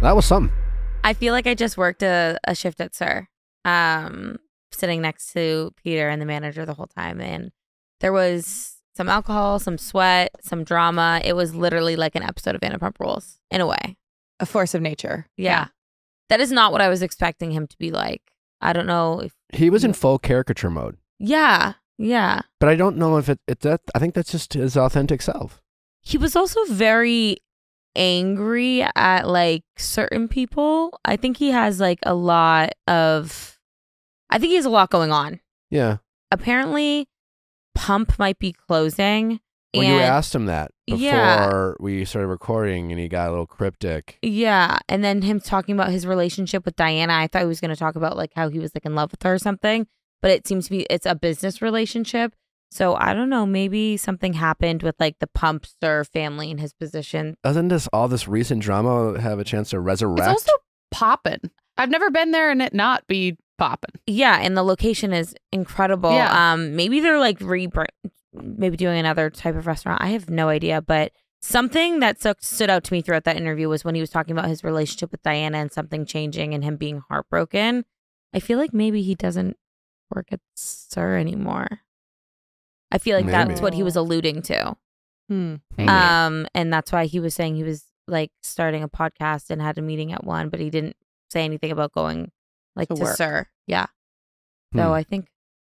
That was something. I feel like I just worked a shift at Sir, sitting next to Peter and the manager the whole time. And there was some alcohol, some sweat, some drama. It was literally like an episode of Vanderpump Rules in a way. A force of nature. Yeah. That is not what I was expecting him to be like. I don't know if. He was in full caricature mode, Yeah. Yeah. but I don't know if it's that. I think that's just his authentic self. He was also very angry at like certain people. I think he has like a lot going on. Yeah. Apparently, Pump might be closing. Well, you and- asked him that before Yeah. we started recording, and he got a little cryptic. Yeah, and then him talking about his relationship with Diana. I thought he was going to talk about like how he was like in love with her or something, but it seems to be it's a business relationship. So I don't know, maybe something happened with like the Pumpster family and his position. Doesn't all this recent drama have a chance to resurrect? It's also popping. I've never been there and it not be popping. Yeah, and the location is incredible. Yeah. Maybe they're like maybe doing another type of restaurant. I have no idea, but something that stood out to me throughout that interview was when he was talking about his relationship with Diana and something changing and him being heartbroken. I feel like maybe he doesn't work at Sir anymore. I feel like Maybe. that's what he was alluding to. Maybe. And that's why he was saying he was like starting a podcast and had a meeting at 1, but he didn't say anything about going like To to work. Sir. Yeah. Hmm. So I think,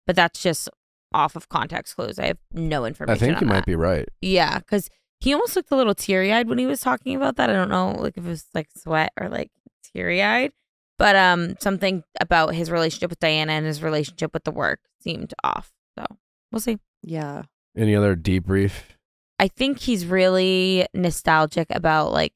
but that's just off of context clues. I have no information. I think on you might that. be right. Yeah, because he almost looked a little teary eyed when he was talking about that. I don't know, like if it was like sweat or like teary eyed, but something about his relationship with Diana and his relationship with the work seemed off. So we'll see. Yeah. Any other debrief? I think he's really nostalgic about like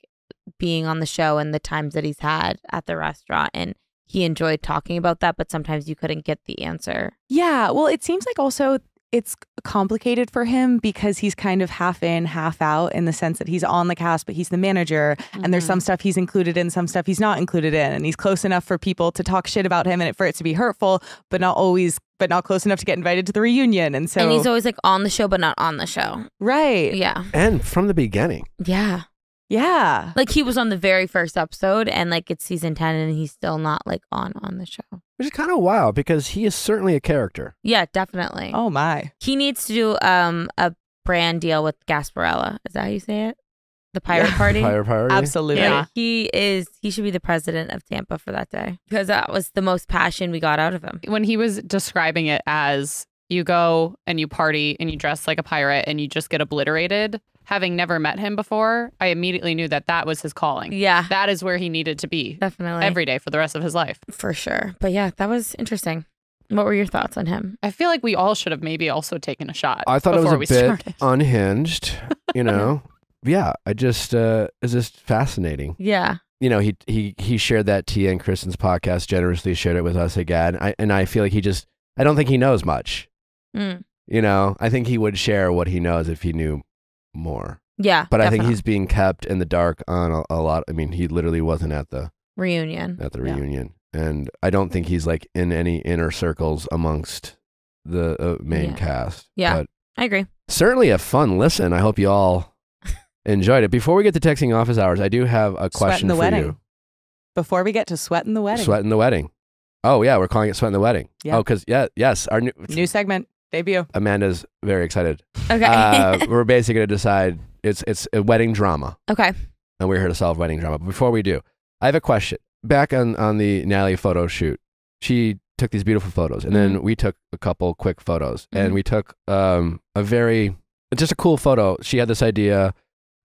being on the show and the times that he's had at the restaurant, and he enjoyed talking about that, but sometimes you couldn't get the answer. Yeah. Well, it seems like also it's complicated for him because he's kind of half in, half out in the sense that he's on the cast, but he's the manager. And there's some stuff he's included in, some stuff he's not included in. And he's close enough for people to talk shit about him and for it to be hurtful, but not close enough to get invited to the reunion. And so, And he's always like on the show, but not on the show. right. Yeah. And from the beginning. Yeah. Yeah. Like he was on the very first episode and like it's season 10 and he's still not like on the show. Which is kind of wild because he is certainly a character. Yeah, definitely. Oh my. He needs to do a brand deal with Gasparilla. Is that how you say it? The Pirate Party? Pirate Party? Absolutely. Yeah. He should be the president of Tampa for that day because that was the most passion we got out of him. When he was describing it as you go and you party and you dress like a pirate and you just get obliterated, having never met him before, I immediately knew that that was his calling. Yeah. That is where he needed to be. Definitely. Every day for the rest of his life. For sure. But yeah, that was interesting. What were your thoughts on him? I feel like we all should have maybe also taken a shot. I thought it was before a we bit started. unhinged, you know? Yeah, I just, it's just fascinating. Yeah. You know, he shared that Tia and Kristen's podcast, generously shared it with us again. I feel like I don't think he knows much. Mm. You know, I think he would share what he knows if he knew more. Yeah. But I definitely. think he's being kept in the dark on a lot. I mean, he literally wasn't at the reunion. reunion. And I don't think he's like in any inner circles amongst the main cast. Yeah. But I agree. certainly a fun listen. I hope you all enjoyed it. Before we get to texting office hours, I do have a question the for Wedding. you. Before we get to Sweatin the Wedding. Sweatin the Wedding. Oh, yeah, we're calling it Sweatin the Wedding. Yeah. Oh, because, yes, our New segment, debut. Amanda's very excited. Okay. We're basically going to decide it's a wedding drama. Okay. And we're here to solve wedding drama. But before we do, I have a question. Back on the Natalie photo shoot, she took these beautiful photos, and then we took a couple quick photos, and we took just a cool photo. She had this idea.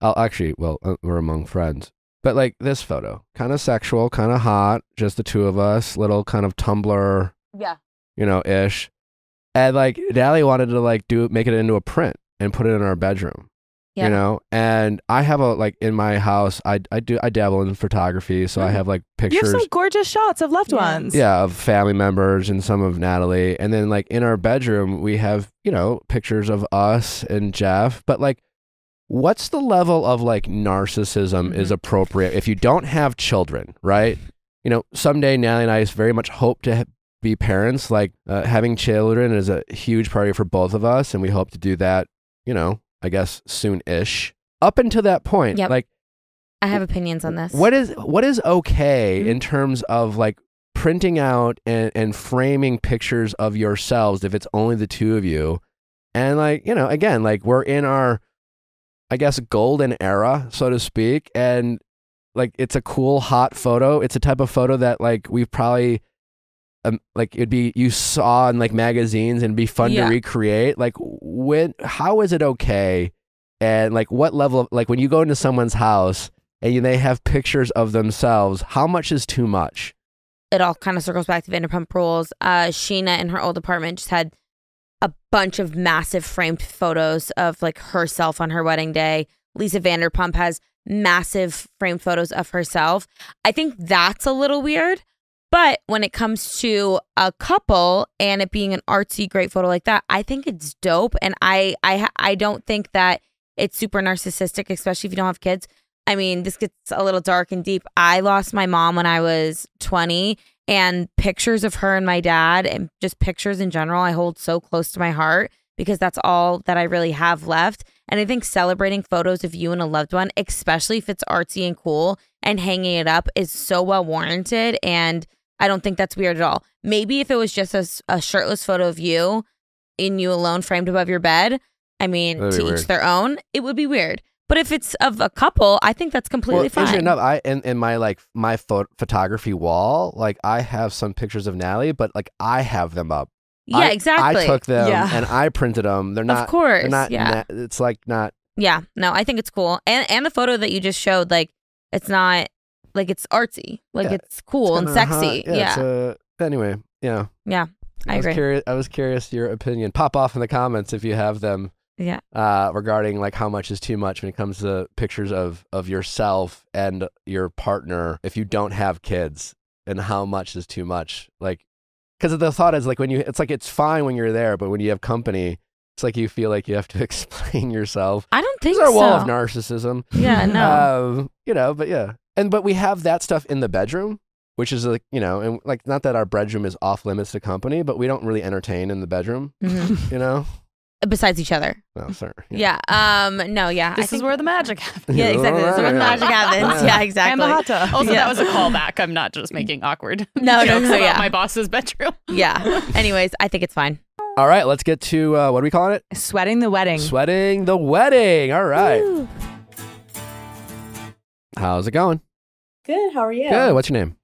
We're among friends, but like this photo, kind of sexual, kind of hot, just the two of us, little kind of Tumblr, Yeah. ish. And like Natalie wanted to make it into a print and put it in our bedroom. Yeah. You know, and I have in my house, I dabble in photography, so I have like You have pictures, some gorgeous shots of loved ones. of family members and some of Natalie, and then like in our bedroom we have pictures of us and Jeff. But like, what's the level of like narcissism is appropriate if you don't have children, right? Someday Natalie and I very much hope to be parents. Like having children is a huge priority for both of us, and we hope to do that. I guess soon-ish. Up until that point, Yep. like, I have opinions on this. what is okay in terms of like printing out and framing pictures of yourselves if it's only the two of you, and like again, like we're in our, I guess, golden era, so to speak, and like it's a cool hot photo. It's a type of photo that like we've probably like it'd be you saw in like magazines and it'd be fun to recreate. Like how is it okay, and like what level of, like when you go into someone's house and they have pictures of themselves, how much is too much? It all kind of circles back to Vanderpump Rules. Sheena in her old apartment just had a bunch of massive framed photos of like herself on her wedding day. Lisa Vanderpump has massive framed photos of herself. I think that's a little weird. But when it comes to a couple and it being an artsy, great photo like that, I think it's dope. And I don't think that it's super narcissistic, especially if you don't have kids. I mean, this gets a little dark and deep. I lost my mom when I was 20, and pictures of her and my dad and just pictures in general, I hold so close to my heart because that's all that I really have left. And I think celebrating photos of you and a loved one, especially if it's artsy and cool, and hanging it up is so well warranted. And I don't think that's weird at all. Maybe if it was just a shirtless photo of you in you alone framed above your bed, I mean, to each their own, it would be weird. But if it's of a couple, I think that's completely fine. Enough, I in my photography wall, like I have some pictures of Natalie, but like I have them up. Yeah, exactly. I took them and I printed them. They're not. Of course. They're not. It's like not. Yeah. No, I think it's cool. And the photo that you just showed, like, it's not like it's artsy. Like it's cool and sexy. Anyway, yeah. Yeah. I agree. I was curious your opinion. Pop off in the comments if you have them. Yeah. Regarding like how much is too much when it comes to pictures of yourself and your partner if you don't have kids, and how much is too much. Like, because the thought is like it's fine when you're there, but when you have company, it's like you feel like you have to explain yourself. I don't think so. It's our wall of so. narcissism. Yeah, no. But yeah. But we have that stuff in the bedroom, which is like, and like, not that our bedroom is off limits to company, but we don't really entertain in the bedroom, Besides each other. Oh, sorry. Yeah. No, yeah. This is where the magic happens. Yeah, exactly. This is where the magic happens. Yeah, exactly. And the hot tub. Also, that was a callback. I'm not just making awkward No, jokes about yeah. my boss's bedroom. Yeah. Anyways, I think it's fine. All right, let's get to what are we calling it? Sweating the Wedding. Sweating the Wedding. All right. Woo. How's it going? Good. How are you? Good. What's your name?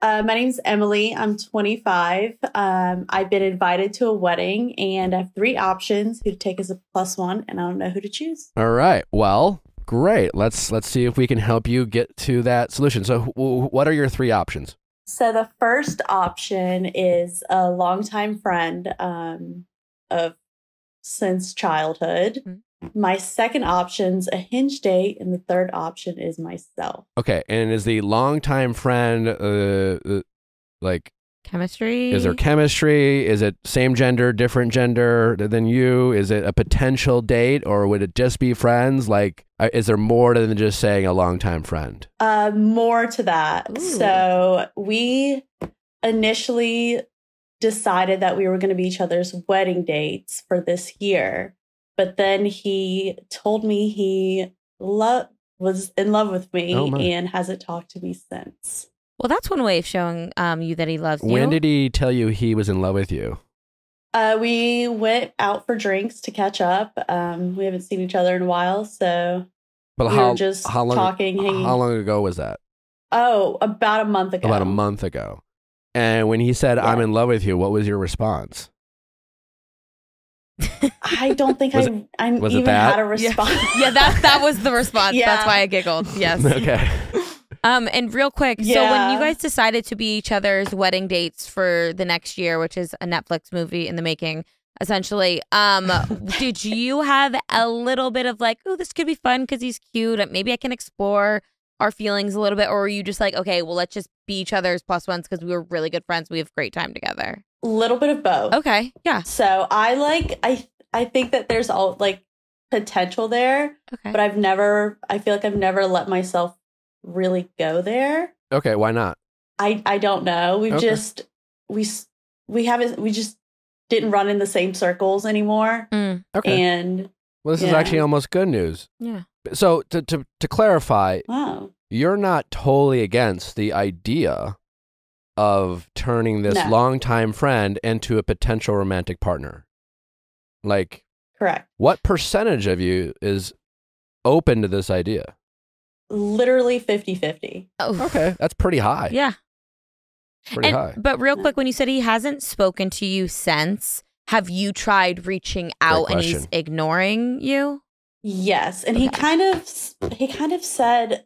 My name's Emily. I'm 25. I've been invited to a wedding, and I have 3 options: who to take as a +1, and I don't know who to choose. All right. Well, great. Let's see if we can help you get to that solution. So, what are your 3 options? So the first option is a longtime friend of since childhood. Mhm. My second option's a hinge date, and the third option is myself. Okay. And is the longtime friend like? Chemistry. Is there chemistry? Is it same gender, different gender than you? Is it a potential date, or would it just be friends? Like, is there more than just saying a longtime friend? More to that. Ooh. So we initially decided that we were going to be each other's wedding dates for this year. But then he told me he was in love with me and hasn't talked to me since. Well, that's one way of showing you that he loves you. When did he tell you he was in love with you? We went out for drinks to catch up. We haven't seen each other in a while, so But we were just talking, hanging. How long ago was that? Oh, about a month ago. About a month ago. And when he said, "I'm in love with you," what was your response? I don't think Was I was it even that? had a response. Yeah, that was the response. Yeah. That's why I giggled. Yes. Okay. And real quick, so when Yeah. you guys decided to be each other's wedding dates for the next year, which is a Netflix movie in the making, essentially, did you have a little bit of like, oh, this could be fun because he's cute, maybe I can explore our feelings a little bit, or were you just like, okay, well, let's just be each other's +1s because we were really good friends, we have great time together? Little bit of both. Okay, yeah. So I think that there's all like potential there, Okay. but I feel like I've never let myself really go there. Okay. Why not? I don't know. We've Okay. just we just didn't run in the same circles anymore. Mm, Okay. And Well, this is yeah. actually almost good news. yeah. So to clarify, wow. you're not totally against the idea of turning this No. longtime friend into a potential romantic partner. Like, Correct. what percentage of you is open to this idea? Literally 50-50. Oh, Okay, that's pretty high. yeah. Pretty high. But real quick, when you said he hasn't spoken to you since, have you tried reaching out and he's question. ignoring you? Yes. And he Okay. kind of said,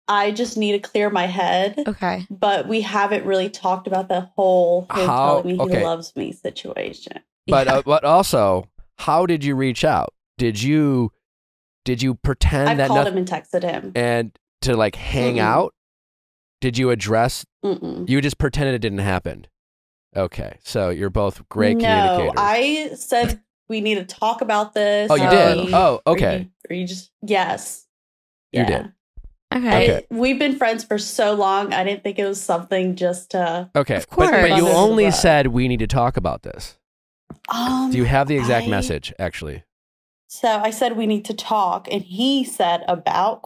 I just need to clear my head. Okay. But we haven't really talked about the whole him How- telling me okay. he loves me situation. But Yeah. but also, how did you reach out? Did you pretend I've that called nothing him and texted him. and to like hang Mm-mm. out? Did you address? Mm-mm. You just pretended it didn't happen. Okay, so you're both great No, communicators. I said we need to talk about this. Oh, you did? Or Oh, okay. Or you just yes. You Yeah. did. Okay. We've been friends for so long. I didn't think it was something just to. Okay, Of course. but you Blah, blah, only blah. said we need to talk about this. Do you have the exact I- message? Actually, So I said we need to talk, and he said about ?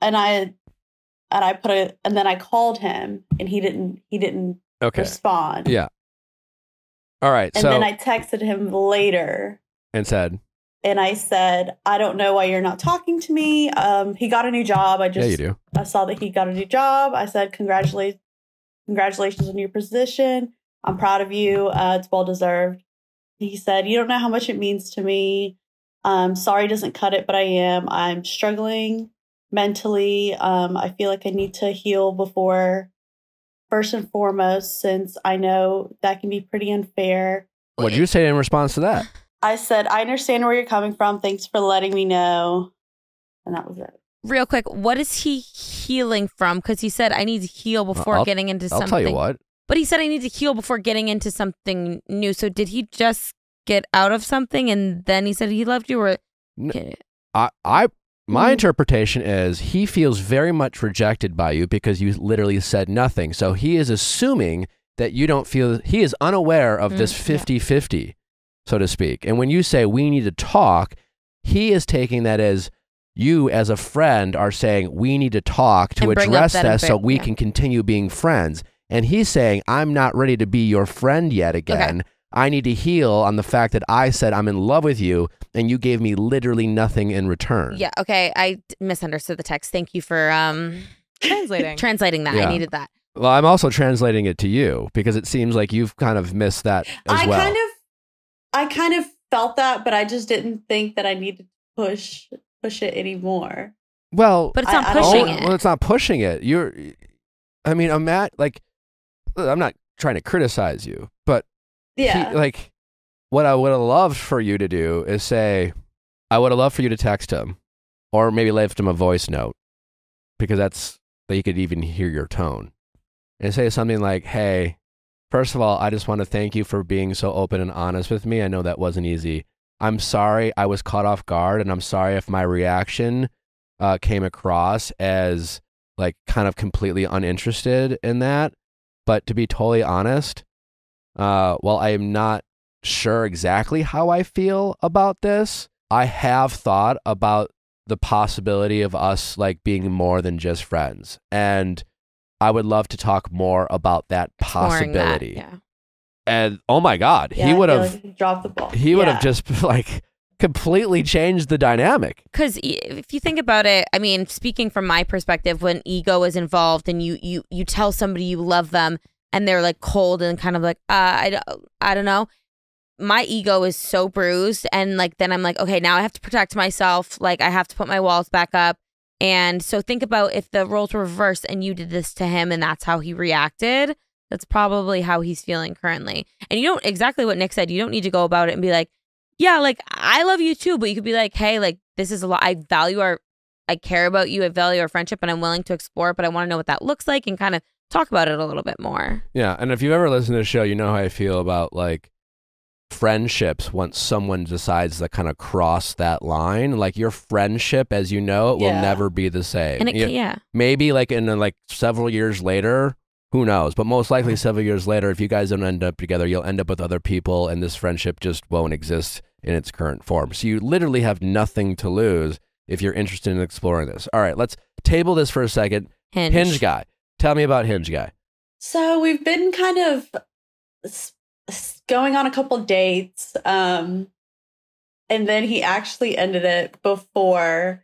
And I put it, and then I called him, and he didn't okay, respond. yeah. All right, And so then I texted him later, and said, and I said, I don't know why you're not talking to me. He got a new job. yeah, you do. I saw that he got a new job. I said, congratulations on your position. I'm proud of you. It's well deserved. He said, you don't know how much it means to me. Sorry doesn't cut it, but I am. I'm struggling mentally. I feel like I need to heal before, first and foremost, since I know that can be pretty unfair. What did you say in response to that? I said, I understand where you're coming from. Thanks for letting me know. And that was it. Real quick, what is he healing from? Because he said, I need to heal before I'll- getting into I'll something. tell you what. But he said, I need to heal before getting into something new. So did he just get out of something and then he said he loved you? Or My Mm. interpretation is he feels very much rejected by you because you literally said nothing. So he is assuming that you don't feel, he is unaware of this 50-50, so to speak. And when you say we need to talk, he is taking that as you as a friend are saying we need to talk to And bring up address that this so we yeah. can continue being friends. And he's saying, I'm not ready to be your friend yet again. Okay. I need to heal on the fact that I said I'm in love with you and you gave me literally nothing in return. Yeah. Okay. I misunderstood the text. Thank you for translating that. Yeah. I needed that. Well, I'm also translating it to you because it seems like you've kind of missed that as well. I kind of felt that, but I just didn't think that I needed to push it anymore. Well, but it's not pushing it. Well, it's not pushing it. I'm not trying to criticize you, but yeah, what I would have loved for you to do is say, I would have loved for you to text him or maybe left him a voice note because that you could even hear your tone and say something like, hey, first of all, I just want to thank you for being so open and honest with me. I know that wasn't easy. I'm sorry I was caught off guard, and I'm sorry if my reaction came across as like kind of completely uninterested in that. But to be totally honest, while I am not sure exactly how I feel about this, I have thought about the possibility of us like being more than just friends. And I would love to talk more about that possibility. That, yeah. And oh my God, yeah, he would have dropped the ball. He would have just like completely changed the dynamic. Because if you think about it, I mean, speaking from my perspective, when ego is involved and you tell somebody you love them and they're like cold and kind of like, I don't know. My ego is so bruised. And like, then I'm like, okay, now I have to protect myself. Like I have to put my walls back up. And so think about if the roles were reversed and you did this to him and that's how he reacted. That's probably how he's feeling currently. And you don't, exactly what Nick said, you don't need to go about it and be like, yeah, like I love you too. But you could be like, hey, like this is a lot. I care about you. I value our friendship and I'm willing to explore it, but I want to know what that looks like and kind of talk about it a little bit more. Yeah. And if you've ever listened to the show, you know how I feel about like friendships once someone decides to kind of cross that line. Like your friendship as you know it will never be the same. And maybe like in like several years later, who knows, but most likely several years later, if you guys don't end up together, you'll end up with other people and this friendship just won't exist in its current form. So you literally have nothing to lose if you're interested in exploring this. All right, let's table this for a second. Hinge Guy. Tell me about Hinge Guy. So we've been kind of going on a couple dates, and then he actually ended it before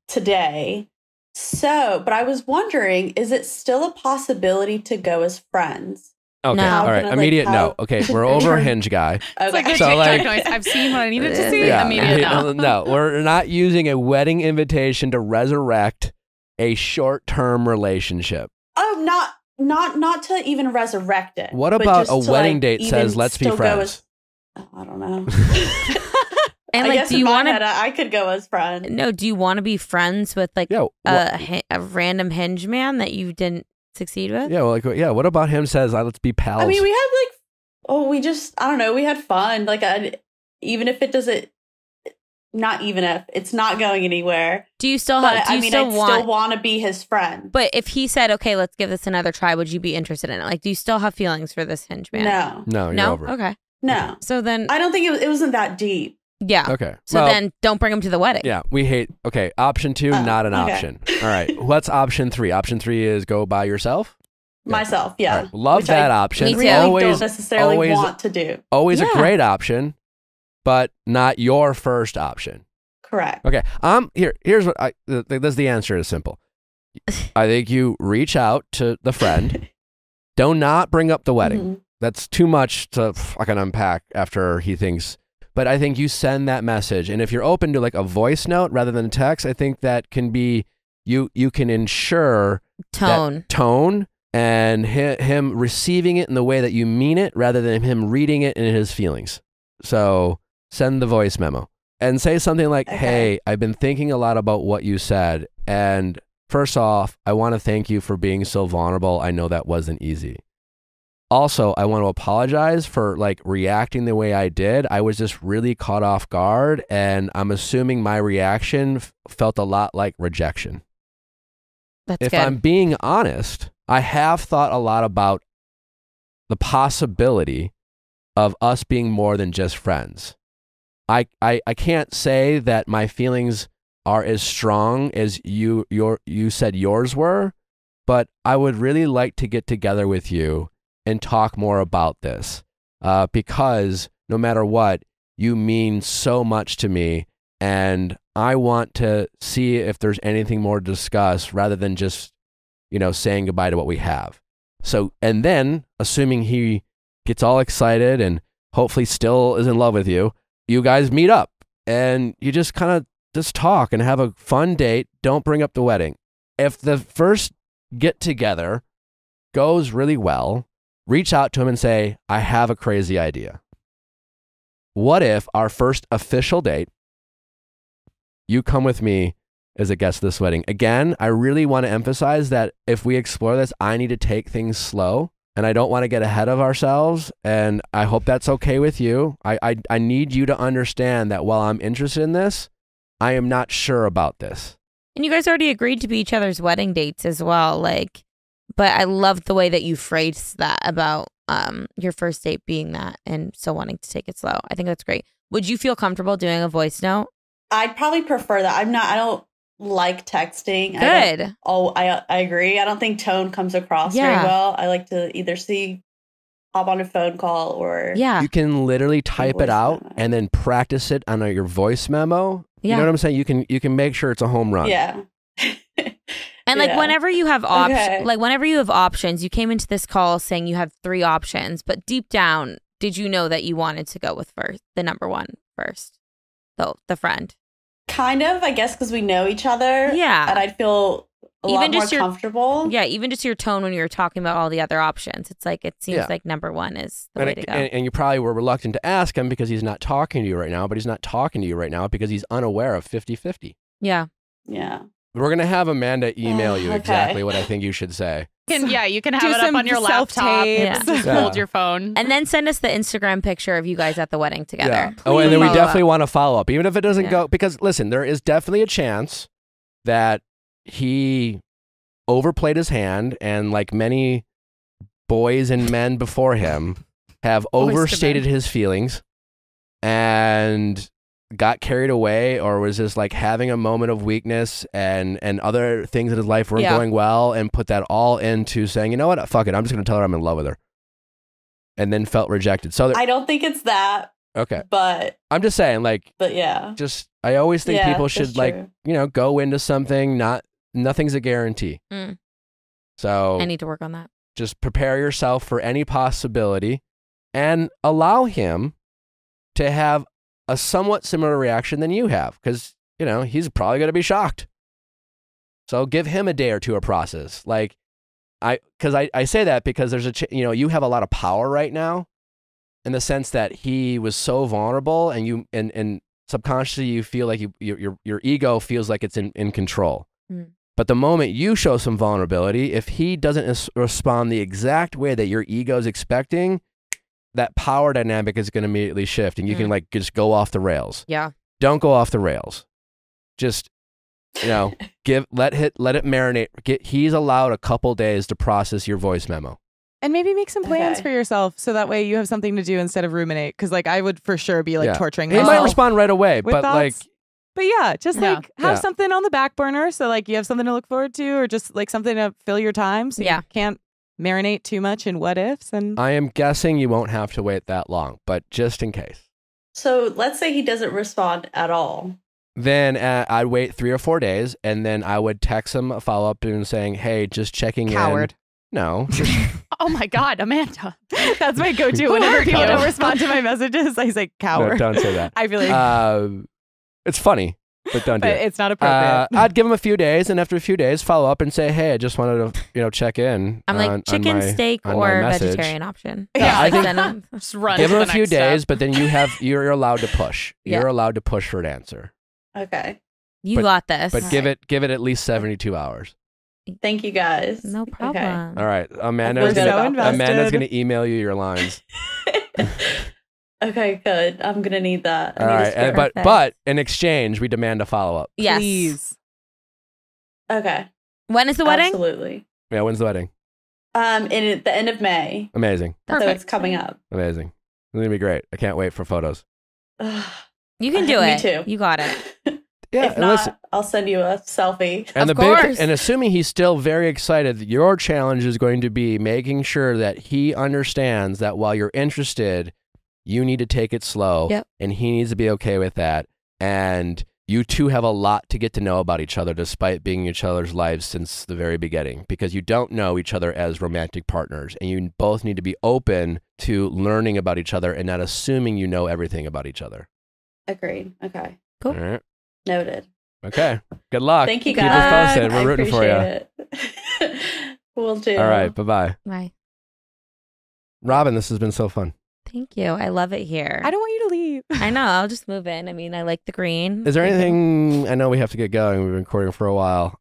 today. So, but I was wondering, is it still a possibility to go as friends? Okay, No. all right, immediate no. Okay, we're over Hinge Guy. It's like the So, TikTok like- noise. I've seen what I needed to see. Yeah, Immediate no. no, we're not using a wedding invitation to resurrect a short-term relationship. Oh, not to even resurrect it. What but about just a to, wedding like, date even says, let's be still go friends? I don't know. And I like, guess do in you my want head, to? I could go as friend. No, do you want to be friends with like Yeah, a random Hinge man that you didn't succeed with? Yeah, well, like, yeah. What about him says, let's be pals? I mean, we had I don't know, we had fun. Like, even if it doesn't, not even if it's not going anywhere. Do you still But have? Do you I mean, still I'd want? still want to be his friend. But if he said, "Okay, let's give this another try," would you be interested in it? Like, do you still have feelings for this Hinge man? No, no, you're No. over it. Okay. no. So then, I don't think it wasn't that deep. yeah. Okay. So well, then, don't bring him to the wedding. yeah, we hate. Okay, option 2, not an okay. option. All right, what's option 3? Option 3 is go by yourself. Myself, yeah. All right, love Which that I option. Me too. really Always, don't necessarily always- want to do. always a Yeah. great option, but not your first option. Correct. Okay. Here's what this the answer is simple. I think you reach out to the friend. Do not bring up the wedding. Mhm. That's too much to fucking unpack after he thinks. But I think you send that message, and if you're open to like a voice note rather than text, I think that can be you can ensure Tone. that tone and him receiving it in the way that you mean it rather than him reading it in his feelings. So send the voice memo and say something like, Okay. hey, I've been thinking a lot about what you said. And first off, I want to thank you for being so vulnerable. I know that wasn't easy. Also, I want to apologize for like reacting the way I did. I was just really caught off guard, and I'm assuming my reaction felt a lot like rejection. That's If good. I'm being honest, I have thought a lot about the possibility of us being more than just friends. I can't say that my feelings are as strong as you said yours were, but I would really like to get together with you and talk more about this because no matter what, you mean so much to me, and I want to see if there's anything more to discuss rather than just, saying goodbye to what we have. So, and then, assuming he gets all excited and hopefully still is in love with you, you guys meet up and you just kind of just talk and have a fun date. Don't bring up the wedding. If the first get together goes really well, reach out to him and say, I have a crazy idea. What if our first official date, you come with me as a guest of this wedding? Again, I really want to emphasize that if we explore this, I need to take things slow and I don't want to get ahead of ourselves. And I hope that's okay with you. I need you to understand that while I'm interested in this, I am not sure about this. And you guys already agreed to be each other's wedding dates as well. But I love the way that you phrased that about your first date being that and so wanting to take it slow. I think that's great. Would you feel comfortable doing a voice note? I'd probably prefer that. I don't like texting. Good. I agree. I don't think tone comes across very well. I like to either hop on a phone call or you can literally type it out and then practice it on your voice memo. You know what I'm saying? You can make sure it's a home run. Yeah. And whenever you have whenever you have options, you came into this call saying you have 3 options, but deep down, did you know that you wanted to go with the number one first? The friend. Kind of, I guess, because we know each other. Yeah. And I'd feel a lot more comfortable. Yeah, even just your tone when you were talking about all the other options. It's like, it seems like number one is the way to go. And you probably were reluctant to ask him because he's not talking to you right now, but he's not talking to you right now because he's unaware of 50-50. Yeah. Yeah. We're going to have Amanda email you exactly what I think you should say. You can have it up on your laptop. Just hold your phone. And then send us the Instagram picture of you guys at the wedding together. Yeah. Oh, and then we definitely want to follow up, even if it doesn't go. Because listen, there is definitely a chance that he overplayed his hand and like many boys and men before him have overstated his feelings and got carried away or was just like having a moment of weakness and other things in his life weren't going well and put that all into saying, you know what, fuck it, I'm just going to tell her I'm in love with her. And then felt rejected. So I don't think it's that. Okay. But I'm just saying but yeah. Just, I always think people should go into something, nothing's a guarantee. So I need to work on that. Just prepare yourself for any possibility and allow him to have a somewhat similar reaction than you have, because he's probably going to be shocked. So give him a day or two of process. I say that because there's you have a lot of power right now, in the sense that he was so vulnerable, and you and subconsciously you feel like your ego feels like it's in control. But the moment you show some vulnerability, if he doesn't respond the exact way that your ego is expecting, that power dynamic is going to immediately shift, and you can just go off the rails. Yeah. Don't go off the rails. Just, let it marinate. He's allowed a couple days to process your voice memo. And maybe make some plans for yourself so that way you have something to do instead of ruminate. Because I would for sure be torturing myself. He might respond right away, but thoughts. But yeah, just have something on the back burner so you have something to look forward to, or just something to fill your time so you can't marinate too much in what ifs. And I am guessing you won't have to wait that long, but just in case. So let's say he doesn't respond at all. Then I'd wait 3 or 4 days, and then I would text him a follow-up and saying, hey, just checking Coward. in. No. Oh my God, Amanda. That's my go-to whenever people don't respond to my messages. I say coward. No, don't say that. I feel like it's funny. But don't do it. It's not appropriate. I'd give him a few days, and after a few days, follow up and say, "Hey, I just wanted to, check in." I'm like chicken, steak, or vegetarian option. Yeah, I think just run. Give him a few days, but then you're allowed to push. You're allowed to push for an answer. Okay, you got this. But give it at least 72 hours. Thank you guys. No problem. Okay. All right, Amanda's gonna email you your lines. Okay, good. I'm gonna need that. All right, but in exchange, we demand a follow up. Yes. Please. Okay. When is the wedding? Absolutely. Yeah, when's the wedding? In the end of May. Amazing. Perfect. So it's coming up. Amazing. It's gonna be great. I can't wait for photos. You can do it. Me too. You got it. Yeah, If not, I'll send you a selfie. And Of course. and assuming he's still very excited, your challenge is going to be making sure that he understands that while you're interested, you need to take it slow, Yep. and he needs to be okay with that. And you two have a lot to get to know about each other, despite being in each other's lives since the very beginning, because you don't know each other as romantic partners, and you both need to be open to learning about each other and not assuming you know everything about each other. Agreed. Okay. Cool. All right. Noted. Okay. Good luck. Thank you, Keep guys. us posted. I We're rooting for you. appreciate it. Will do. All right. Bye-bye. Bye. Robin, this has been so fun. Thank you. I love it here. I don't want you to leave. I know. I'll just move in. I mean, I like the green. Is there anything, I know we have to get going. We've been recording for a while.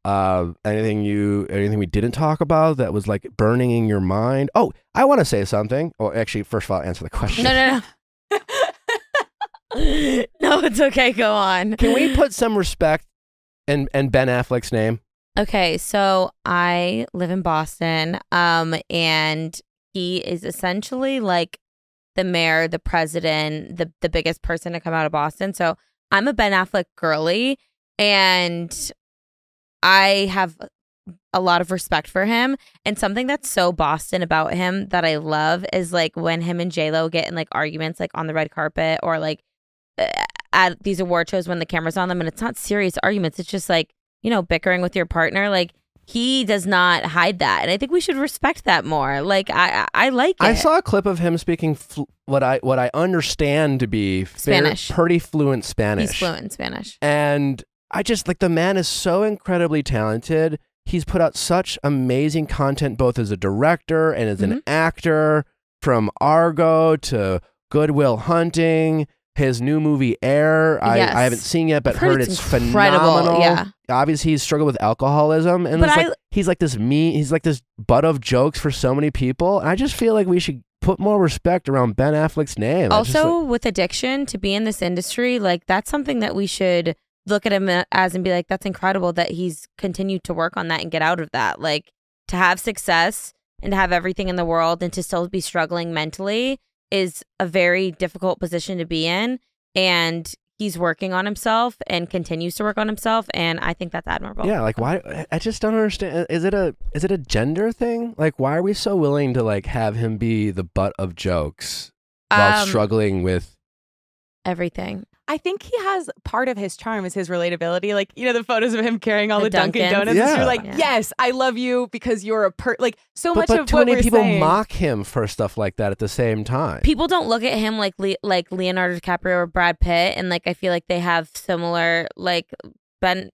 Anything we didn't talk about that was like burning in your mind? Oh, I want to say something. Oh, actually, first of all, answer the question. No. No, it's okay. Go on. Can we put some respect in Ben Affleck's name? Okay, so I live in Boston, and he is essentially like the mayor, the president, the biggest person to come out of Boston. So I'm a Ben Affleck girly, and I have a lot of respect for him. And something that's so Boston about him that I love is like when him and J-Lo get in like arguments like on the red carpet or like at these award shows when the camera's on them, and it's not serious arguments. It's just like, you know, bickering with your partner. Like, he does not hide that, and I think we should respect that more. Like, I like it. I saw a clip of him speaking what I understand to be Spanish. Pretty fluent Spanish. He's fluent in Spanish. And I just like, the man is so incredibly talented. He's put out such amazing content, both as a director and as an actor, from Argo to Good Will Hunting. His new movie Air, Yes. I haven't seen yet, but heard it's incredible. phenomenal. Yeah. Obviously, he's struggled with alcoholism, and But he's like this butt of jokes for so many people. And I just feel like we should put more respect around Ben Affleck's name. Also, with addiction, to be in this industry, like, that's something that we should look at him as and be like, that's incredible that he's continued to work on that and get out of that. Like, to have success and to have everything in the world and to still be struggling mentally is a very difficult position to be in, and he's working on himself and continues to work on himself, and I think that's admirable. Yeah, like, why? I just don't understand. Is it a gender thing? Like, why are we so willing to like have him be the butt of jokes while struggling with everything? I think he has part of his charm is his relatability. Like, you know, the photos of him carrying all the Dunkin' Dunkins. Donuts. Yeah. You're like, Yeah. yes, I love you because you're a like so much but of too what many we're people saying. mock him for stuff like that at the same time. People don't look at him like like Leonardo DiCaprio or Brad Pitt, and like I feel like they have similar, like, Ben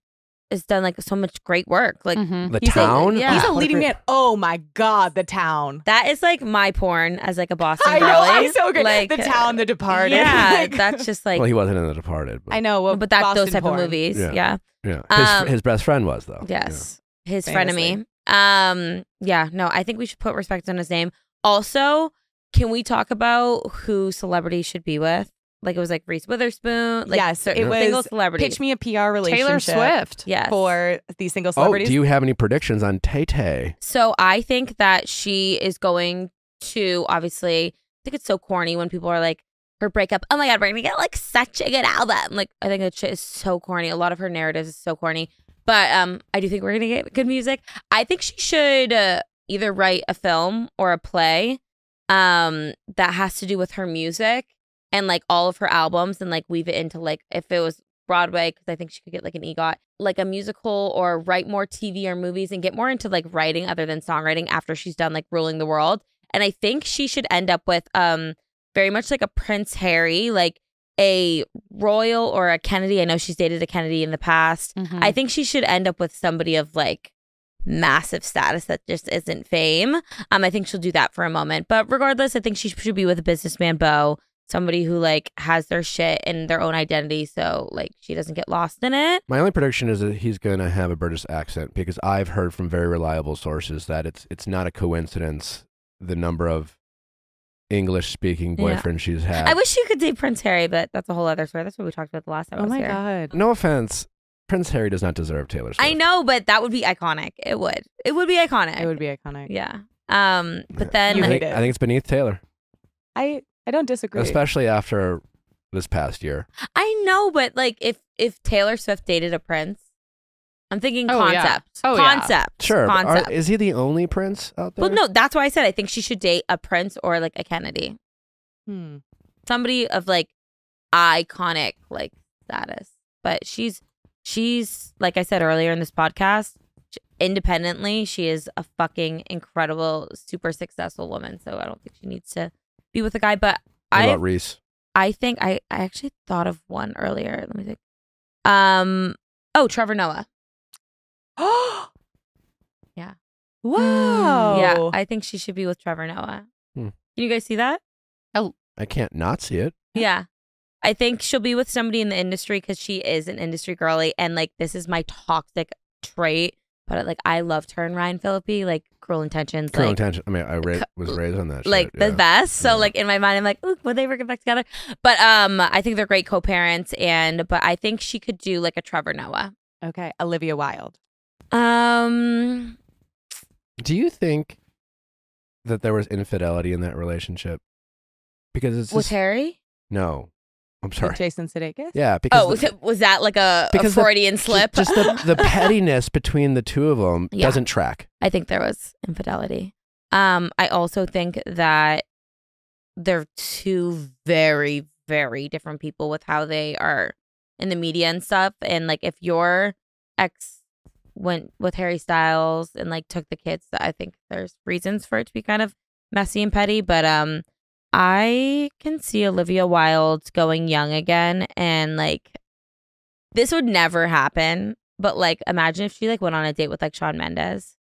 has done like so much great work. Like, The He's Town. yeah. He's a What leading great- man. Oh my God, The Town. that is like my porn as like a Boston I know, girly. I'm so good. Like, The Town, The Departed. Yeah, Like, that's just like, Well, he wasn't in The Departed. But, I know. Well, but that Boston those type porn. of movies. Yeah. Yeah. yeah. His best friend was though. Yes. His Famously. frenemy. Yeah, no, I think we should put respect on his name. Also, can we talk about who celebrities should be with? Like, it was like Reese Witherspoon. Like, Yes, it was single celebrities. Pitch me a PR relationship. Taylor Swift. Yes. For these single Oh, celebrities. do you have any predictions on Tay Tay? So I think that she is going to, obviously, I think it's so corny when people are like, her breakup, oh my God, we're going to get like such a good album. Like, I think that shit is so corny. A lot of her narratives is so corny. But I do think we're going to get good music. I think she should either write a film or a play that has to do with her music and like all of her albums, and like weave it into like, if it was Broadway, because I think she could get like an EGOT, like a musical, or write more TV or movies and get more into like writing other than songwriting after she's done like ruling the world. And I think she should end up with very much like a Prince Harry, like a royal or a Kennedy. I know she's dated a Kennedy in the past. I think she should end up with somebody of like massive status that just isn't fame. I think she'll do that for a moment. But regardless, I think she should be with a businessman beau, somebody who like has their shit and their own identity, so like she doesn't get lost in it. My only prediction is that he's going to have a British accent, because I've heard from very reliable sources that it's not a coincidence the number of English-speaking boyfriends she's had. I wish you could date Prince Harry, but that's a whole other story. That's what we talked about the last time I Oh was my here. God. No offense, Prince Harry does not deserve Taylor Swift. I know, but that would be iconic. It would. It would be iconic. It would be iconic. Yeah. But then You I hate think, it. I think it's beneath Taylor, I don't disagree. especially after this past year. I know, but like if Taylor Swift dated a prince, I'm thinking Oh, yeah. concept. Oh, yeah. Concept. Sure. But Concept. is he the only prince out there? Well, no, that's why I said I think she should date a prince or like a Kennedy. Somebody of like iconic like status. But she's like I said earlier in this podcast, independently, she is a fucking incredible, super successful woman. So I don't think she needs to be with a guy. But What about Reese? I think I actually thought of one earlier. Let me think. Trevor Noah. Yeah. Wow. Yeah, I think she should be with Trevor Noah. Hmm. Can you guys see that? I can't not see it. Yeah. I think she'll be with somebody in the industry because she is an industry girly. And like, this is my toxic trait. But like, I loved her and Ryan Phillippe, like Cruel Intentions. Cruel like, Intention. I mean, I was raised on that like shit. the Yeah. best. So Yeah. like in my mind, I'm like, ooh, would they ever get back together? But I think they're great co-parents. But I think she could do like a Trevor Noah. Okay, Olivia Wilde. Um, Do you think that there was infidelity in that relationship? Because it's with just, Harry? no. I'm With sorry. Jason Sudeikis. Yeah, because Oh, was that like a because Freudian slip? Just the pettiness between the two of them Yeah. doesn't track. I think there was infidelity. I also think that they're two very, very different people with how they are in the media and stuff. And like, if your ex went with Harry Styles and like took the kids, I think there's reasons for it to be kind of messy and petty. But I can see Olivia Wilde going young again, and like, this would never happen. But like, imagine if she like went on a date with like Shawn Mendes,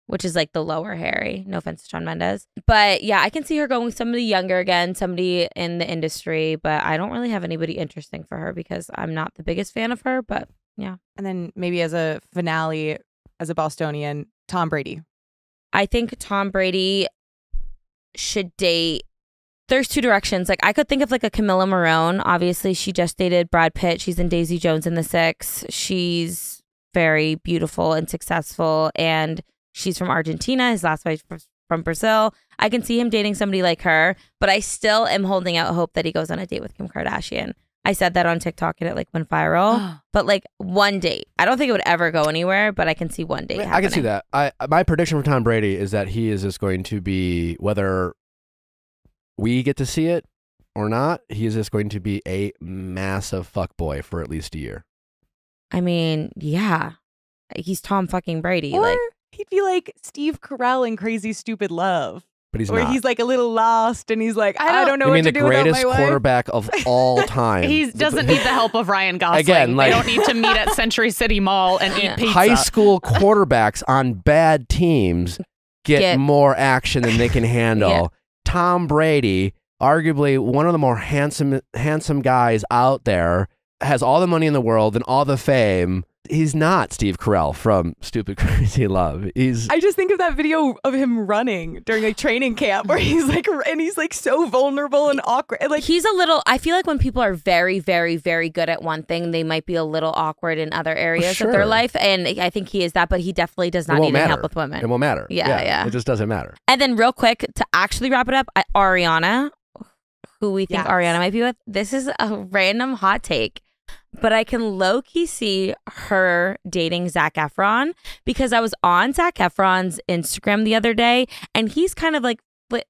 which is like the lower Harry. No offense to Shawn Mendes. But yeah, I can see her going with somebody younger again, somebody in the industry. But I don't really have anybody interesting for her because I'm not the biggest fan of her. But yeah. And then maybe as a finale, as a Bostonian, Tom Brady. I think Tom Brady should date. There's two directions. Like, I could think of like a Camilla Morone. Obviously, she just dated Brad Pitt. She's in Daisy Jones and the Six. She's very beautiful and successful. And she's from Argentina. His last wife from Brazil. I can see him dating somebody like her. But I still am holding out hope that he goes on a date with Kim Kardashian. I said that on TikTok and it like went viral. But like one date. I don't think it would ever go anywhere, but I can see one date happening. I can see that. My prediction for Tom Brady is that he is just going to be, whether we get to see it or not, he is just going to be a massive fuckboy for at least a year. I mean, yeah. He's Tom fucking Brady. Or like, he'd be like Steve Carell in Crazy Stupid Love. But he's Where not. he's like a little lost and he's like, I don't know You what mean to the do without greatest my wife. quarterback of all time? He doesn't need the help of Ryan Gosling. Again, like- they don't need to meet at Century City Mall and eat pizza. High school quarterbacks on bad teams get more action than they can handle. Yeah. Tom Brady, arguably one of the more handsome guys out there, has all the money in the world and all the fame. He's not Steve Carell from Stupid Crazy Love. I just think of that video of him running during like training camp where he's like, and he's like so vulnerable and awkward. And, like, he's a little, I feel like when people are very, very, very good at one thing, they might be a little awkward in other areas of their Sure. life. And I think he is that, but he definitely does not It won't need any matter. help with women. It won't matter. Yeah. It just doesn't matter. And then real quick, to actually wrap it up, Ariana, who we think Yes. Ariana might be with, this is a random hot take. But I can low-key see her dating Zac Efron because I was on Zac Efron's Instagram the other day and he's kind of like,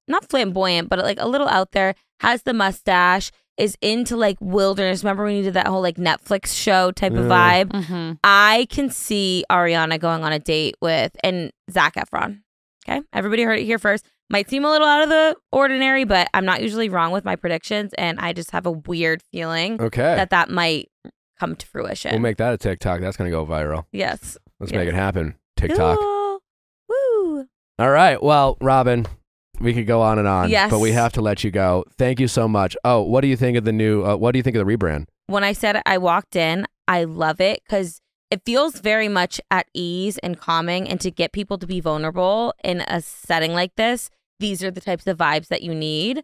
not flamboyant, but like a little out there, has the mustache, is into like wilderness. Remember when you did that whole like Netflix show type of vibe? Mm-hmm. I can see Ariana going on a date with Zac Efron. Okay, everybody heard it here first. Might seem a little out of the ordinary, but I'm not usually wrong with my predictions, and I just have a weird feeling Okay. that might come to fruition. We'll make that a TikTok. That's going to go viral. Yes. Let's Yes. make it happen. TikTok. Ooh. Woo. All right. Well, Robin, we could go on and on, Yes. but we have to let you go. Thank you so much. Oh, what do you think of the new, what do you think of the rebrand? When I said I walked in, I love it because it feels very much at ease and calming. And to get people to be vulnerable in a setting like this, these are the types of vibes that you need.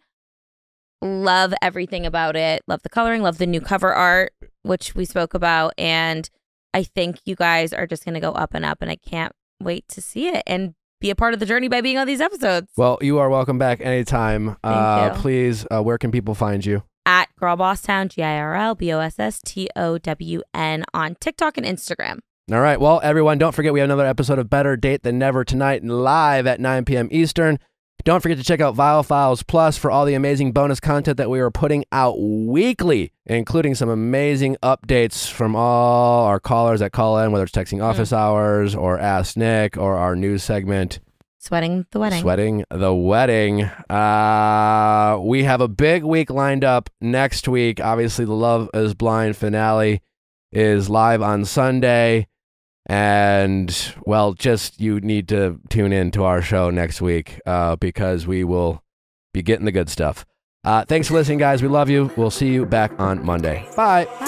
Love everything about it. Love the coloring. Love the new cover art, which we spoke about. And I think you guys are just going to go up and up. And I can't wait to see it and be a part of the journey by being on these episodes. Well, you are welcome back anytime. Thank you. Please, where can people find you? at Girlbosstown, GIRLBOSSTOWN on TikTok and Instagram. All right. Well, everyone, don't forget we have another episode of Better Date Than Never tonight and live at 9 p.m. Eastern. Don't forget to check out Viall Files Plus for all the amazing bonus content that we are putting out weekly, including some amazing updates from all our callers that call in, whether it's texting office hours or Ask Nick or our news segment. Sweating the Wedding. Sweating the Wedding. We have a big week lined up next week. Obviously, the Love is Blind finale is live on Sunday. And, well, just you need to tune in to our show next week because we will be getting the good stuff. Thanks for listening, guys. We love you. We'll see you back on Monday. Bye. Bye.